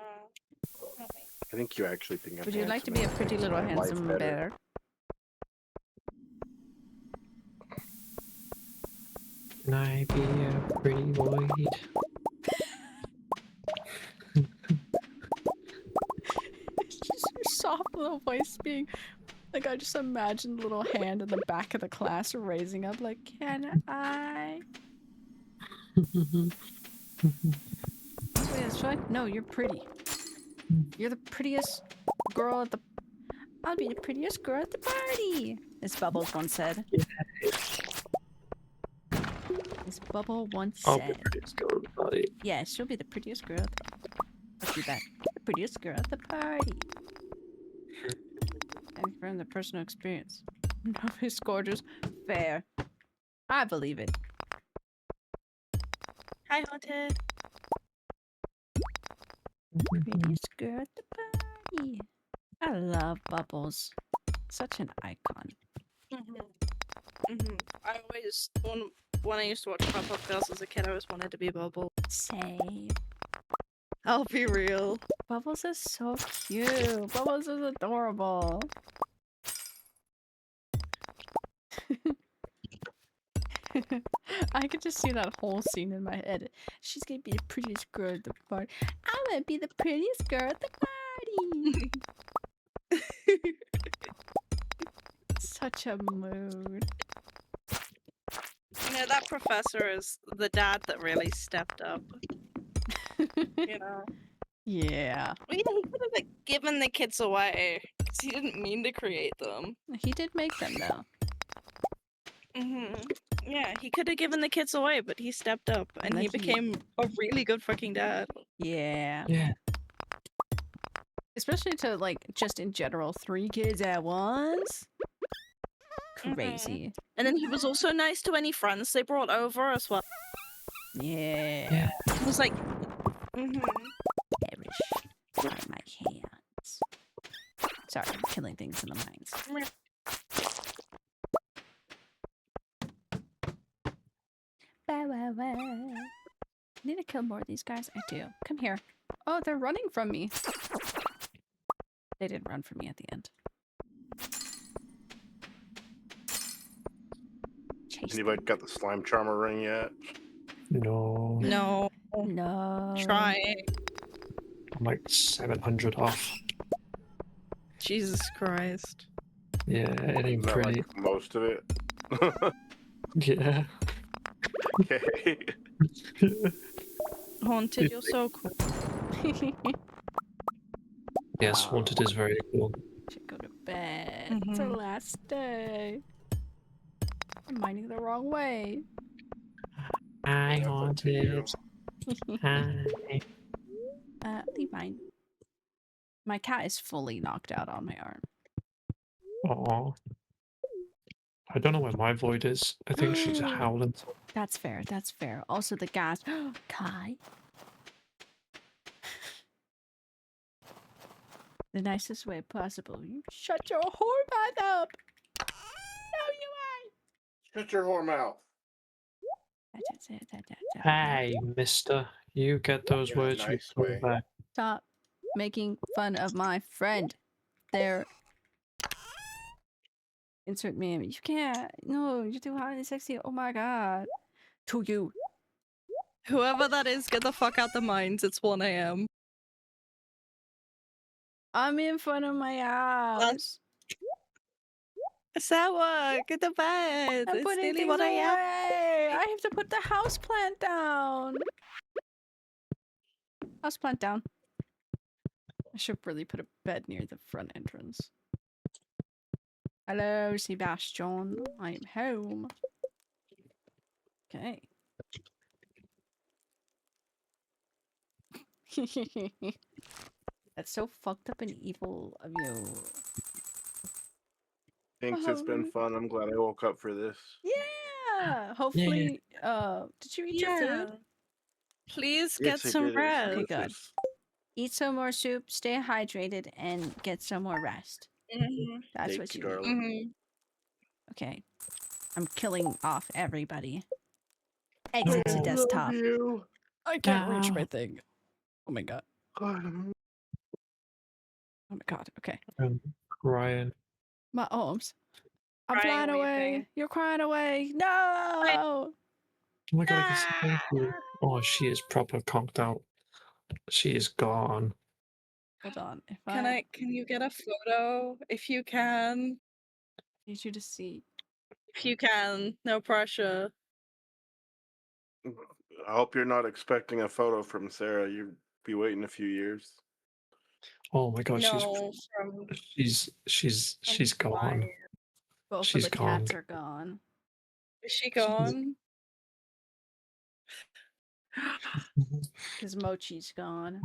Not me. I think you actually think I'm Would you like to handsome be a and it pretty makes little my life handsome better. bear? Can I be a pretty boy? Just your soft little voice being like, I just imagine the little hand in the back of the class raising up like, can I? Wait, it's like, no, you're pretty. You're the prettiest girl at the... I'll be the prettiest girl at the party, as Bubbles once said. As Bubble once I'll be said. the prettiest girl at the party. Yeah, she'll be the prettiest girl at the... Let's do that. The prettiest girl at the party. And from the personal experience. No, it's gorgeous. Fair. I believe it. Hi, Haunted. Prettiest girl at the party. I love Bubbles. Such an icon. I always when I used to watch Pop-Up Girls as a kid, I always wanted to be Bubble. Same. I'll be real. Bubbles is so cute. Bubbles is adorable. I could just see that whole scene in my head. She's gonna be the prettiest girl at the party. I'm gonna be the prettiest girl at the party. Such a mood. You know, that professor is the dad that really stepped up. You know? Yeah. Well, yeah, he could have like, given the kids away. 'Cause he didn't mean to create them. He did make them though. Yeah, he could have given the kids away, but he stepped up and then he he- became a really good fucking dad. Yeah. Yeah. Especially to like just in general 3 kids at once. Crazy. And then he was also nice to any friends they brought over as well. Yeah. I was like, Perish by my hands. Sorry, I'm killing things in the mines. Bow, wow, wow. Need to kill more of these guys? I do. Come here. Oh, they're running from me. They didn't run from me at the end. Chase Anybody them. got the slime charmer ring yet? No, no, No. try. I'm like 700 off. Jesus Christ. Yeah, it ain't Not pretty. like most of it. Yeah. Okay. Haunted, you're so cool. Yes, Haunted is very cool. Should go to bed. It's our last day. I'm mining the wrong way. Hi, That's up to you. Haunted. Hi. Leave mine. My cat is fully knocked out on my arm. Aw. I don't know where my void is. I think she's howling. That's fair. That's fair. Also, the gas. Kai. The nicest way possible. You shut your whore mouth up. No, you Shut your whore mouth. ain't. Hey, mister. You get those In a words, you nice come way. back. Stop making fun of my friend. There. Insert meme. You can't. No, you're too hot and sexy. Oh my god. To you. Whoever that is, get the fuck out the mines. It's 1 a.m. I'm in front of my house. Sour, get to bed. I'm It's putting nearly things 1 a.m. away. I have to put the house plant down. House plant down. I should really put a bed near the front entrance. Hello, Sebastian. I am home. Okay. That's so fucked up and evil of you. Thinks it's been fun. I'm glad I woke up for this. Yeah. Hopefully. Did you eat your food? Please Yes, get I some did. It's rest. Okay, good. delicious. Eat some more soup. Stay hydrated and get some more rest. That's Thank what you, you need. darling. Okay. I'm killing off everybody. Exit to No. desktop. You. I can't reach my thing. Oh my god. God. Oh my god. Okay. I'm crying. My arms. I'm Crying, flying away. weeping. You're crying away. No. Oh my god, I can see thank you. Oh, she is proper conked out. She is gone. Hold on. If Can you get a photo if you can? need you to see. If you can, no pressure. I hope you're not expecting a photo from Sarah. You'd be waiting a few years. Oh my god, No, from she's gone. Both She's of the gone. cats are gone. is she gone? Because Mochi's gone.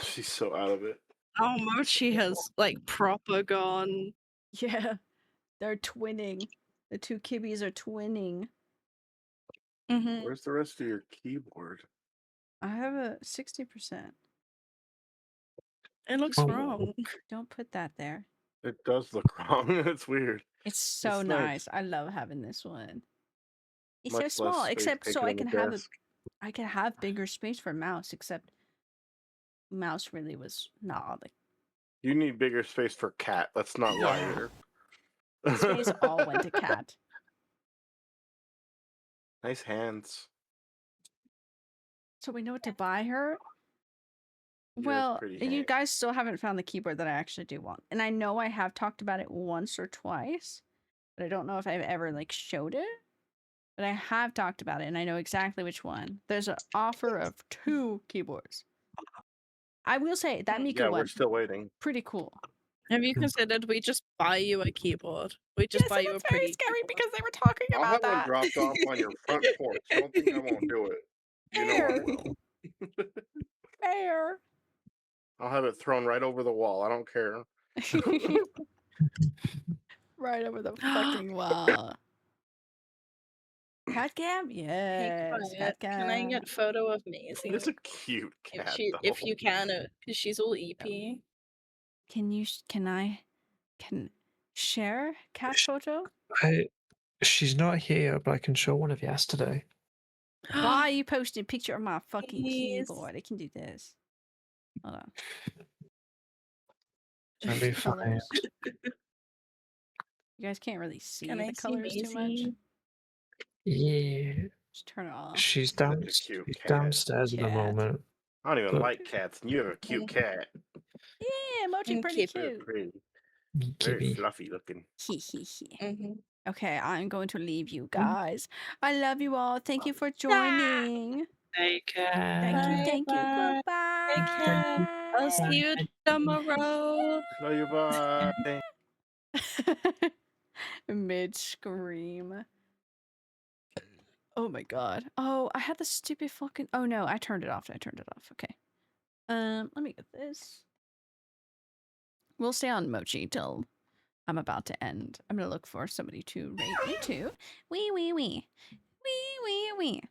She's so out of it. Oh, Mochi has like proper gone. Yeah. They're twinning. The two kibbies are twinning. Where's the rest of your keyboard? I have a 60%. It looks Oh. wrong. Don't put that there. It does look wrong. It's weird. It's so It's nice. nice. I love having this one. It's Much so less small, space except so taken I on the can have desk. I can have bigger space for mouse, except mouse really was not like You need bigger space for cat. Let's not lie here. space all went to cat. Nice hands. So we know what to buy her. Yes, Well, pretty you hands. guys still haven't found the keyboard that I actually do want. And I know I have talked about it once or twice, but I don't know if I've ever like showed it. But I have talked about it and I know exactly which one. There's an offer of 2 keyboards. I will say that Mika Yeah, one, we're still waiting. pretty cool. Have you considered we just buy you a keyboard? We just Yes, buy and you a that's very pretty scary keyboard. because they were talking I'll about have one that. dropped off on your front porch. Don't think I won't do it. You know I Fair. will. Fair. I'll have it thrown right over the wall. I don't care. Right over the fucking wall. Cat cam? Hey, Yes, quiet. cat Can I cam. get a photo of Maisie? It's a cute cat, though. If you can, because she's all EP. Can you? Can share cat photo? She's not here, but I can show one of yesterday. Why are you posting a picture of my fucking Please. keyboard? I can do this. Hold on. Let me find. Colors. You guys can't really see Can I the see colors too much. Maisie? Yeah, Just turn it off. she's Such a cute she's cat. downstairs at the Cat. moment. I don't even But- like cats, and you have a cute cat. Yeah, Mochi And pretty keep Very cute. pretty. Very Kitty. fluffy looking. He he he. Mm-hmm. Okay, I'm going to leave you guys. I love you all. Thank you for joining. Take care. Thank you, thank you. Bye-bye. Goodbye. Take care. I'll see you tomorrow. Love you, bye. Mid scream. Oh my god. Oh, I had the stupid fucking. Oh no, I turned it off. I turned it off. Okay. Let me get this. We'll stay on Mochi till I'm about to end. I'm gonna look for somebody to rate into. Wee wee wee. Wee wee wee.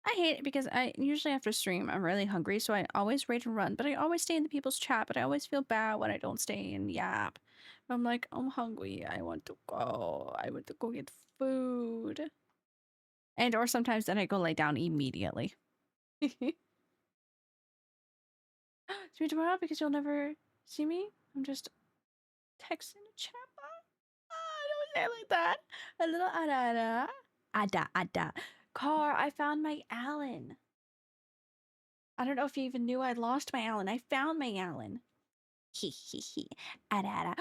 I hate it because I usually after stream I'm really hungry, so I always rate and run, but I always stay in the people's chat, but I always feel bad when I don't stay in Yap. I'm like, I'm hungry. I want to go. I want to go get food. And or sometimes then I go lay down immediately. See me tomorrow because you'll never see me. I'm just texting a chat box. Don't say it like that. A little ada ada. Ada. Car, I found my Allen. I don't know if you even knew I lost my Allen. I found my Allen. Hee hee hee. Ada ada.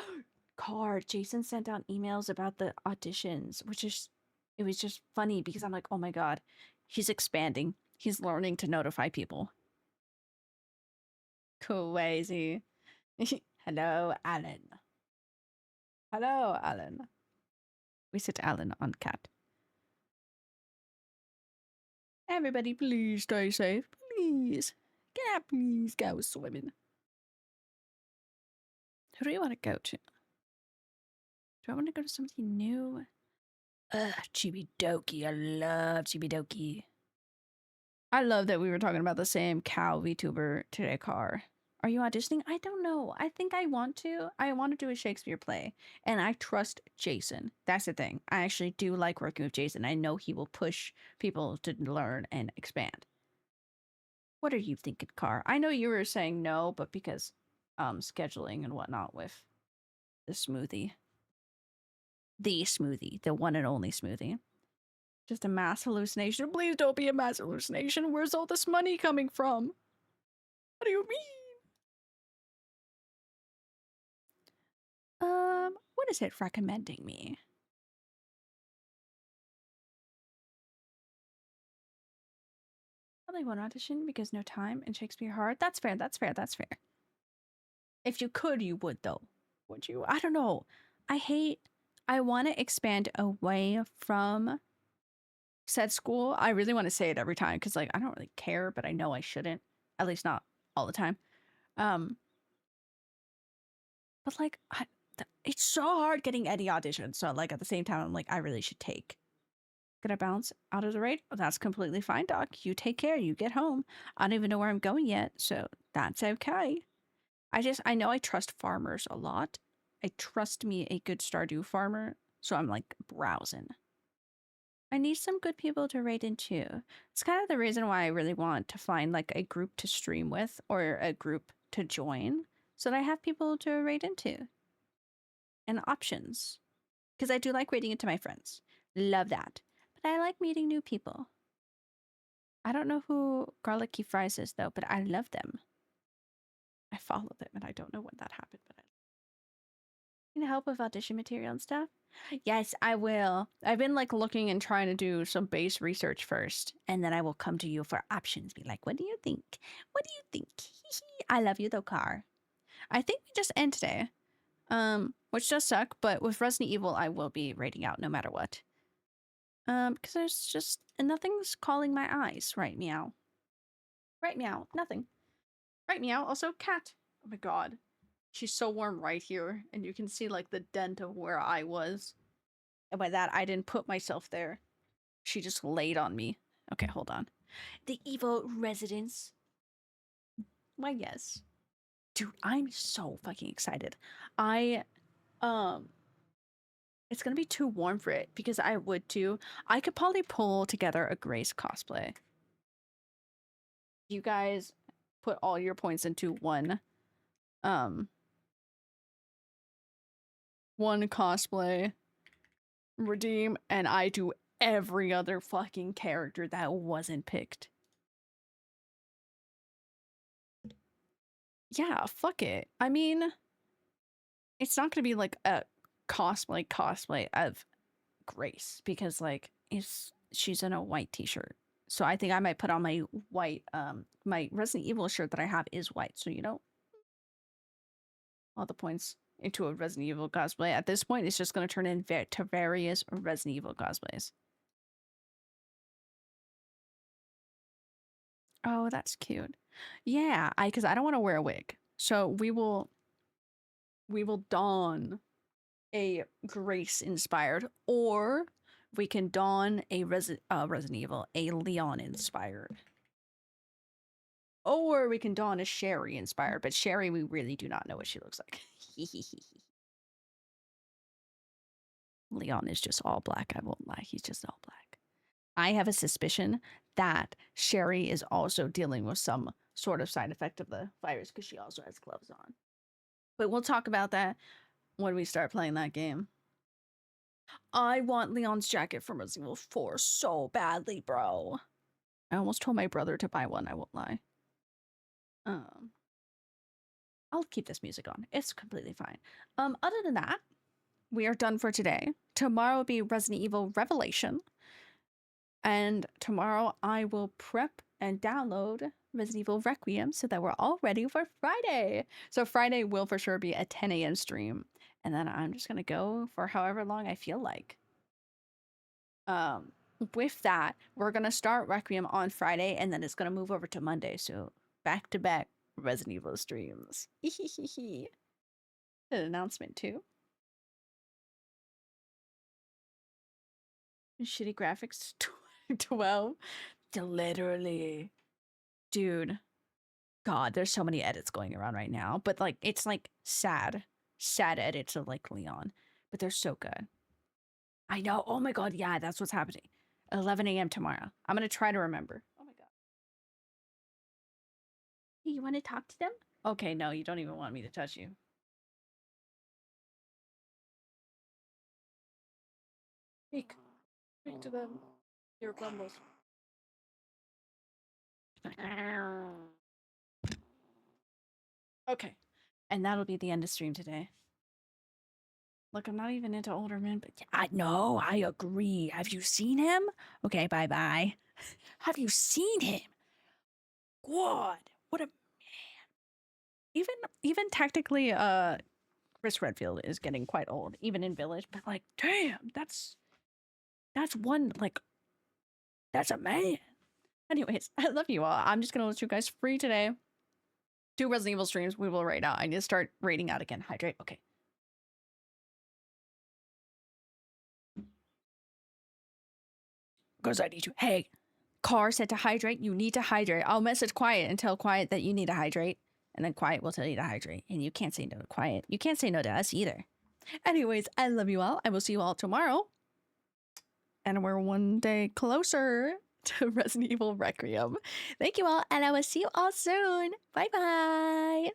Car, Jason sent out emails about the auditions, which is it was just funny because I'm like, oh my god, he's expanding. He's learning to notify people. Crazy. Hello, Alan. Hello, Alan. We said Alan on cat. Everybody, please stay safe. Please. Cat, please go swimming. Who do you want to go to? Do I want to go to somebody new? Chibi Doki. I love Chibi Doki. I love that we were talking about the same cow VTuber today, Car. Are you auditioning? I don't know. I think I want to. I want to do a Shakespeare play. And I trust Jason. That's the thing. I actually do like working with Jason. I know he will push people to learn and expand. What are you thinking, Car? I know you were saying no, but because scheduling and whatnot with the smoothie. The smoothie. The one and only smoothie. Just a mass hallucination. Please don't be a mass hallucination. Where's all this money coming from? What do you mean? What is it recommending me? Probably won't audition because no time and Shakespeare hard. That's fair, that's fair, that's fair. If you could, you would though. Would you? I don't know. I want to expand away from said school. I really want to say it every time because like I don't really care, but I know I shouldn't. At least not all the time. But like it's so hard getting any auditions. So like at the same time, I'm like, I really should take. Gonna bounce out of the raid? Oh, that's completely fine, Doc. You take care. You get home. I don't even know where I'm going yet, so that's okay. I know I trust farmers a lot. I trust me a good Stardew farmer, so I'm like browsing. I need some good people to raid into. It's kind of the reason why I really want to find like a group to stream with or a group to join so that I have people to raid into. And options. Because I do like raiding into my friends. Love that. But I like meeting new people. I don't know who Garlicky Fries is though, but I love them. I follow them and I don't know when that happened, but I need help with audition material and stuff. Yes, I will. I've been like looking and trying to do some base research first, and then I will come to you for options. Be like, what do you think? What do you think? I love you though, Car. I think we just end today. Which does suck, but with Resident Evil, I will be raiding out no matter what. Because there's just nothing's calling my eyes. Right, meow. Right, meow. Nothing. Right, meow. Also, cat. Oh my god. She's so warm right here, and you can see like the dent of where I was. And by that, I didn't put myself there. She just laid on me. Okay, hold on. The Evo residence. Why, yes. Dude, I'm so fucking excited. It's gonna be too warm for it because I would too. I could probably pull together a Grace cosplay. You guys put all your points into one cosplay, redeem, and I do every other fucking character that wasn't picked. Yeah, fuck it. I mean, it's not gonna be like a cosplay of Grace because like she's in a white t-shirt. So I think I might put on my white my Resident Evil shirt that I have is white. So you know, all the points into a Resident Evil cosplay. At this point, it's just going to turn into various Resident Evil cosplays. Oh, that's cute. Yeah, because I don't want to wear a wig. So we will don a Grace inspired, or we can don a Resident Evil, a Leon inspired. Or we can don a Sherry inspired, but Sherry, we really do not know what she looks like. Leon is just all black, I won't lie. He's just all black. I have a suspicion that Sherry is also dealing with some sort of side effect of the virus because she also has gloves on. But we'll talk about that when we start playing that game. I want Leon's jacket from Resident Evil 4 so badly, bro. I almost told my brother to buy one, I won't lie. I'll keep this music on. It's completely fine. Other than that, we are done for today. Tomorrow will be Resident Evil Revelation. And tomorrow I will prep and download Resident Evil Requiem so that we're all ready for Friday. So Friday will for sure be a 10 a.m. stream. And then I'm just going to go for however long I feel like. With that, we're going to start Requiem on Friday and then it's going to move over to Monday. So back-to-back Resident Evil streams. An announcement too. Shitty graphics 12. Literally. Dude. God, there's so many edits going around right now. But like it's like sad edits of like Leon. But they're so good. I know. Oh my god, yeah, that's what's happening. 11 a.m. tomorrow. I'm gonna try to remember. Oh my god. Hey, you wanna talk to them? Okay, no, you don't even want me to touch you. Speak to them. Your grumbles. Okay. And that'll be the end of stream today. Look, I'm not even into older men, but yeah, I know, I agree. Have you seen him? Okay, bye-bye. Have you seen him? God, what a man. Even technically, Chris Redfield is getting quite old, even in Village, but like, damn, that's one, like, that's a man. Anyways, I love you all. I'm just gonna let you guys free today. 2 Resident Evil streams, we will raid out. I need to start raiding out again. Hydrate, okay. Because I need to. Hey, Car said to hydrate. You need to hydrate. I'll message Quiet and tell Quiet that you need to hydrate. And then Quiet will tell you to hydrate. And you can't say no to Quiet. You can't say no to us either. Anyways, I love you all. I will see you all tomorrow. And we're one day closer to Resident Evil Requiem. Thank you all. And I will see you all soon. Bye-bye.